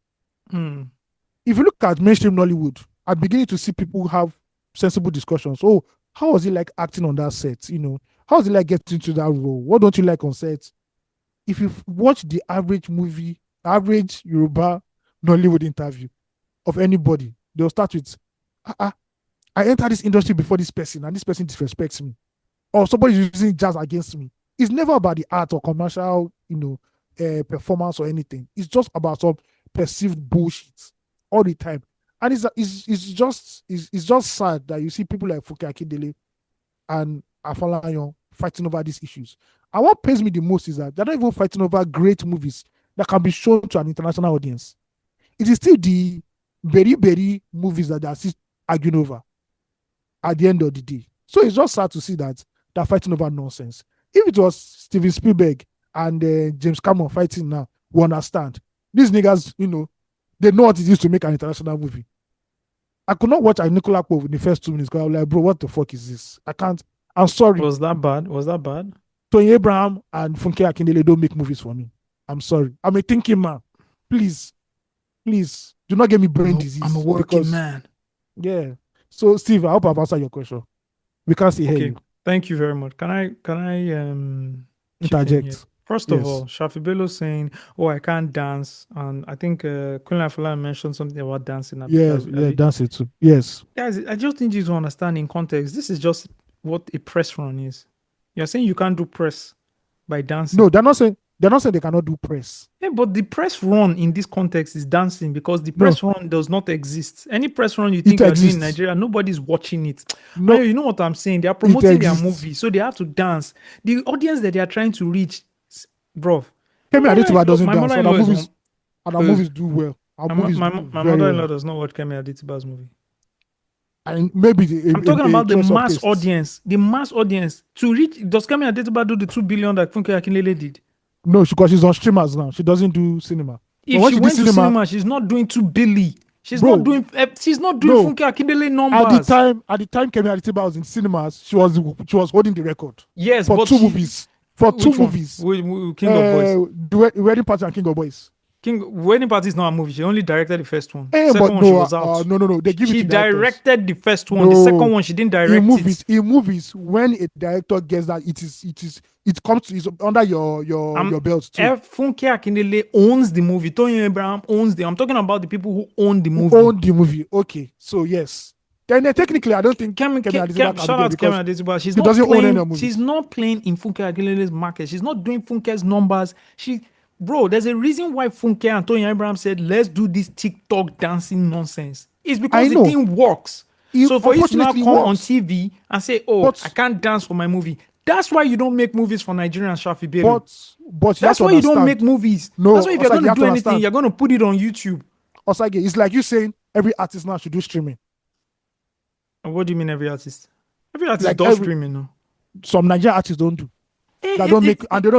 If you look at mainstream Nollywood, I'm beginning to see people have sensible discussions. Oh, how was it like acting on that set? How was it like getting into that role? What don't you like on set? If you watch the average Yoruba Nollywood interview of anybody, they'll start with, I entered this industry before this person, and this person disrespects me. Or somebody's using jazz against me. It's never about the art or commercial, performance or anything. It's just about some perceived bullshit all the time. And it's just sad that you see people like Funke Akindele and Afolayan fighting over these issues. And what pains me the most is that they're not even fighting over great movies that can be shown to an international audience. It is still the very movies that they are still arguing over at the end of the day. So it's just sad to see that they're fighting over nonsense. If it was Steven Spielberg and James Cameron fighting now, we understand. These niggas, they know what it is to make an international movie. I could not watch a Nicola Pope in the first 2 minutes because I was like, bro, what the fuck is this? I can't. I'm sorry. Was that bad? Was that bad? Tony Abraham and Funke Akindele don't make movies for me. I'm sorry. I'm a thinking man. Please, do not get me brain disease. I'm a working man. Yeah. So, Steve, I hope I've answered your question. We can't see Okay. you. Thank you very much. Can I Interject. First of all, Shafi Bello saying, "Oh, I can't dance," and I think Kunle Afolayan mentioned something about dancing. Yeah, dancing too. Yes. Guys, I just need you to understand in context. This is just what a press run is. You're saying you can't do press by dancing. No, they're not saying they cannot do press. Yeah, but the press run in this context is dancing because the press run does not exist. Any press run you think you're doing in Nigeria, nobody's watching it. No, you know what I'm saying? They are promoting their movie, so they have to dance. The audience that they are trying to reach, bro. Kemi Adetiba doesn't dance. Our movies do well. My mother-in-law does not watch Kemi Adetiba's movie. And maybe I'm talking about the mass audience. The mass audience to reach. Does Kemi Adetiba do the 2 billion that Funke Akindele did? No, because she's on streamers now. She doesn't do cinema. If she went to cinema, she's not doing 2 billion. She's not doing Funke Akindele numbers. At the time Kemi Adetiba was in cinemas, she was holding the record. Yes, for but 2 movies. For 2 movies. King of Boys. The Wedding Party and King of Boys. Wedding Party is not a movie. She only directed the first one. Second one she was out. No. They give she it to directed the first one. The second one she didn't direct in movies, when a director gets that, it's under your belt too. Funke Akindele owns the movie. Tony Abraham owns I'm talking about the people who own the movie. Own the movie. Okay, so yes. Then technically, I don't think Kemi Adetiba shout out to Kemi Adetiba. She doesn't own any movie. She's not playing in Funke Akindele's market. She's not doing Funke's numbers. Bro, there's a reason why Funke and Tony Abraham said, let's do this TikTok dancing nonsense. It's because the thing works. So for you to now come on TV and say, I can't dance for my movie. That's why you don't make movies for Nigerians, Shafi Bello. But that's why you don't make movies. No, that's why if you're going to do anything, you're going to put it on YouTube. Osagie, it's like you saying every artist now should do streaming. And what do you mean every artist? Every artist does streaming now. Some Nigerian artists don't do. They don't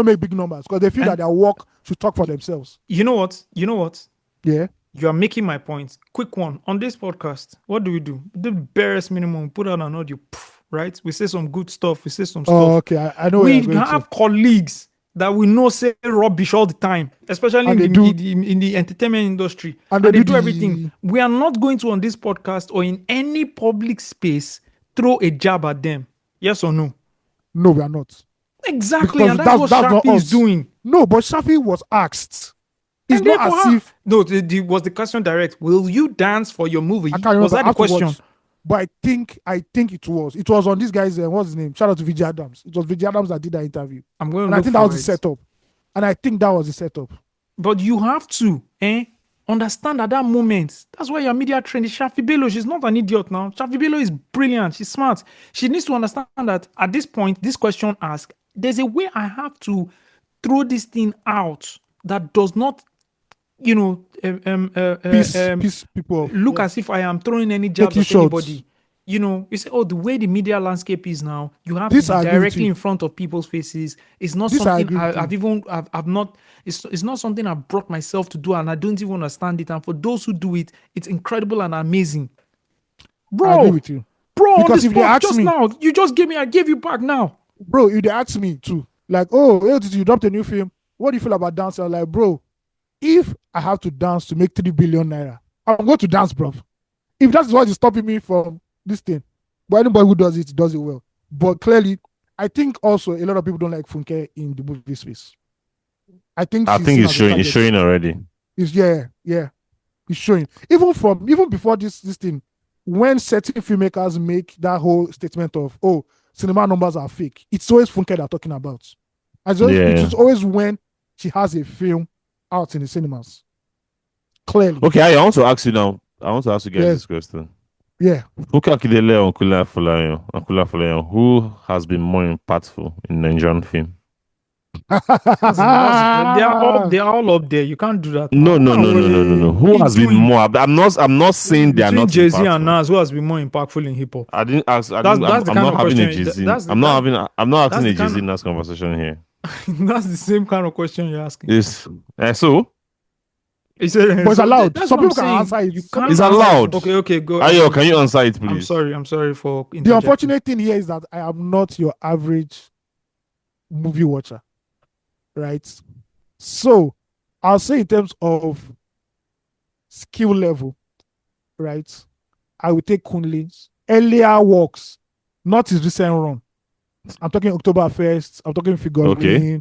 make big numbers because they feel that their work should talk for themselves. You know what? Yeah. You are making my point. Quick one. On this podcast, what do? The barest minimum, put out an audio, right? We say some good stuff. We say some stuff. Oh, okay. I know. We have colleagues that we know say rubbish all the time, especially in the entertainment industry. And they do everything. We are not going to, on this podcast or in any public space, throw a jab at them. Yes or no? No, we are not. Exactly, and that's what Shafi is doing. No, but Shafi was asked. It's not as if... No, was the question direct? Will you dance for your movie? I can't remember. Was that the question? But I think it was. It was on this guy's... what's his name? Shout out to Vijay Adams. It was Vijay Adams that did that interview. I'm going and I think that was the setup. And I think that was the setup. But you have to, understand at that moment. That's why your media trained is Shafi Bello. She's not an idiot now. Shafi Bello is brilliant. She's smart. She needs to understand that at this point, this question asked, there's a way I have to throw this thing out that does not, piss people look as if I am throwing any jabs at anybody. You say, the way the media landscape is now, you have to be directly in front of people's faces. It's not something I've not. It's not something I've brought myself to do, and I don't even understand it. And for those who do it, it's incredible and amazing, bro. I agree with you, bro. Because if they ask me now, you just gave me. I gave you back now. Bro, if they ask me too, like, you dropped a new film. What do you feel about dancing? I'm like, bro, if I have to dance to make 3 billion naira, I'm going to dance, bro. If that's what is stopping me from this thing, but anybody who does it well. But clearly, I think also a lot of people don't like Funke in the movie space. I think it's showing. It's showing already. It's it's showing. Even before this thing, when certain filmmakers make that whole statement of cinema numbers are fake, it's always Funke they're talking about. It's always when she has a film out in the cinemas. Clearly. Okay, I want to ask you now. I want to ask you guys this question. Yeah. Funke Akindele and Kunle Afolayan, who has been more impactful in Nigerian film? They are all up there. You can't do that. No. Who has been more? I'm not saying they are not. Jay-Z and Nas, who has been more impactful in hip hop? I didn't ask. I'm not having a Jay-Z. I'm not having a Jay-Z Nas conversation here. That's the same kind of question you're asking. Yes. So Is it? But it's allowed. That's Some what I'm people can saying. answer it. You Some can't It's people can answer allowed. it. Okay, go. Ayo, can you answer it, please? I'm sorry for The interjecting. unfortunate thing here is that I am not your average movie watcher, right? So I'll say in terms of skill level, right? I will take Kunle's earlier works, not his recent run. I'm talking October 1st. I'm talking Figure Okay.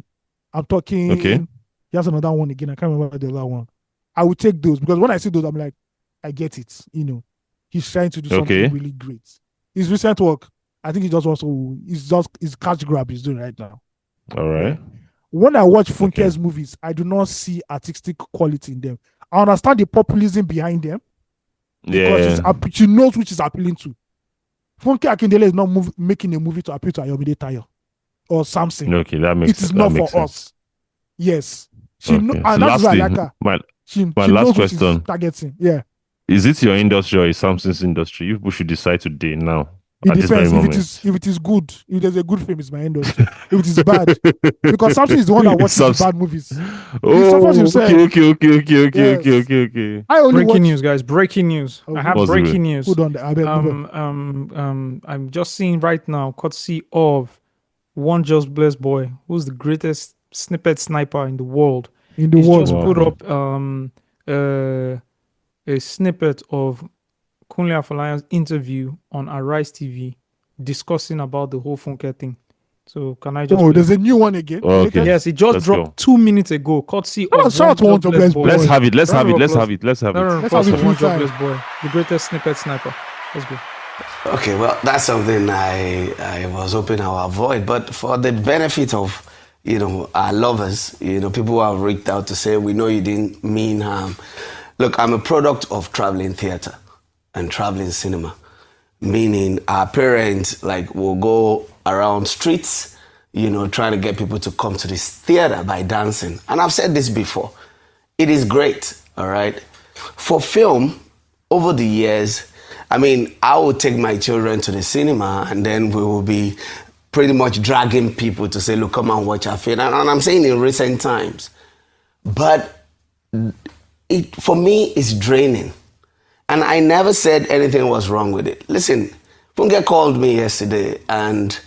I'm talking. Okay. He has another one again. I can't remember the other one. I will take those because when I see those, I'm like, I get it. You know, he's trying to do something Okay. really great. His recent work, I think he just wants to. His catch grab he's doing right now. All right. When I watch Funke's movies, I do not see artistic quality in them. I understand the populism behind them because she knows which is appealing to. Funke Akindele is not making a movie to appeal to Ayomide Tayo or Samson. Okay, that makes It is that not makes for sense. us. Yes. She Okay. know, So and that's why I lastly, like her. my She last knows what question. she's targeting. Yeah. Is it your industry or is Samsung's industry? You people should decide today now. It at this very depends. moment. If it is good, if there's a good film, it's my industry. If it is bad, because Samson is the one that watches the bad movies. He suffers himself. Okay. I only breaking watch news, guys. Breaking news. I have Possible. breaking news. Hold on, I beg, move on. I'm just seeing right now, courtesy of one just blessed boy, who's the greatest snippet sniper in the world. In the He's world. just Wow. put up a snippet of Kunle Afolayan's interview on Arise TV discussing about the whole Funke thing. So can I just Oh, play? there's a new one again. Oh, okay. Latest? Yes, it just Let's dropped 2 minutes ago. Courtesy of shout out to one one jobless jobless boy. boy. Let's have it. Let's Round have of it. Let's applause. have it. Let's have No, it. Let's applause have it for one free time. jobless boy, the greatest snippet sniper. Let's go. Okay, well, that's something I was hoping I would avoid. But for the benefit of, our lovers, people who have reached out to say, we know you didn't mean harm. Look, I'm a product of traveling theater and traveling cinema, meaning our parents, will go around streets, trying to get people to come to this theater by dancing. And I've said this before. It is great, all right? For film, over the years, I will take my children to the cinema and then we will be pretty much dragging people to say, look, come and watch our film. And I'm saying in recent times. But for me, it's draining. And I never said anything was wrong with it. Listen, Funke called me yesterday and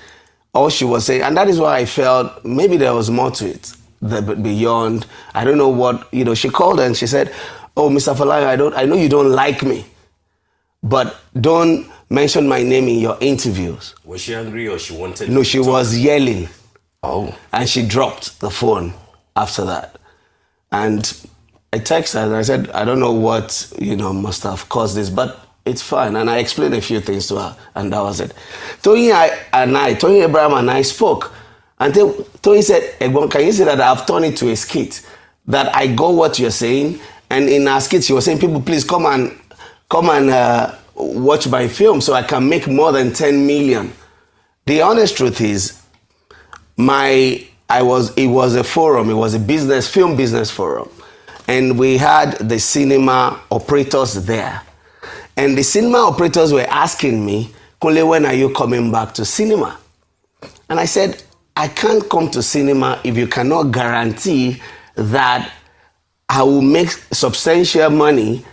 all she was saying, and that is why I felt maybe there was more to it beyond, I don't know what, she called and she said, oh, Mr. Afolayan, I know you don't like me, but don't mention my name in your interviews. Was she angry or she wanted? No, she was yelling. Oh. And she dropped the phone after that. And I texted her and I said, I don't know what, must have caused this, but it's fine. And I explained a few things to her, and that was it. Tony Abraham and I spoke. And Tony said, Egbon, can you say that I've turned it to a skit? That I got what you're saying. And in our skit, she was saying, people, please come and watch my film so I can make more than 10 million. The honest truth is, it was a forum, it was a film business forum. And we had the cinema operators there. And the cinema operators were asking me, Kunle, when are you coming back to cinema? And I said, I can't come to cinema if you cannot guarantee that I will make substantial money.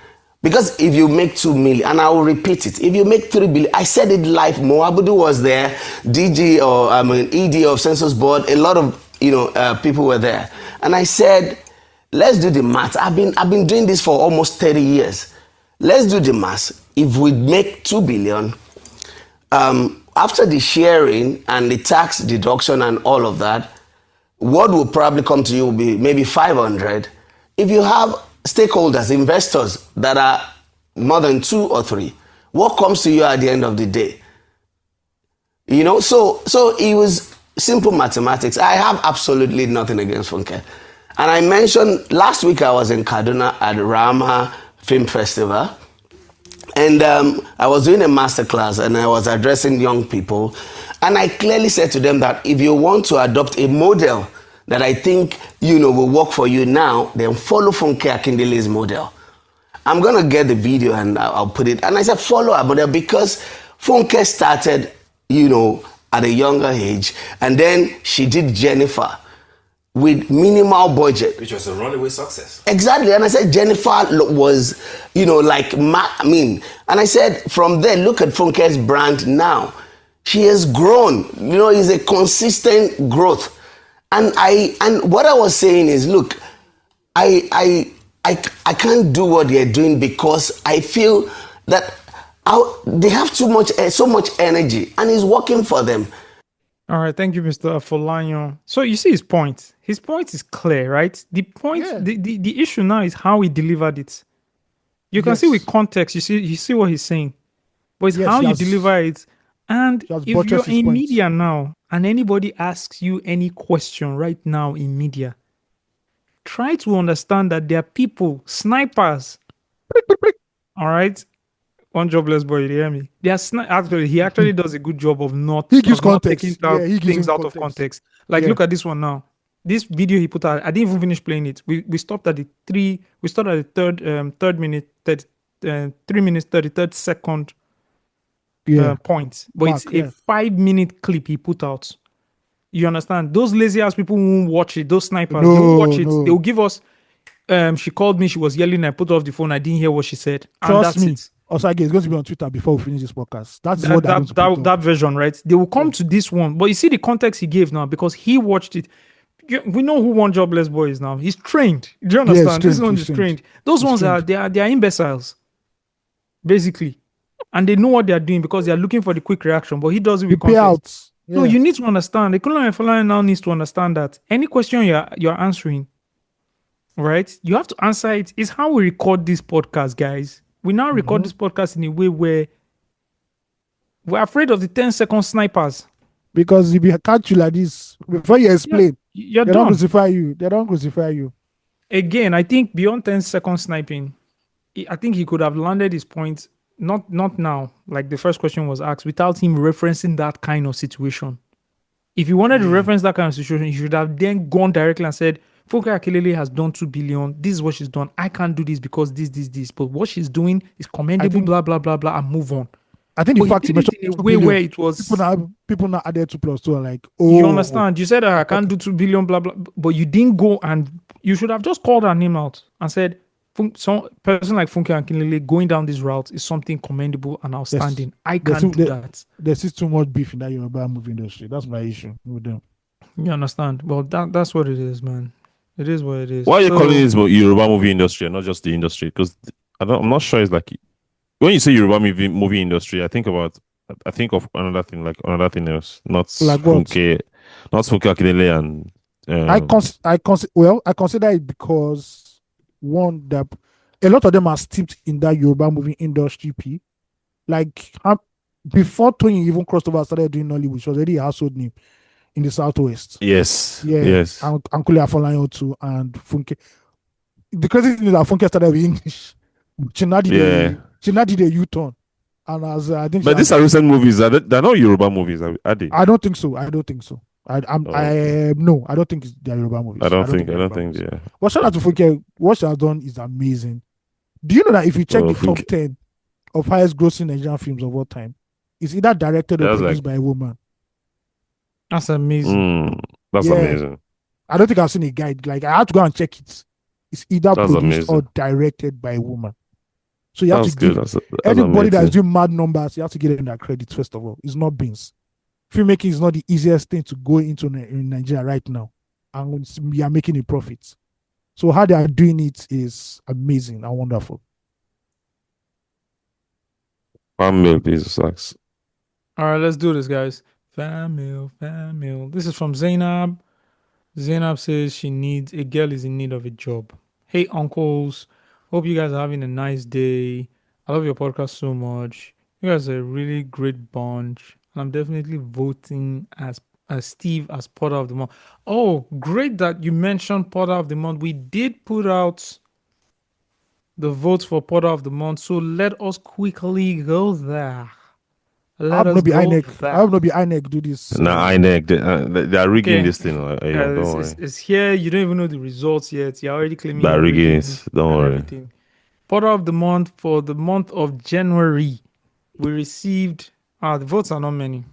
Because if you make 2 million, and I will repeat it, if you make 3 billion, I said it live, Moabudu was there, ED of Census Board, a lot of people were there. And I said, let's do the math. I've been doing this for almost 30 years. Let's do the math. If we make 2 billion, after the sharing and the tax deduction and all of that, what will probably come to you will be maybe 500. If you have stakeholders, investors that are more than 2 or 3, what comes to you at the end of the day? So it was simple mathematics. I have absolutely nothing against Funke. And I mentioned last week I was in Kaduna at the Rama Film Festival. And I was doing a masterclass and I was addressing young people. And I clearly said to them that if you want to adopt a model that I think, will work for you now, then follow Funke Akindele's model. I'm going to get the video and I'll put it. And I said, follow our model because Funke started, at a younger age. And then she did Jennifer. with minimal budget. Which was a runaway success. Exactly. And I said Jennifer was, like, and I said from there, look at Funke's brand now. She has grown. It's a consistent growth. And what I was saying is, look, I can't do what they're doing because I feel that they have so much energy, and it's working for them. All right, thank you, Mr. Afolayan. So you see his point. His point is clear, right? The point, the issue now is how he delivered it. You can see with context. You see what he's saying, but it's how you deliver it. And if you're in media now, and anybody asks you any question right now in media, try to understand that there are people, snipers. All right. One jobless boy, you hear me? He actually does a good job of not taking things out of context. Like, look at this one now. This video he put out, I didn't even finish playing it. We stopped at the third minute, 3 minutes 33rd second point. But it's a 5-minute clip he put out. You understand? Those lazy ass people won't watch it. Those snipers, they won't watch it. They will give us. She called me. She was yelling. I put off the phone. I didn't hear what she said. Trust me. Osagie is going to be on Twitter before we finish this podcast. That version, right? They will come to this one, but you see the context he gave now because he watched it. We know who won Jobless Boys now. He's trained. Do you understand? This one is trained. Those ones are imbeciles, basically, and they know what they are doing because they are looking for the quick reaction. But he does it with context. Yeah. No, you need to understand. The Kunle now needs to understand that any question you're answering, right? You have to answer it. It's how we record this podcast, guys. We now record this podcast in a way where we're afraid of the 10-second snipers. Because if you catch you like this, before you explain, they don't crucify you. They don't crucify you. Again, I think beyond 10-second sniping, I think he could have landed his point, not now, like the first question was asked, without him referencing that kind of situation. If he wanted to reference that kind of situation, he should have then gone directly and said, Funke Akindele has done 2 billion. This is what she's done. I can't do this because this. But what she's doing is commendable, blah, blah, blah, blah, and move on. I think the fact he mentioned in a way where it was... People now added 2 plus 2 are like, you understand? You said, I can't do 2 billion, blah, blah, but you didn't go and... You should have just called her name out and said, some person like Funke Akindele going down this route is something commendable and outstanding. Yes. I can't do that. There's too much beef in that Yoruba movie industry. That's my issue with them. You understand? Well, that's what it is, man. It is what it is. Why are you calling this Yoruba movie industry and not just the industry? Because I'm not sure it's like when you say Yoruba movie industry, I think of another thing else, not like Funke, not Funke Akindele and. I consider it because one that a lot of them are steeped in that Yoruba movie industry. Like before Tony even crossed over, started doing Nollywood, she was already a household name in the Southwest. Yes. And Kunle Afolayan too, and Funke. The crazy thing is that Funke started with English. She now did a U-turn. And I think. But these are recent movies. They're not Yoruba movies, are they? I don't think so. I don't think they're Yoruba movies. I don't think. Yeah. What shout out to Funke? What she has done is amazing. Do you know that if you check the top 10 of highest grossing Nigerian films of all time, it's either directed or produced by a woman. That's amazing. That's amazing. I don't think I've seen a guide. Like, I had to go and check it. It's either produced or directed by a woman. So you have to give anybody that's doing mad numbers, you have to give them that credit, first of all. It's not beans. Filmmaking is not the easiest thing to go into in Nigeria right now. And we are making a profit. So how they are doing it is amazing and wonderful. Fanmail, please, sucks. All right, let's do this, guys. Fan mail. This is from Zainab. Zainab says a girl is in need of a job. Hey, uncles. Hope you guys are having a nice day. I love your podcast so much. You guys are a really great bunch. And I'm definitely voting as Steve as Porter of the Month. Oh, great that you mentioned Porter of the Month. We did put out the votes for Porter of the Month. So let us quickly go there. I hope not be INEC do this. No, INEC. They are rigging this thing. Don't worry. It's here. You don't even know the results yet. You're already claiming they're rigging it. Don't worry. Everything. Porter of the Month for the month of January. We received... the votes are not many.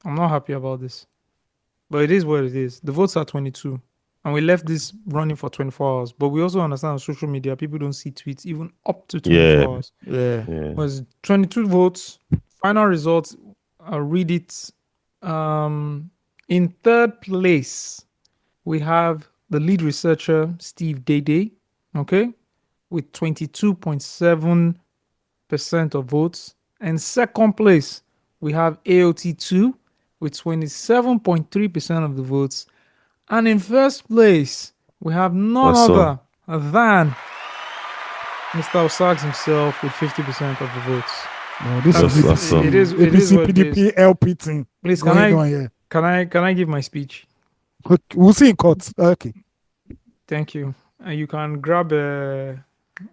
I'm not happy about this. But it is what it is. The votes are 22. and we left this running for 24 hours. But we also understand on social media, people don't see tweets even up to 24 Yeah. hours. Yeah. Yeah. Was 22 votes. Final results, I'll read it. In third place, we have the lead researcher, Steve Dede, okay, with 22.7% of votes. And second place, we have AOT2 with 27.3% of the votes. And in first place, we have none What's other up? than Mr. Osagie himself with 50% of the votes. No, this That's is awesome. It is APC, what it is. PDP, LP thing. Please, going on here. can I give my speech? Okay, we'll see in court. Okay. Thank you. And you can grab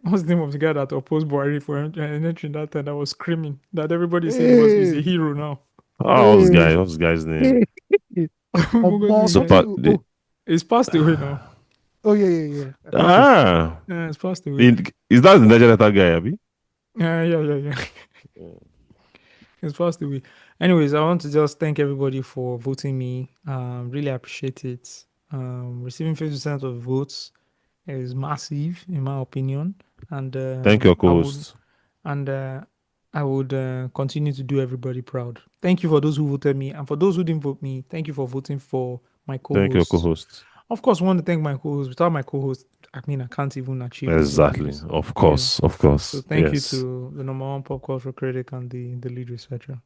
what's the name of the guy that opposed Buhari for an entry that time that was screaming that everybody said he's a hero now. Oh, what's the guy's name? He's passed away now. Oh yeah. Yeah, it's passed away. Is that the Niger Delta guy, Abi? Yeah. It's passed away. Anyways, I want to just thank everybody for voting me. Really appreciate it. Receiving 50% of votes is massive, in my opinion. And Thank you, co-host. I would continue to do everybody proud. Thank you for those who voted me, and for those who didn't vote me, thank you for voting for my co-host. Thank you, co-host. Of course, I want to thank my co-host. Without my co-host, I mean, I can't even achieve exactly. Of course. So thank you to the number one pop culture critic and the lead researcher.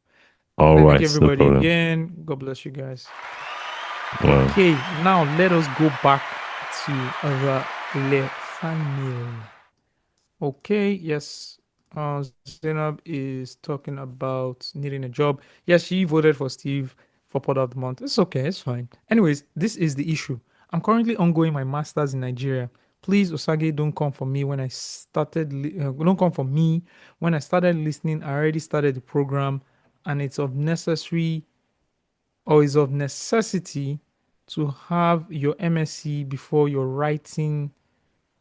All right, thank everybody again. God bless you guys. Wow. Okay, now let us go back to the fanmail. Okay, yes. Zainab is talking about needing a job. Yes, she voted for Steve for Pod of the Month. It's okay, it's fine. Anyways, this is the issue. I'm currently ongoing my master's in Nigeria. Please, Osagie, don't come for me when I started. Don't come for me when I started listening. I already started the program, and it's of necessity to have your MSc before you're writing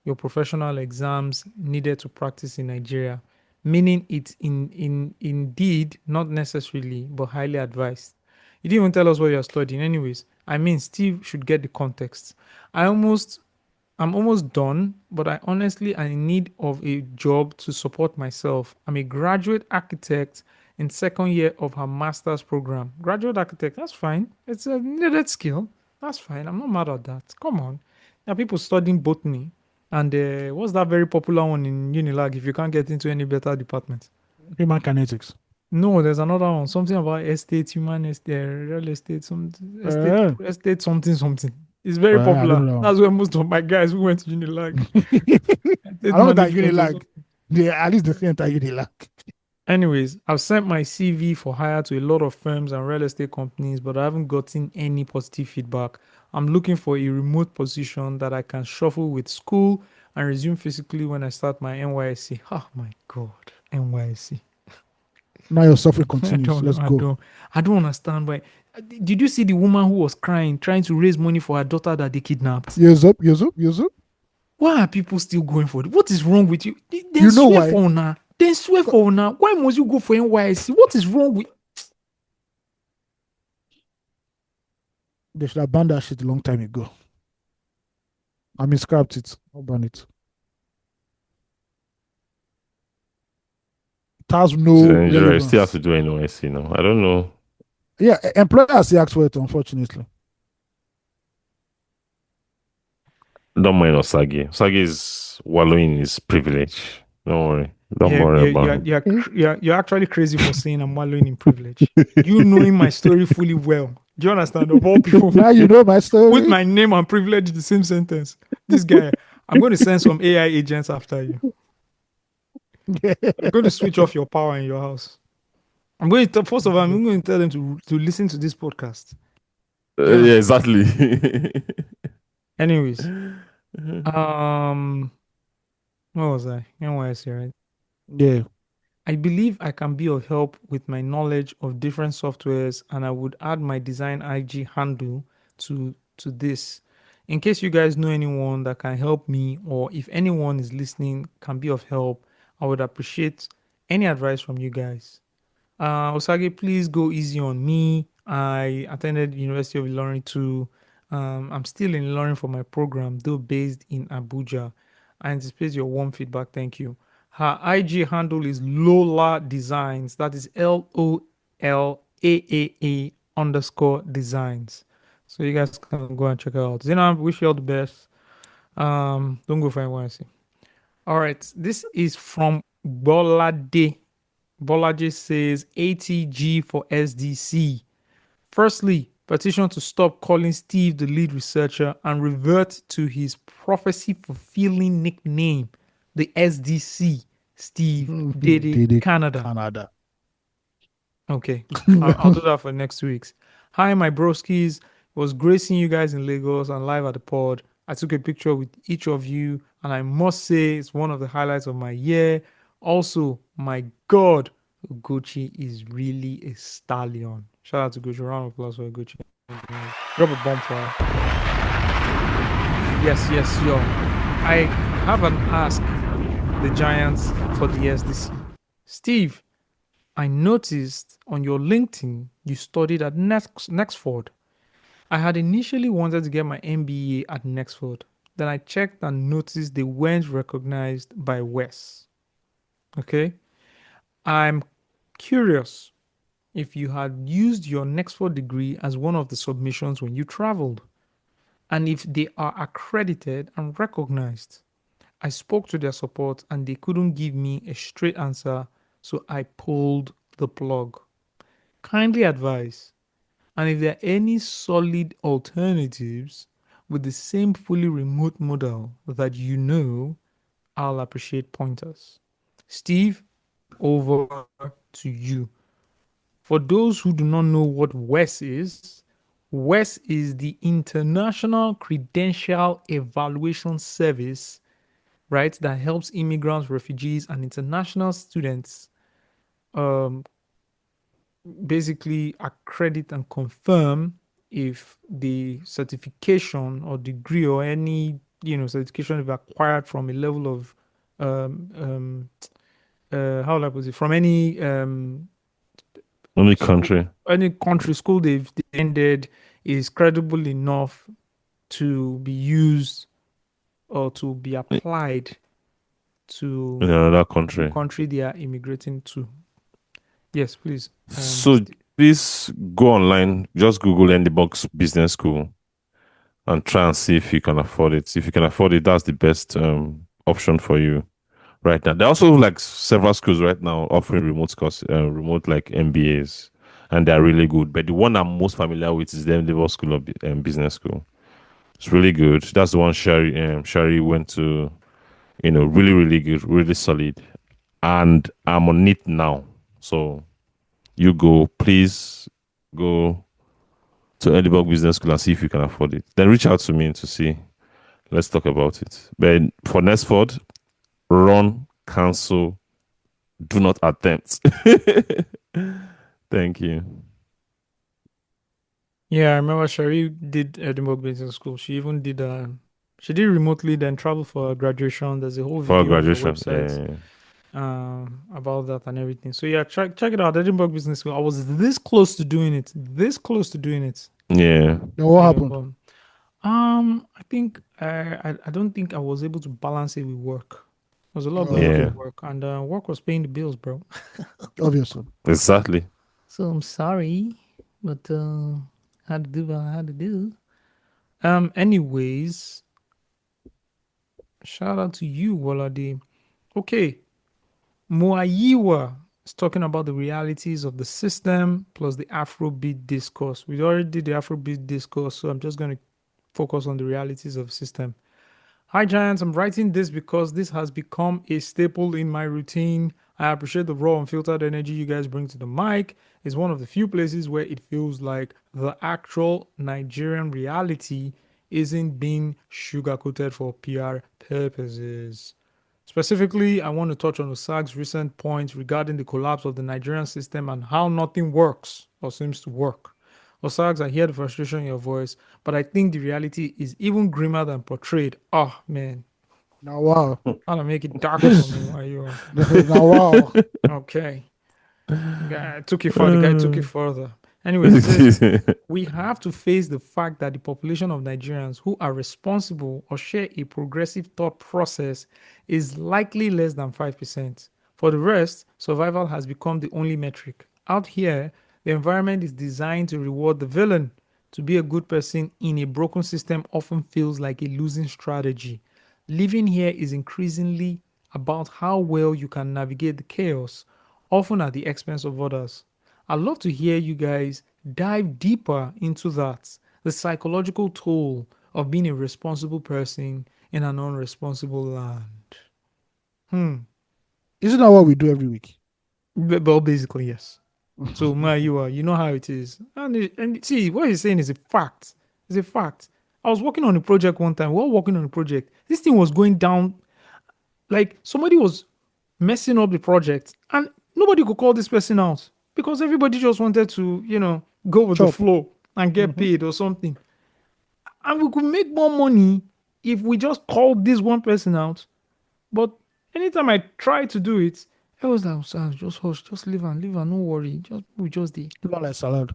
your professional exams needed to practice in Nigeria, meaning it's indeed not necessarily but highly advised. You didn't even tell us what you're studying. Anyways, I mean, Steve should get the context. I'm almost done, but I in need of a job to support myself. I'm a graduate architect in second year of her master's program. Graduate architect, that's fine. It's a needed skill. That's fine. I'm not mad at that. Come on. There are people studying botany. And what's that very popular one in Unilag if you can't get into any better department? Human kinetics. No, there's another one. Something about estate, human estate, real estate, estate something. It's very popular. That's where most of my guys who went to Unilag. I don't know that Unilag. At least the center Unilag. Anyways, I've sent my CV for hire to a lot of firms and real estate companies, but I haven't gotten any positive feedback. I'm looking for a remote position that I can shuffle with school and resume physically when I start my NYSC. Oh my God, NYSC. Now your suffering continues. Let's go. I don't understand why. Did you see the woman who was crying, trying to raise money for her daughter that they kidnapped? Yes up. Why are people still going for it? What is wrong with you? They swear why? For now. They swear for now. Why must you go for NYSC? What is wrong with? They should have banned that shit a long time ago. I mean, scrapped it. I'll ban it. It has no relevance. Still have to do NYSC now. I don't know. Yeah, employers still ask for it, unfortunately. Don't mind Osagie. Osagie is wallowing in his privilege. Don't worry. Don't worry about it. You're actually crazy for saying I'm wallowing in privilege. You knowing my story fully well. Do you understand? Of all people. Now you know my story. With my name and privilege in the same sentence. This guy, I'm going to send some AI agents after you. I'm going to switch off your power in your house. I'm going to tell them to listen to this podcast. Yeah, exactly. Anyways, what was I? NYSC, right? Yeah. I believe I can be of help with my knowledge of different softwares, and I would add my design IG handle to this. In case you guys know anyone that can help me, or if anyone is listening can be of help, I would appreciate any advice from you guys. Osagie, please go easy on me. I attended University of Ilorin too, I'm still in learning for my program, though based in Abuja. I anticipate your warm feedback. Thank you. Her IG handle is Lola Designs. That is LOLAAA underscore designs. So you guys can go and check her out. Zina, wish you all the best. Don't go for NYC. All right. This is from Bolade. Bolade says ATG for SDC. Firstly, petition to stop calling Steve the lead researcher and revert to his prophecy fulfilling nickname, the SDC. Steve Diddy Canada. Okay, I'll do that for next week's. Hi, my broskies. It was great seeing you guys in Lagos and live at the pod. I took a picture with each of you, and I must say it's one of the highlights of my year. Also, my God, Gucci is really a stallion. Shout out to Gucci. Round of applause for Gucci. Drop a bomb for her. Yes, yo. I have an ask the Giants for the SDC. Steve, I noticed on your LinkedIn you studied at Nexford. I had initially wanted to get my MBA at Nexford. Then I checked and noticed they weren't recognized by Wes. Okay? I'm curious if you had used your Nexford degree as one of the submissions when you traveled, and if they are accredited and recognized. I spoke to their support and they couldn't give me a straight answer, so I pulled the plug. Kindly advise, and if there are any solid alternatives with the same fully remote model that you know, I'll appreciate pointers. Steve, over to you. For those who do not know what WES is the International Credential Evaluation Service, right, that helps immigrants, refugees, and international students basically accredit and confirm if the certification or degree or any certification they've acquired from a level of how will I put it, from any country school they've ended is credible enough to be used or to be applied to in another country. the country they are immigrating to. Yes, please. So please go online, just Google Box Business School and try and see if you can afford it. If you can afford it, that's the best option for you right now. There are also like several schools right now offering remote like MBAs, and they're really good. But the one I'm most familiar with is the Box School of Business School. It's really good. That's the one Shari went to. Really, really good, really solid. And I'm on it now. So please go to Edinburgh Business School and see if you can afford it. Then reach out to me to see. Let's talk about it. But for Nexford, run, cancel, do not attempt. Thank you. Yeah, I remember Shari did Edinburgh Business School. She even did she did remotely, then travel for graduation. There's a whole video on the website about that and everything. So yeah, check it out. Edinburgh Business School. I was this close to doing it. Yeah. Then what happened? I think I don't think I was able to balance it with work. There was a lot going on with work, and work was paying the bills, bro. Obviously. Exactly. So I'm sorry, but had to do what I had to do. Anyways, shout out to you, Waladi. Okay, Muayiwa is talking about the realities of the system plus the Afrobeat discourse. We already did the Afrobeat discourse, so I'm just going to focus on the realities of the system. Hi, Giants. I'm writing this because this has become a staple in my routine. I appreciate the raw, unfiltered energy you guys bring to the mic. It's one of the few places where it feels like the actual Nigerian reality isn't being sugar-coated for PR purposes. Specifically, I want to touch on Osag's recent points regarding the collapse of the Nigerian system and how nothing works or seems to work. Osags, I hear the frustration in your voice, but I think the reality is even grimmer than portrayed. Oh, man. Now, wow. I'll make it darker for me. Why you? Now, wow. Okay. The guy took it further. Anyways, it says we have to face the fact that the population of Nigerians who are responsible or share a progressive thought process is likely less than 5%. For the rest, survival has become the only metric. Out here, the environment is designed to reward the villain. To be a good person in a broken system often feels like a losing strategy. Living here is increasingly about how well you can navigate the chaos, often at the expense of others. I'd love to hear you guys dive deeper into that, the psychological toll of being a responsible person in an unresponsible land. Isn't that what we do every week? Well, basically, yes. So, you know how it is. And see, what he's saying is a fact. It's a fact. I was working on a project one time. We were working on a project. This thing was going down. Like, somebody was messing up the project, and nobody could call this person out because everybody just wanted to, go with the Chop. flow and get paid or something. And we could make more money if we just called this one person out. But anytime I try to do it, I was like, "Sir, just hush, just leave and no worry. We just did." Look like salad.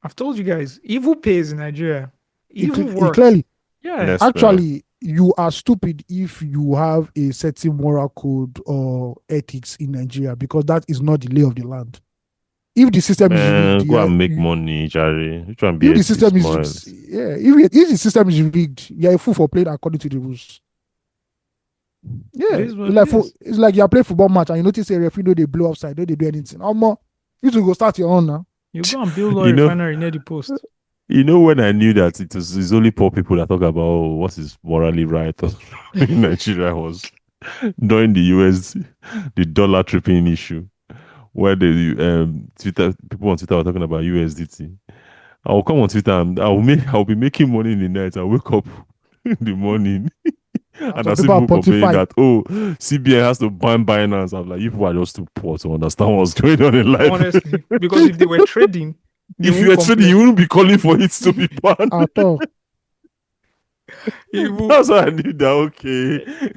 I've told you guys, evil pays in Nigeria. Evil works. Clearly, Yeah. Yes. actually, you are stupid if you have a certain moral code or ethics in Nigeria, because that is not the lay of the land. If the system is rigged, Go and make you- money, Jerry. You try and be if the ethics, system is morals. if the system is rigged, you're a fool for playing according to the rules. Yeah, It is what it's like it is. it's like you're playing football match and you notice a referee know they blow offside, know they do anything. You to go start your own now. You go and build oil You know- refinery near the post. You know, when I knew that it's only poor people that talk about what is morally right in Nigeria was during the dollar tripping issue, where the Twitter people on Twitter were talking about USDT. I will come on Twitter and I'll be making money in the night. I wake up in the morning and I see people are people complaining pontified. that CBN has to ban Binance. I'm like, you people are just too poor to understand what's going on in life. Honestly, because if they were trading, they If you won't were trading, you wouldn't be calling for it to be banned. At all. That's why I knew that. Okay,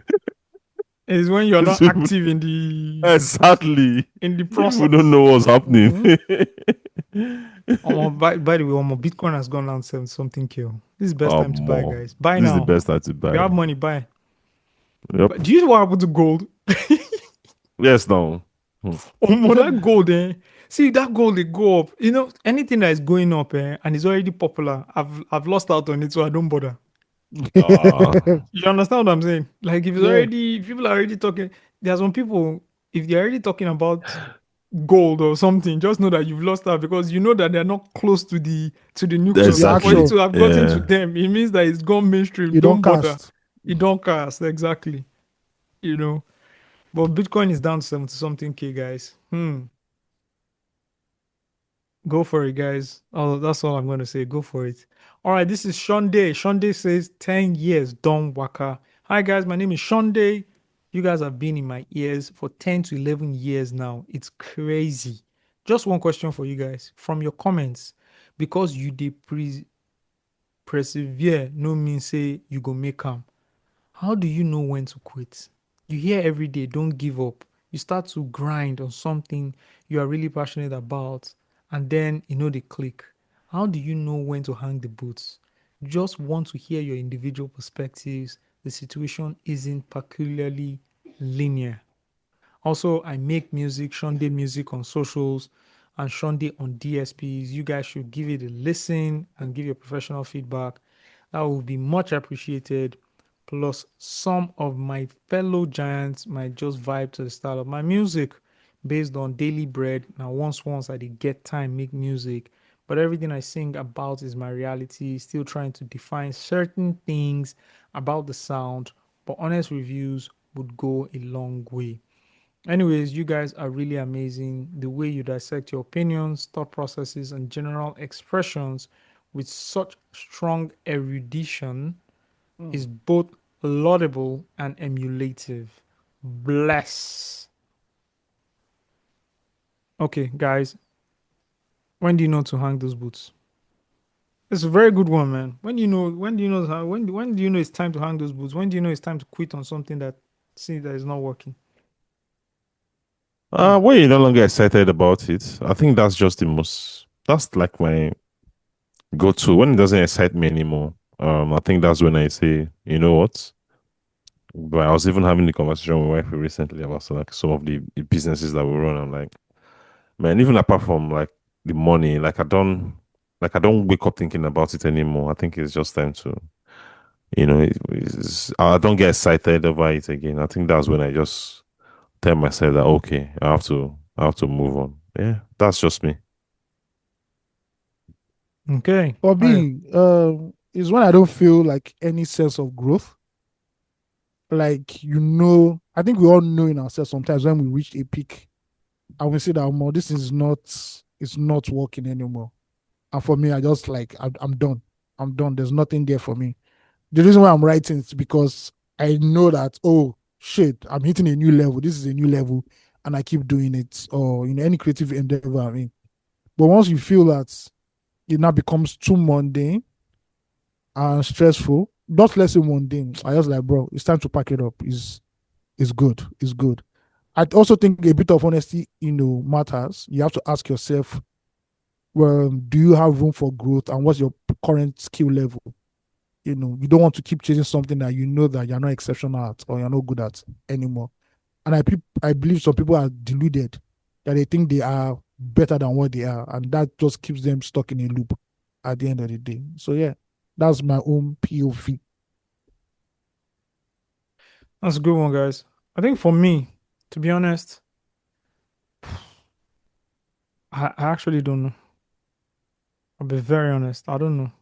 Is when you're not These people- active in the exactly. in the People process. don't know what's happening. By the way, Bitcoin has gone down something kill. This is the best time to buy, More. guys. Buy This now. is the best time to If buy. you have money, buy. Yep. But do you know what happened to gold? Yes, no. That gold, see that gold they go up. You know, anything that is going up, and is already popular, I've lost out on it, so I don't bother. You understand what I'm saying? Like if it's Yeah. already people are already talking. There are some people, if they're already talking about gold or something, just know that you've lost out because you know that they're not close to the nucleus. Exactly. For it to have gotten to Yeah. them, it means that it's gone mainstream. You don't bother. cast. You don't cast, exactly. You know. But Bitcoin is down to 70 something K, guys. Go for it, guys. Oh, that's all I'm going to say. Go for it. All right, this is Shonde. Shonde says 10 years, Don Waka. Hi, guys. My name is Shonde. You guys have been in my ears for 10 to 11 years now. It's crazy. Just one question for you guys. From your comments, because you did persevere, no means say you go make them. How do you know when to quit? You hear every day, don't give up. You start to grind on something you are really passionate about, and then they click. How do you know when to hang the boots? Just want to hear your individual perspectives. The situation isn't peculiarly linear. Also, I make music, Shonde Music on socials and Shonde on DSPs. You guys should give it a listen and give your professional feedback. That would be much appreciated. Plus, some of my fellow giants might just vibe to the style of my music based on daily bread. Now, once I did get time, make music. But everything I sing about is my reality, still trying to define certain things about the sound. But honest reviews would go a long way. Anyways, you guys are really amazing. The way you dissect your opinions, thought processes, and general expressions with such strong erudition is both laudable and emulative. Bless. Okay, guys. When do you know to hang those boots? It's a very good one, man. When do you know it's time to hang those boots? When do you know it's time to quit on something that is not working? When you're no longer excited about it, I think that's just the most. That's like my go-to when it doesn't excite me anymore. I think that's when I say, you know what? But I was even having the conversation with my wife recently about like some of the businesses that we run. I'm like, man, even apart from like the money, like I don't wake up thinking about it anymore. I think it's just time to, I don't get excited over it again. I think that's when I just tell myself that okay, I have to move on. Yeah, that's just me. Okay. For me, is when I don't feel like any sense of growth. Like I think we all know in ourselves sometimes when we reach a peak and we say that more this is not it's not working anymore. And for me, I just like I'm done. I'm done. There's nothing there for me. The reason why I'm writing is because I know that oh shit, I'm hitting a new level. This is a new level, and I keep doing it. Or any creative endeavor I'm in. But once you feel that it now becomes too mundane and stressful, not less than mundane, I was like, bro, it's time to pack it up. Is good. It's good. I also think a bit of honesty, matters. You have to ask yourself, well, do you have room for growth and what's your current skill level? You don't want to keep chasing something that you know that you're not exceptional at or you're not good at anymore. And I believe some people are deluded that they think they are better than what they are, and that just keeps them stuck in a loop at the end of the day. So yeah, that's my own POV. That's a good one, guys. I think for me, to be honest, I actually don't know. I'll be very honest. I don't know.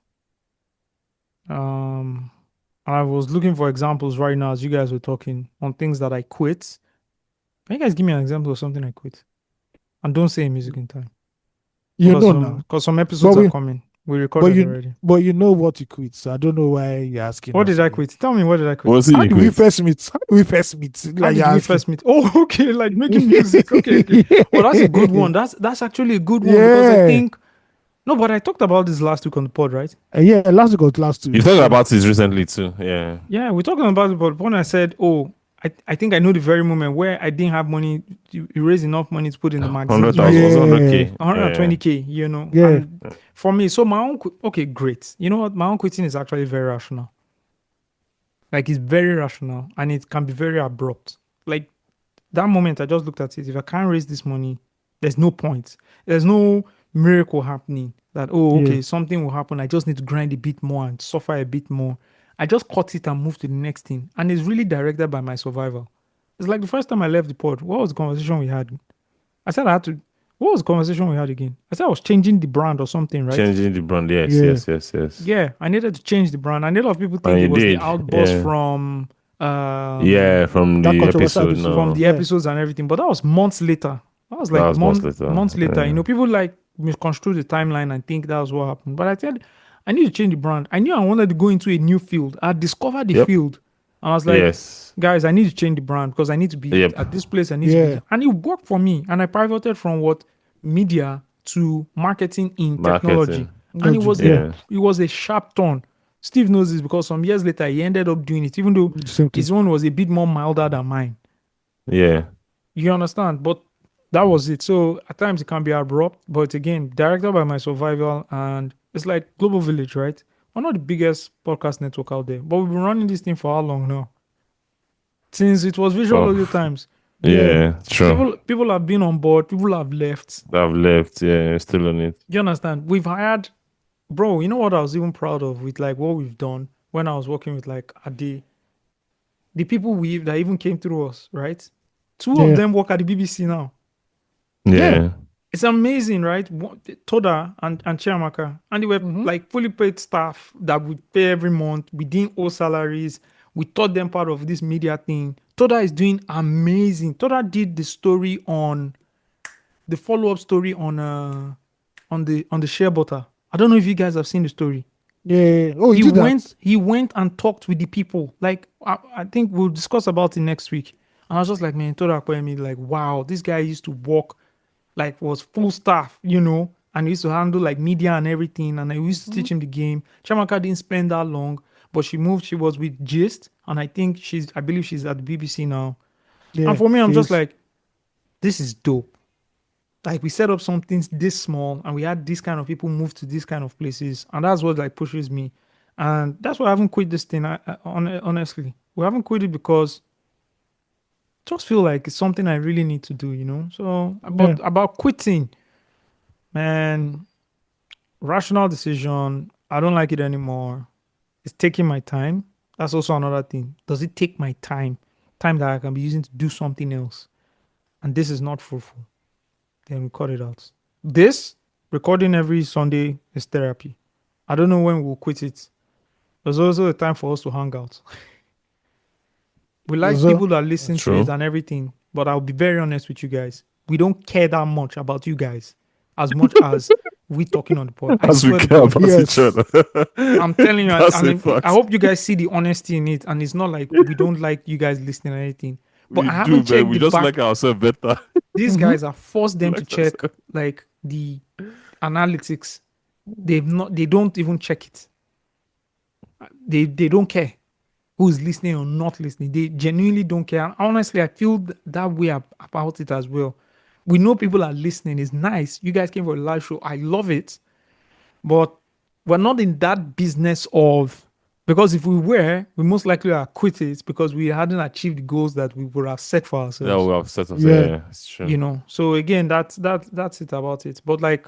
I was looking for examples right now as you guys were talking on things that I quit. Can you guys give me an example of something I quit? And don't say music in time. You know now. Because some episodes are coming. We recorded already. But you know what you quit, so I don't know why you're asking. What did I quit? Tell me, what did I quit? How did we first meet? Like, how did we first meet? Oh, okay, like making music. Okay. Well, that's a good one. That's actually a good one because I think no, but I talked about this last week on the pod, right? Yeah, last week or last week. You talked about this recently too. Yeah. Yeah, we're talking about it, but when I said, oh, I think I know the very moment where I didn't have money, you raise enough money to put in the magazine. 100,000, 120K, Yeah. And for me, so my own, okay, great. You know what? My own quitting is actually very rational. Like, it's very rational and it can be very abrupt. Like, that moment, I just looked at it. If I can't raise this money, there's no point. There's no miracle happening that, something will happen. I just need to grind a bit more and suffer a bit more. I just cut it and moved to the next thing. And it's really directed by my survival. It's like the first time I left the pod, what was the conversation we had? I said I had to, what was the conversation we had again? I said I was changing the brand or something, right? Changing the brand, yes. Yeah, I needed to change the brand. And a lot of people think it was the outburst from from the episode, from the episodes and everything. But that was months later. That was like months later. People like misconstrue the timeline and think that was what happened. But I said, I need to change the brand. I knew I wanted to go into a new field. I discovered the field. And I was like, guys, I need to change the brand because I need to be at this place. I need to be. And it worked for me. And I pivoted from media to marketing in technology. And it was a sharp turn. Steve knows this because some years later he ended up doing it, even though his one was a bit more milder than mine. Yeah. You understand? But that was it. So at times it can be abrupt, but again, directed by my survival, and it's like Global Village, right? We're not the biggest podcast network out there, but we've been running this thing for how long now? Since it was visual audio times. Yeah, true. People have been on board, people have left. Still on it. You understand? We've hired, bro, you know what I was even proud of with like what we've done when I was working with like Ade, the people that even came through us, right? Two of them work at the BBC now. Yeah. It's amazing, right? Toda and Chiamaka. And they were like fully paid staff that we pay every month. We didn't owe salaries. We taught them part of this media thing. Toda is doing amazing. Toda did the story on the follow-up story on the share butter. I don't know if you guys have seen the story. Yeah. Oh, he went and talked with the people. Like I think we'll discuss about it next week. And I was just like, man, Toda me like, wow, this guy used to work like was full staff, and he used to handle like media and everything. And I used to teach him the game. Chiamaka didn't spend that long, but she moved. She was with Gist, and I believe she's at the BBC now. Yeah, and for me, I'm just like, this is dope. Like we set up something this small and we had this kind of people move to these kind of places. And that's what like pushes me. And that's why I haven't quit this thing. Honestly, we haven't quit it because just feel like it's something I really need to do, you know? So about quitting, man, rational decision. I don't like it anymore. It's taking my time. That's also another thing. Does it take my time? Time that I can be using to do something else. And this is not fruitful. Then we cut it out. This recording every Sunday is therapy. I don't know when we'll quit it. There's also a time for us to hang out. We like people that listen to it and everything, but I'll be very honest with you guys. We don't care that much about you guys as much as we talking on the pod. As we care about each other. I'm telling you, That's a and fact. I hope you guys see the honesty in it. And it's not like we don't like you guys listening or anything. But We I haven't do, man. checked We the just back. like ourselves better. These guys have forced them to Like check like the analytics. They don't even check it. They don't care who's listening or not listening. They genuinely don't care. And honestly, I feel that way about it as well. We know people are listening. It's nice. You guys came for a live show. I love it. But we're not in that business of, because if we were, we most likely are quit it because we hadn't achieved the goals that we would have set for ourselves. Yeah, we have set ourselves. Yeah, it's true. You know, so again, that's it about it. But like,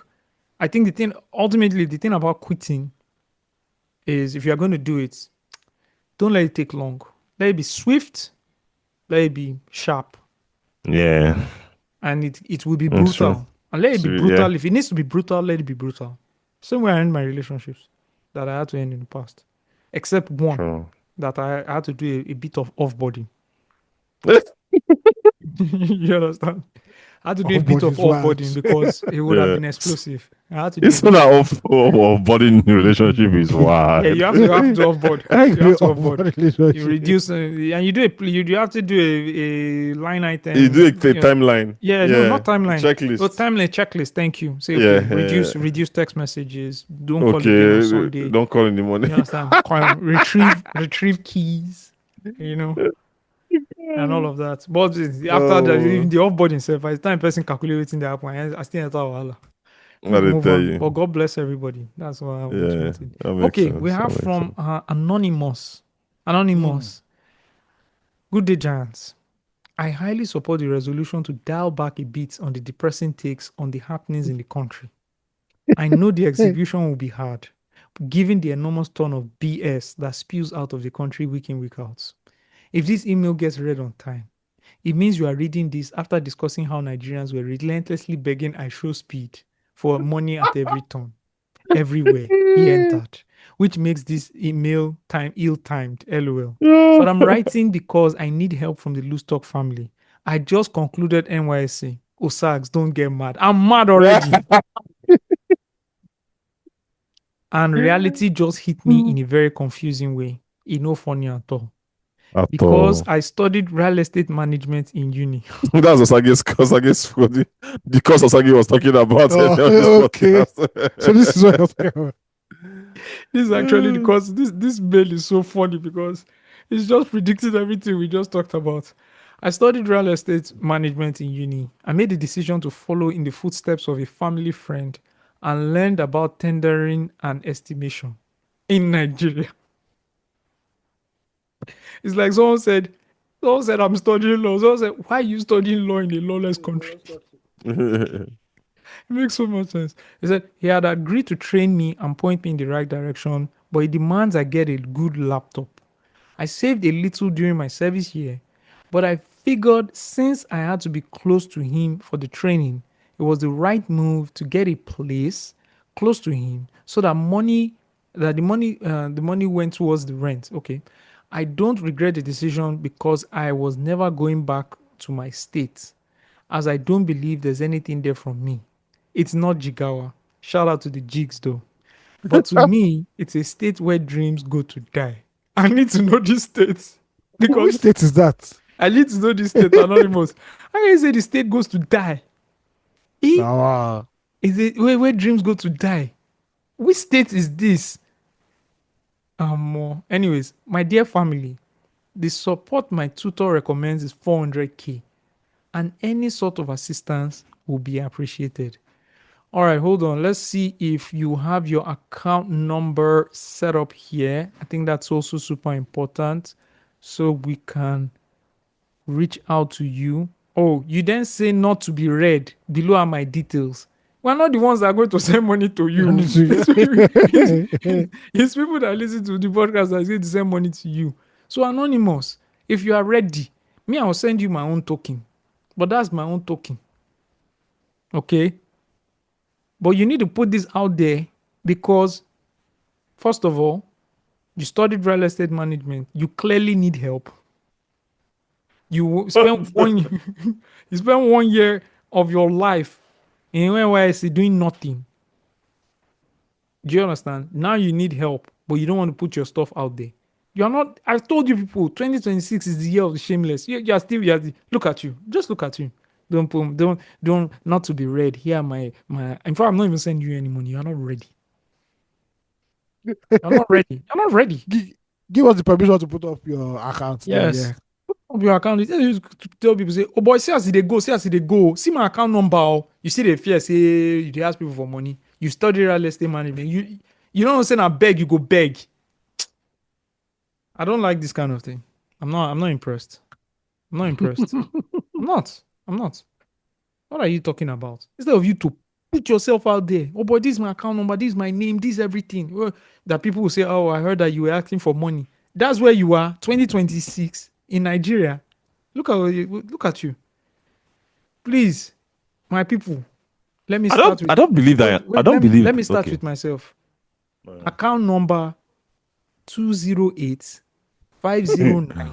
I think the thing about quitting is if you're going to do it, don't let it take long. Let it be swift. Let it be sharp. Yeah. And it will be That's true. brutal. And let it be So, brutal. yeah. If it needs to be brutal, let it be brutal. Same way I end my relationships that I had to end in the past. Except one True. that I had to do a bit of off-boarding. You understand? I had to do a bit of off-boarding because it would have been explosive. I had to do It's a bit not off body relationship is wild. Yeah, you have to offboard. I You agree, have to offboard offboard. relationship. You reduce, and you have to do a line item. You do a you know. timeline. Yeah, no, not timeline. Checklist. Oh, timeline checklist. Thank you. Say Yeah, okay, reduce text messages. Don't call again Okay, on Sunday. don't call in the morning. You understand? retrieve keys. You know. And all of that. But after that, even the offboarding itself, by the time person calculating the app, I still enter Wahala. I did Move tell on. you. But God bless everybody. That's what I Yeah, wanted. that makes Okay, sense. we have That makes from Anonymous. Anonymous. Good day, Giants. I highly support the resolution to dial back a bit on the depressing takes on the happenings in the country. I know the execution will be hard, given the enormous ton of BS that spews out of the country week in, week out. If this email gets read on time, it means you are reading this after discussing how Nigerians were relentlessly begging I show speed for money at every turn, everywhere he entered, which makes this email ill-timed, lol. But I'm writing because I need help from the Loose Talk family. I just concluded NYSC. Osags, don't get mad. I'm mad already. And reality just hit me in a very confusing way. It's no funny at all. Because I studied real estate management in uni. That's Osage's the course Osage was talking about. Okay. So this is what you're talking about. This is actually because this mail is so funny because it's just predicting everything we just talked about. I studied real estate management in uni. I made the decision to follow in the footsteps of a family friend and learned about tendering and estimation in Nigeria. It's like someone said, I'm studying law. Someone said, why are you studying law in a lawless country? It makes so much sense. He said he had agreed to train me and point me in the right direction, but he demands I get a good laptop. I saved a little during my service year, but I figured since I had to be close to him for the training, it was the right move to get a place close to him so that the money went towards the rent. Okay. I don't regret the decision because I was never going back to my state, as I don't believe there's anything there from me. It's not Jigawa. Shout out to the Jigs though. But to me, it's a state where dreams go to die. I need to know this state. Because which state is that? I need to know this state, Anonymous. How can you say the state goes to die? Is it where dreams go to die? Which state is this? Anyways, my dear family, the support my tutor recommends is 400k. and any sort of assistance will be appreciated. All right, hold on. Let's see if you have your account number set up here. I think that's also super important so we can reach out to you. Oh, you then say not to be read. Below are my details. We're not the ones that are going to send money to you. It's people that listen to the podcast that are going to send money to you. So anonymous, if you are ready, me, I'll send you my own token. But that's my own token. Okay? But you need to put this out there because, first of all, you studied real estate management. You clearly need help. You spent you spent 1 year of your life in NYSC doing nothing. Do you understand? Now you need help, but you don't want to put your stuff out there. You are not. I told you people, 2026 is the year of the shameless. You are still. Look at you. Just look at you. Don't not to be read. Here my. In fact, I'm not even sending you any money. You are not ready. You're not ready. You're not ready. Give us the permission to put up your account. Yes. Yeah. Put up your account. You tell people, say, oh boy, see as they go, see as they go. See my account number. You see the fear, say they ask people for money. You study real estate management. You don't say I beg, you go beg. I don't like this kind of thing. I'm not impressed. I'm not impressed. I'm not. What are you talking about? Instead of you to put yourself out there. Oh boy, this is my account number, this is my name, this is everything. Well, that people will say, oh, I heard that you were asking for money. That's where you are, 2026 in Nigeria. Look at you. Please, my people. Let me start I don't believe that. I don't believe. Let me start with myself. Account number 208 509.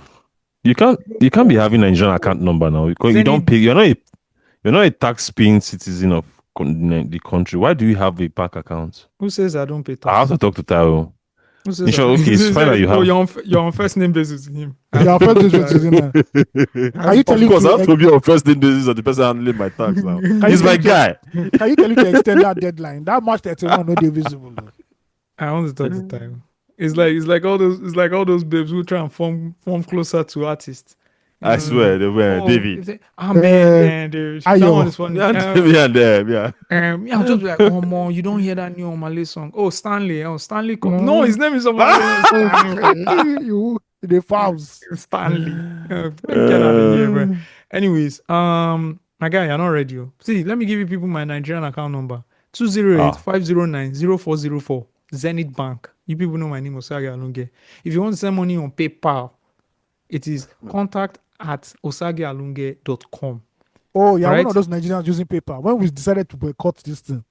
You can't be having Nigerian account number now because you don't pay. You're not a tax-paying citizen of the country. Why do you have a bank account? Who says I don't pay tax? I have to talk to Taro. Who says Okay, it's fine that you have. You're on first name basis with him. You're on first name basis with him. Are you telling Of course, I have to be on first name basis of the person handling my tax now. He's my guy. Can you tell him to extend that deadline? That March 31 no dey visible. I want to talk to time. It's like all those babes who try and form closer to artists. I swear, they were David. Man, dude. That one is funny. Yeah. Yeah, I'll just be like, oh, man, you don't hear that new Omale song. Oh, Stanley. No, his name is Omale. You, the farms. Stanley. Get out of here, bro. Anyways, my guy, you're not ready. See, let me give you people my Nigerian account number. 208-509-0404. Zenith Bank. You people know my name, Osagie Alunge. If you want to send money on PayPal, it is contact@osagiealunge.com. Oh, yeah, right? one of those Nigerians using paper. When we decided to boycott this thing.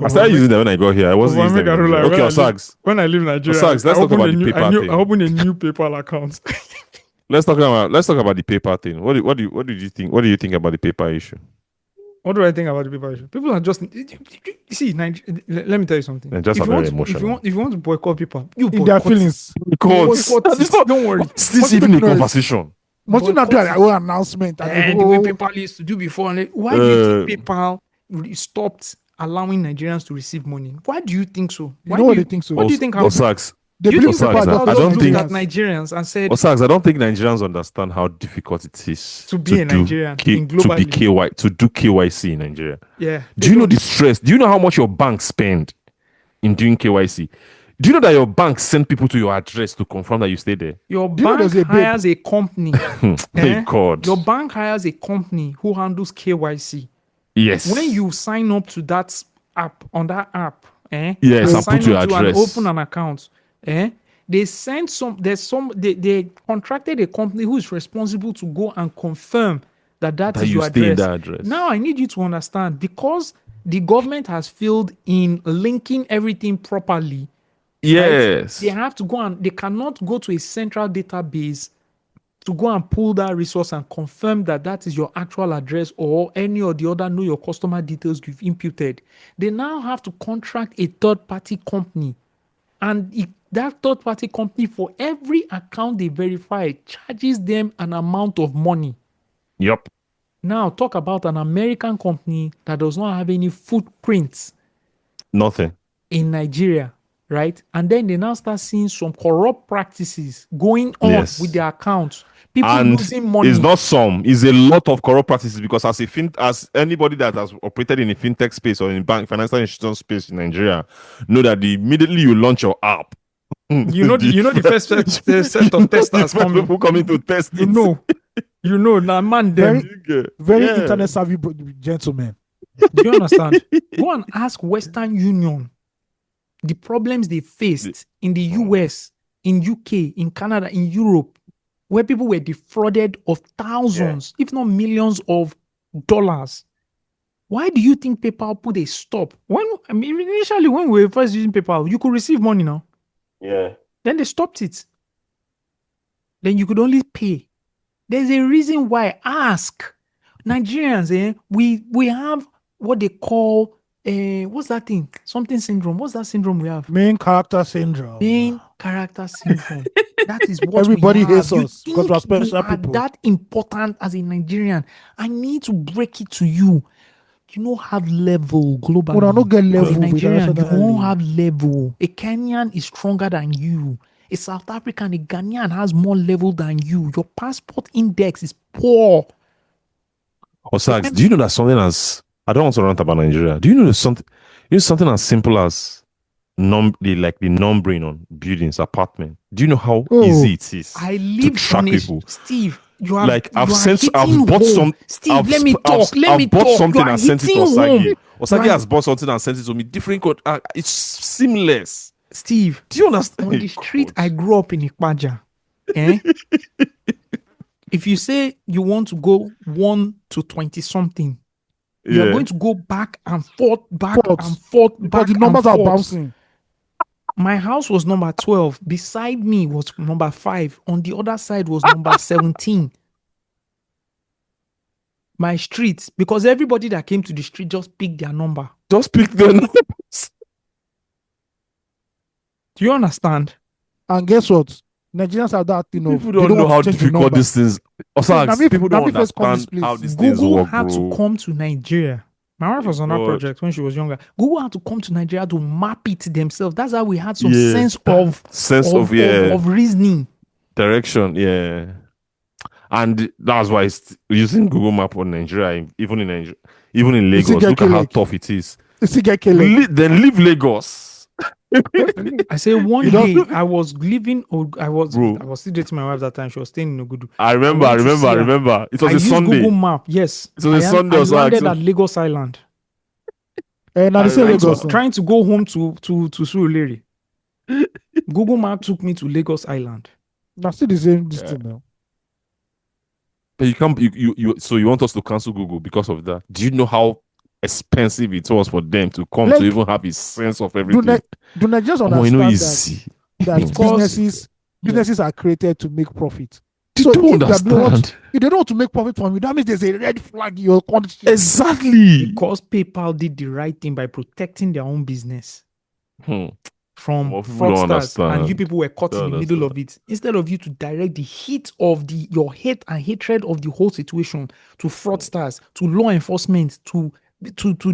I started using them when I got here. I wasn't using them. Okay, Osags. When I leave Nigeria, Osags, let's talk about the PayPal thing. I opened a new PayPal account. Let's talk about the PayPal thing. What do you think? What do you think about the PayPal issue? What do I think about the PayPal issue? People are just see. Let me tell you something. They're just very emotional. If you want to boycott people, you in their feelings. Don't worry. Is this even a conversation? Must you not do an own announcement? And the way PayPal used to do before. Why do you think PayPal stopped allowing Nigerians to receive money? Why do you think so? Why do you think so? What do you think happened? Osags. They believe PayPal. I don't think that Nigerians and said. Osags, I don't think Nigerians understand how difficult it is to be a Nigerian in global to do KYC in Nigeria. Yeah. Do you know the stress? Do you know how much your bank spend in doing KYC? Do you know that your bank send people to your address to confirm that you stay there? Your bank hires a company. Thank God. Your bank hires a company who handles KYC. Yes. When you sign up to that app, yes, and put your address. And open an account, they send they contracted a company who is responsible to go and confirm that is your address. That address. Now I need you to understand, because the government has failed in linking everything properly. Yes. Right? They have to go and they cannot go to a central database to go and pull that resource and confirm that is your actual address or any of the other know your customer details you've imputed. They now have to contract a third-party company. And that third-party company, for every account they verify, charges them an amount of money. Yep. Now, talk about an American company that does not have any footprints. Nothing. In Nigeria, right? And then they now start seeing some corrupt practices going on with their accounts People and losing money. it's not some, it's a lot of corrupt practices, because as anybody that has operated in a fintech space or in financial institution space in Nigeria know that immediately you launch your app, the first set of testers coming. People coming to test it. Now man them Very internet savvy gentlemen. Do you understand? Go and ask Western Union the problems they faced in the US, in UK, in Canada, in Europe, where people were defrauded of thousands, if not millions of dollars. Why do you think PayPal put a stop? Initially, when we were first using PayPal, you could receive money now. Yeah. Then they stopped it. Then you could only pay. There's a reason why. Ask Nigerians. We have what they call what's that thing? Something syndrome. What's that syndrome we have? Main character syndrome. Main character syndrome. That is what everybody we have. hates us because we're special people. That important as a Nigerian. I need to break it to you. You don't have level globally. Well, I don't get level. A Nigerian, you don't have level. A Kenyan is stronger than you. A South African, a Ghanaian has more level than you. Your passport index is poor. Osagie, do you know that something as I don't want to rant about Nigeria. Do you know something as simple as the numbering on buildings, apartment? Do you know how easy it is I live to track people? Steve, you are like I've bought some. Steve, let me talk. I've bought something and sent it to Osagie. Osagie Right. has bought something and sent it to me. Different code. It's seamless. Steve, do you understand? On the street, I grew up in Ikpaja. If you say you want to go 1 to 20 something, you're going to go back and forth, back and forth, back the numbers and are forth. bouncing. My house was number 12. Beside me was number 5. On the other side was number 17. My street, because everybody that came to the street just picked their number. Just pick their numbers. Do you understand? And guess what? Nigerians have that thing of people don't know how difficult these things. People don't understand how these things Google work, had bro. to come to Nigeria. My wife was on that project when she was younger. Google had to come to Nigeria to map it themselves. That's how we had some sense of reasoning. Direction, yeah. And that's why it's using Google Map on Nigeria, even in Lagos. Look at how tough it is. Then leave Lagos. I say one day I was living, I was still dating my wife that time. She was staying in Ogudu. I remember. It was a Sunday. Google Map, yes. It was a Sunday. I landed at Lagos Island. Trying to go home to Surulere. Google Map took me to Lagos Island. That's still the same thing now. But you can't. So you want us to cancel Google because of that? Do you know how expensive it was for them to come to even have a sense of everything? Do Nigerians understand that businesses are created to make profit? They don't understand. If they don't want to make profit from you, that means there's a red flag in your country. Exactly. Because PayPal did the right thing by protecting their own business from fraudsters, and you people were caught in the middle of it. Instead of you to direct the heat of your hate and hatred of the whole situation to fraudsters, to law enforcement, to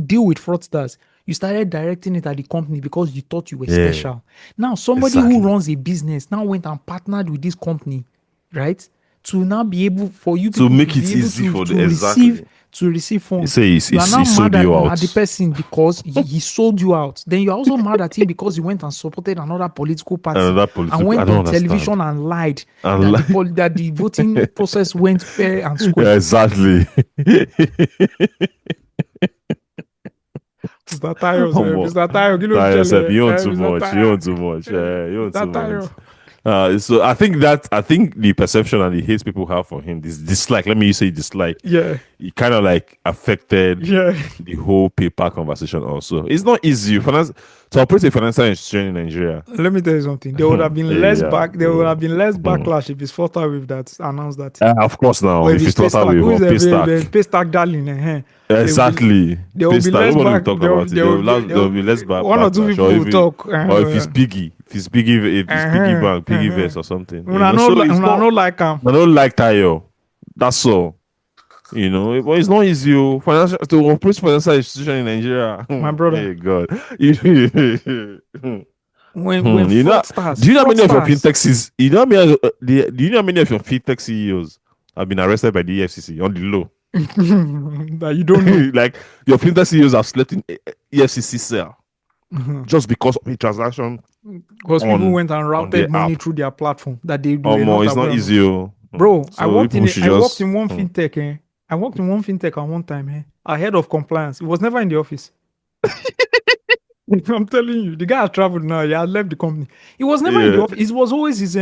deal with fraudsters, you started directing it at the company because you thought you were special. Now, somebody who runs a business now went and partnered with this company, right? To now be able for you to make it easy for the receive funds. You are now mad at the person because he sold you out. Then you're also mad at him because he went and supported another political party and went on television and lied that the voting process went fair and square. Yeah, exactly. Mr. Tayo, you want too much. So I think the perception and the hate people have for him, this dislike, let me say dislike. Yeah. It kind of like affected the whole PayPal conversation also. It's not easy to operate a financial institution in Nigeria. Let me tell you something. There would have been less backlash if it's Flutterwave that announced that. Of course now. If it's Flutterwave or Paystack darling. Exactly. There will be less back. There will be less back. One or two people will talk. Or if it's Piggy. If it's Piggy Bank, Piggy Verse or something. I don't like him. I don't like Tayo. That's all. But it's not easy to operate financial institution in Nigeria. My brother. Hey God. when You know, fraudsters, do you know how many of your fraudsters- fintech CEOs? You know how many? Do you know how many of your fintech CEOs have been arrested by the EFCC on the low? that you don't know. Like your fintech CEOs have slept in EFCC cell just because of a transaction. Because people went and their routed money app. through their platform that they were More, not it's not aware of. easy, oh. Bro, So I worked people should I worked just- in one fintech. I worked in one fintech at one time. Ahead of compliance. It was never in the office. I'm telling you, the guy has traveled now. He has left the company. He was never in the Yeah. office. It was always his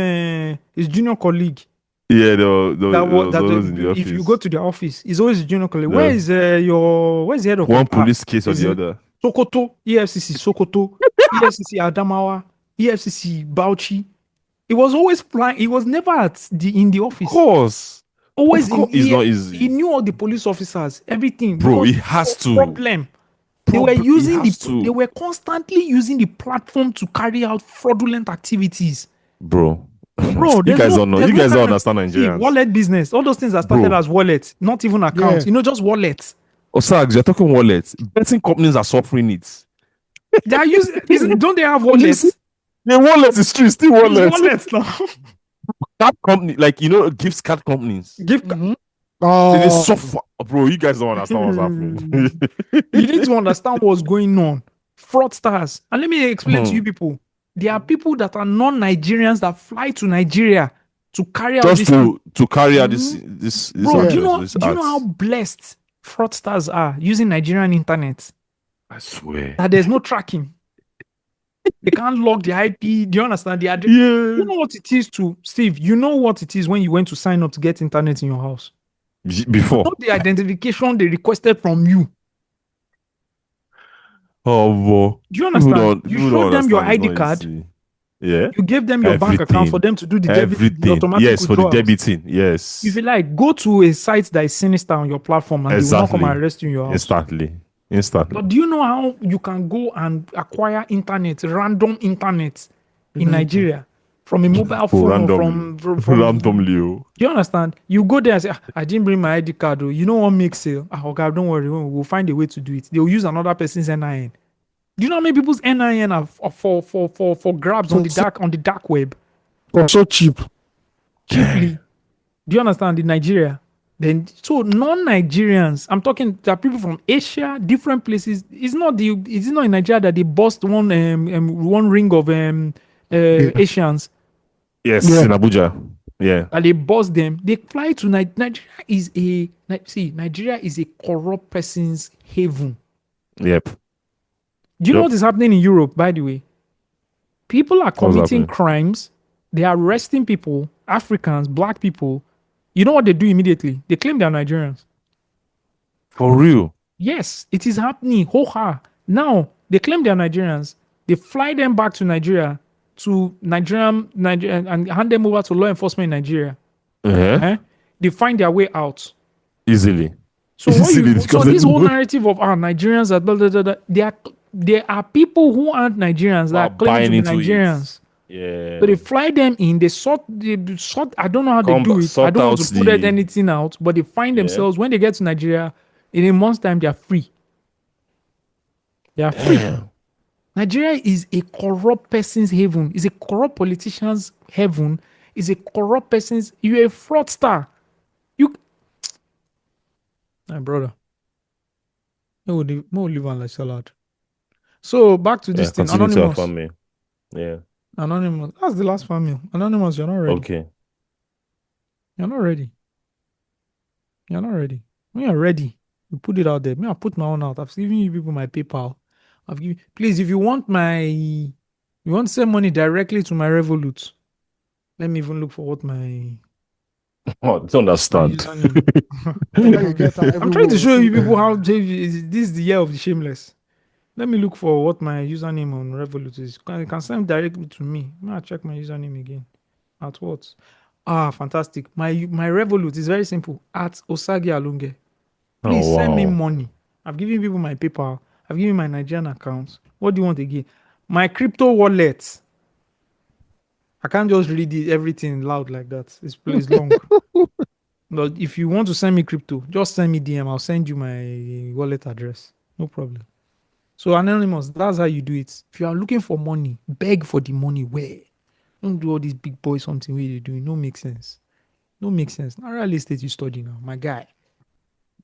junior colleague. Yeah, If you go to the office, it's always his junior colleague. Yeah. Where's the head of one police case or is the it other. Sokoto, EFCC, Sokoto, EFCC Adamawa, EFCC Bauchi. It was always flying. He was never in the office. Of course. Always Of course, in it's not he easy. knew all the police officers, everything. Bro, because he has to. Problem. They were constantly using the platform to carry out fraudulent activities. Bro, Bro, you guys don't know. You guys don't kind of- understand See, Nigerians. wallet business, all those things that started Bro. as wallets, not even accounts. Yeah. Just wallets. Osagie, you're talking wallets. Betting companies are suffering it. They are using. Don't they have wallets? The wallet is true, still It's wallets. wallets now. Card company, gift card companies. Gift. They suffer. Bro, you guys don't understand what's happening. You need to understand what's going on. Fraudsters. And let me explain to you people. There are people that are non-Nigerians that fly to Nigeria to carry out Just this. to carry out this Bro, actions, do you this know acts. how blessed fraudsters are using Nigerian internet? I swear. That there's no tracking. They can't log the IP. Do you understand the address? Yeah. You know what it is to Steve? You know what it is when you went to sign up to get internet in your house? Before. Not the identification they requested from you. Oh, bro. Do you understand? You People showed don't them your understand, it's ID not card. easy. Yeah. You gave them your bank account for them to do the debit, the automatic Yes, for the withdrawals. debiting. Yes. If you like, go to a site that is sinister on your platform and they will not come and arrest you in your house. Instantly. But do you know how you can go and acquire internet, random internet in Nigeria from a mobile phone or from randomly. Oh. Do you understand? You go there and say, I didn't bring my ID card. Oh. You know what makes sale? Okay, don't worry. We'll find a way to do it. They'll use another person's NIN. Do you know how many people's NIN are for grabs on the dark web? So cheap. Cheaply. Do you understand? In Nigeria. Then so non-Nigerians, I'm talking there are people from Asia, different places. It's not in Nigeria that they bust one ring of Asians. Yes, in Abuja. Yeah. And they bust them. They fly to Nigeria. Nigeria is a corrupt person's haven. Yep. Do you know what is happening in Europe, by the way? People are committing happening? crimes. They are arresting people, Africans, black people. You know what they do immediately? They claim they are Nigerians. For real? Yes, it is happening. Ho-ha. Now, they claim they are Nigerians. They fly them back to Nigeria, Nigeria, and hand them over to law enforcement in Nigeria. They find their way out. Easily. So, this whole narrative of Nigerians are blah, blah, blah, blah, there are people who aren't Nigerians that are claiming to be Nigerians. Yeah. So they fly them in, they sort, I don't know how they do it. I don't want to put anything out, but they find themselves, when they get to Nigeria, in a month's time, they are free. They are free. Nigeria is a corrupt person's haven. It's a corrupt politician's heaven. It's a corrupt person's, you're a fraudster. My brother. No live on like salad. So back to this thing. Anonymous. Yeah. Anonymous. That's the last family. Anonymous, you're not ready. Okay. You're not ready. You're not ready. When you're ready, you put it out there. Me, I put my own out. I've given you people my PayPal. Please, if you want you want to send money directly to my Revolut, let me even look for what my don't understand. I'm trying to show you people how this is the year of the shameless. Let me look for what my username on Revolut is. You can send directly to me. I'll check my username again. At what? Fantastic. My Revolut is very simple. At Osagie Alunge. Please send me money. I've given people my PayPal. I've given my Nigerian account. What do you want again? My crypto wallet. I can't just read everything loud like that. It's long. But if you want to send me crypto, just send me DM. I'll send you my wallet address. No problem. So anonymous, that's how you do it. If you are looking for money, beg for the money. Where? Don't do all these big boy something where you doing. No make sense. No make sense. Not real estate you study now, my guy.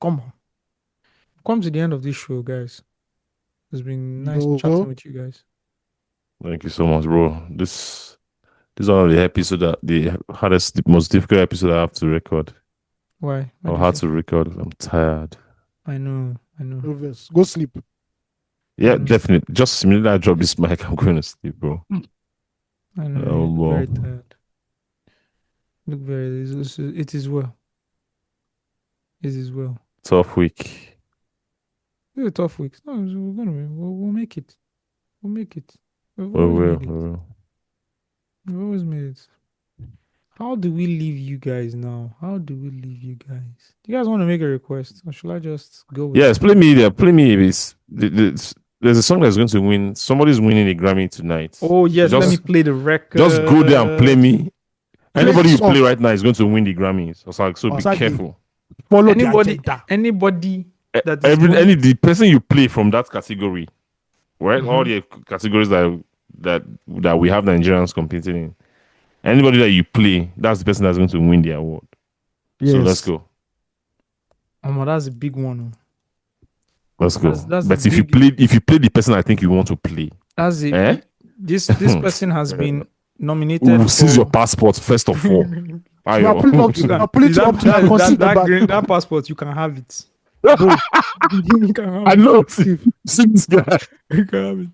Come on. Come to the end of this show, guys. It's been nice chatting with you guys. Thank you so much, bro. This is one of the episodes that the hardest, the most difficult episode I have to record. Why? Or hard to record. I'm tired. I know. Go sleep. Yeah, definitely. Just immediately I drop this mic, I'm going to sleep, bro. I know. Oh, Very tired. Look very. It is well. It is well. Tough week. It's a tough week. No, we'll make it. We'll make it. We've always made it. How do we leave you guys now? How do we leave you guys? Do you guys want to make a request, or should I just go with Yes, play me there. Play me. There's a song that's going to win. Somebody's winning a Grammy tonight. Oh yes, let me play the record. Just go there and play me. Anybody you play right now is going to win the Grammys. So be careful. Follow anybody that is the person you play from that category, right? All the categories that we have Nigerians competing in. Anybody that you play, that's the person that's going to win the award. Yes. So let's go. That's a big one. Let's go. But if you play the person I think you want to play, that's it. This person has been nominated. We'll seize your passport first of all. That passport, you can have it. I know. See this guy. You can have it.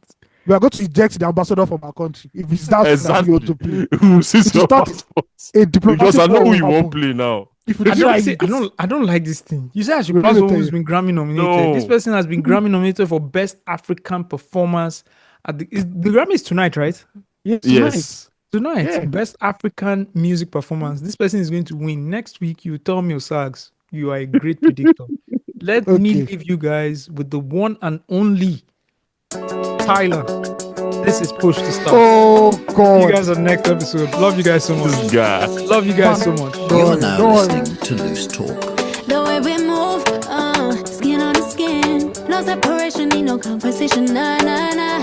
We are going to eject the ambassador from our country. If it's that exactly. you want to play, we'll seize your passport. Because I know who you won't play now. I don't like this thing. You say I should play someone who's been Grammy nominated. No. This person has been Grammy nominated for Best African Performance. The Grammy is tonight, right? Yes. Tonight, yeah. Best African Music Performance. This person is going to win. Next week, you tell me, Osags, you are a great predictor. Let me leave you guys with the one and only Tyler. This is Push to Start. Oh, God. See you guys on the next episode. Love you guys so much. Love you guys so much. You're now listening to Loose Talk. The way we move, skin on the skin. No separation, need no conversation. Nah, nah, nah.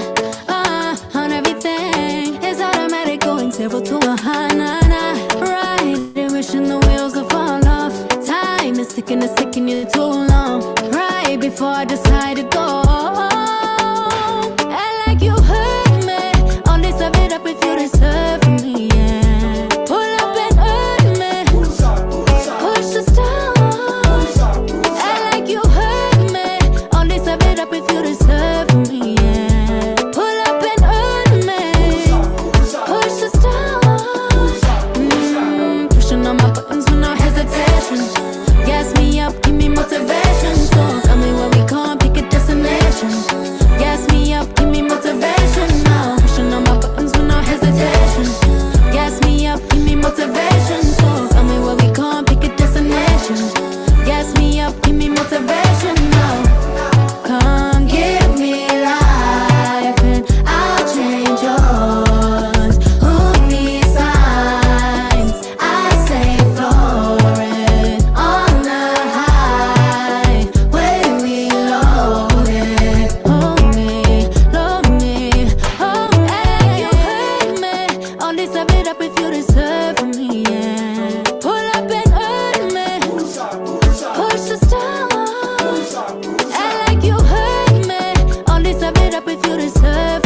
On everything. It's automatic going 0 to 100. Right, they're wishing the wheels will fall off. Time is ticking, it's taking you too long. Right before I decide to go. If you deserve me, yeah. Pull up and hurt me. Push the stars. I like you hurt me. Only serve it up if you deserve me, yeah. Pull up and hurt me. Push the stars. Pushing on my buttons with no hesitation. Gas me up, give me motivation. So tell me where we going, pick a destination. Gas me up, give me motivation now. Pushing on my buttons. Gas me up, give me motivation. So tell me where we going, pick a destination. Gas me up, give me motivation now. Come give me life and I'll change yours. Who needs signs? I say floating on the highway we loaded. Hold me, love me, hold me. You hurt me. Only serve it up if you deserve me, yeah. Pull up and hurt me. Push the stars. I like you hurt me. Only serve it up if you deserve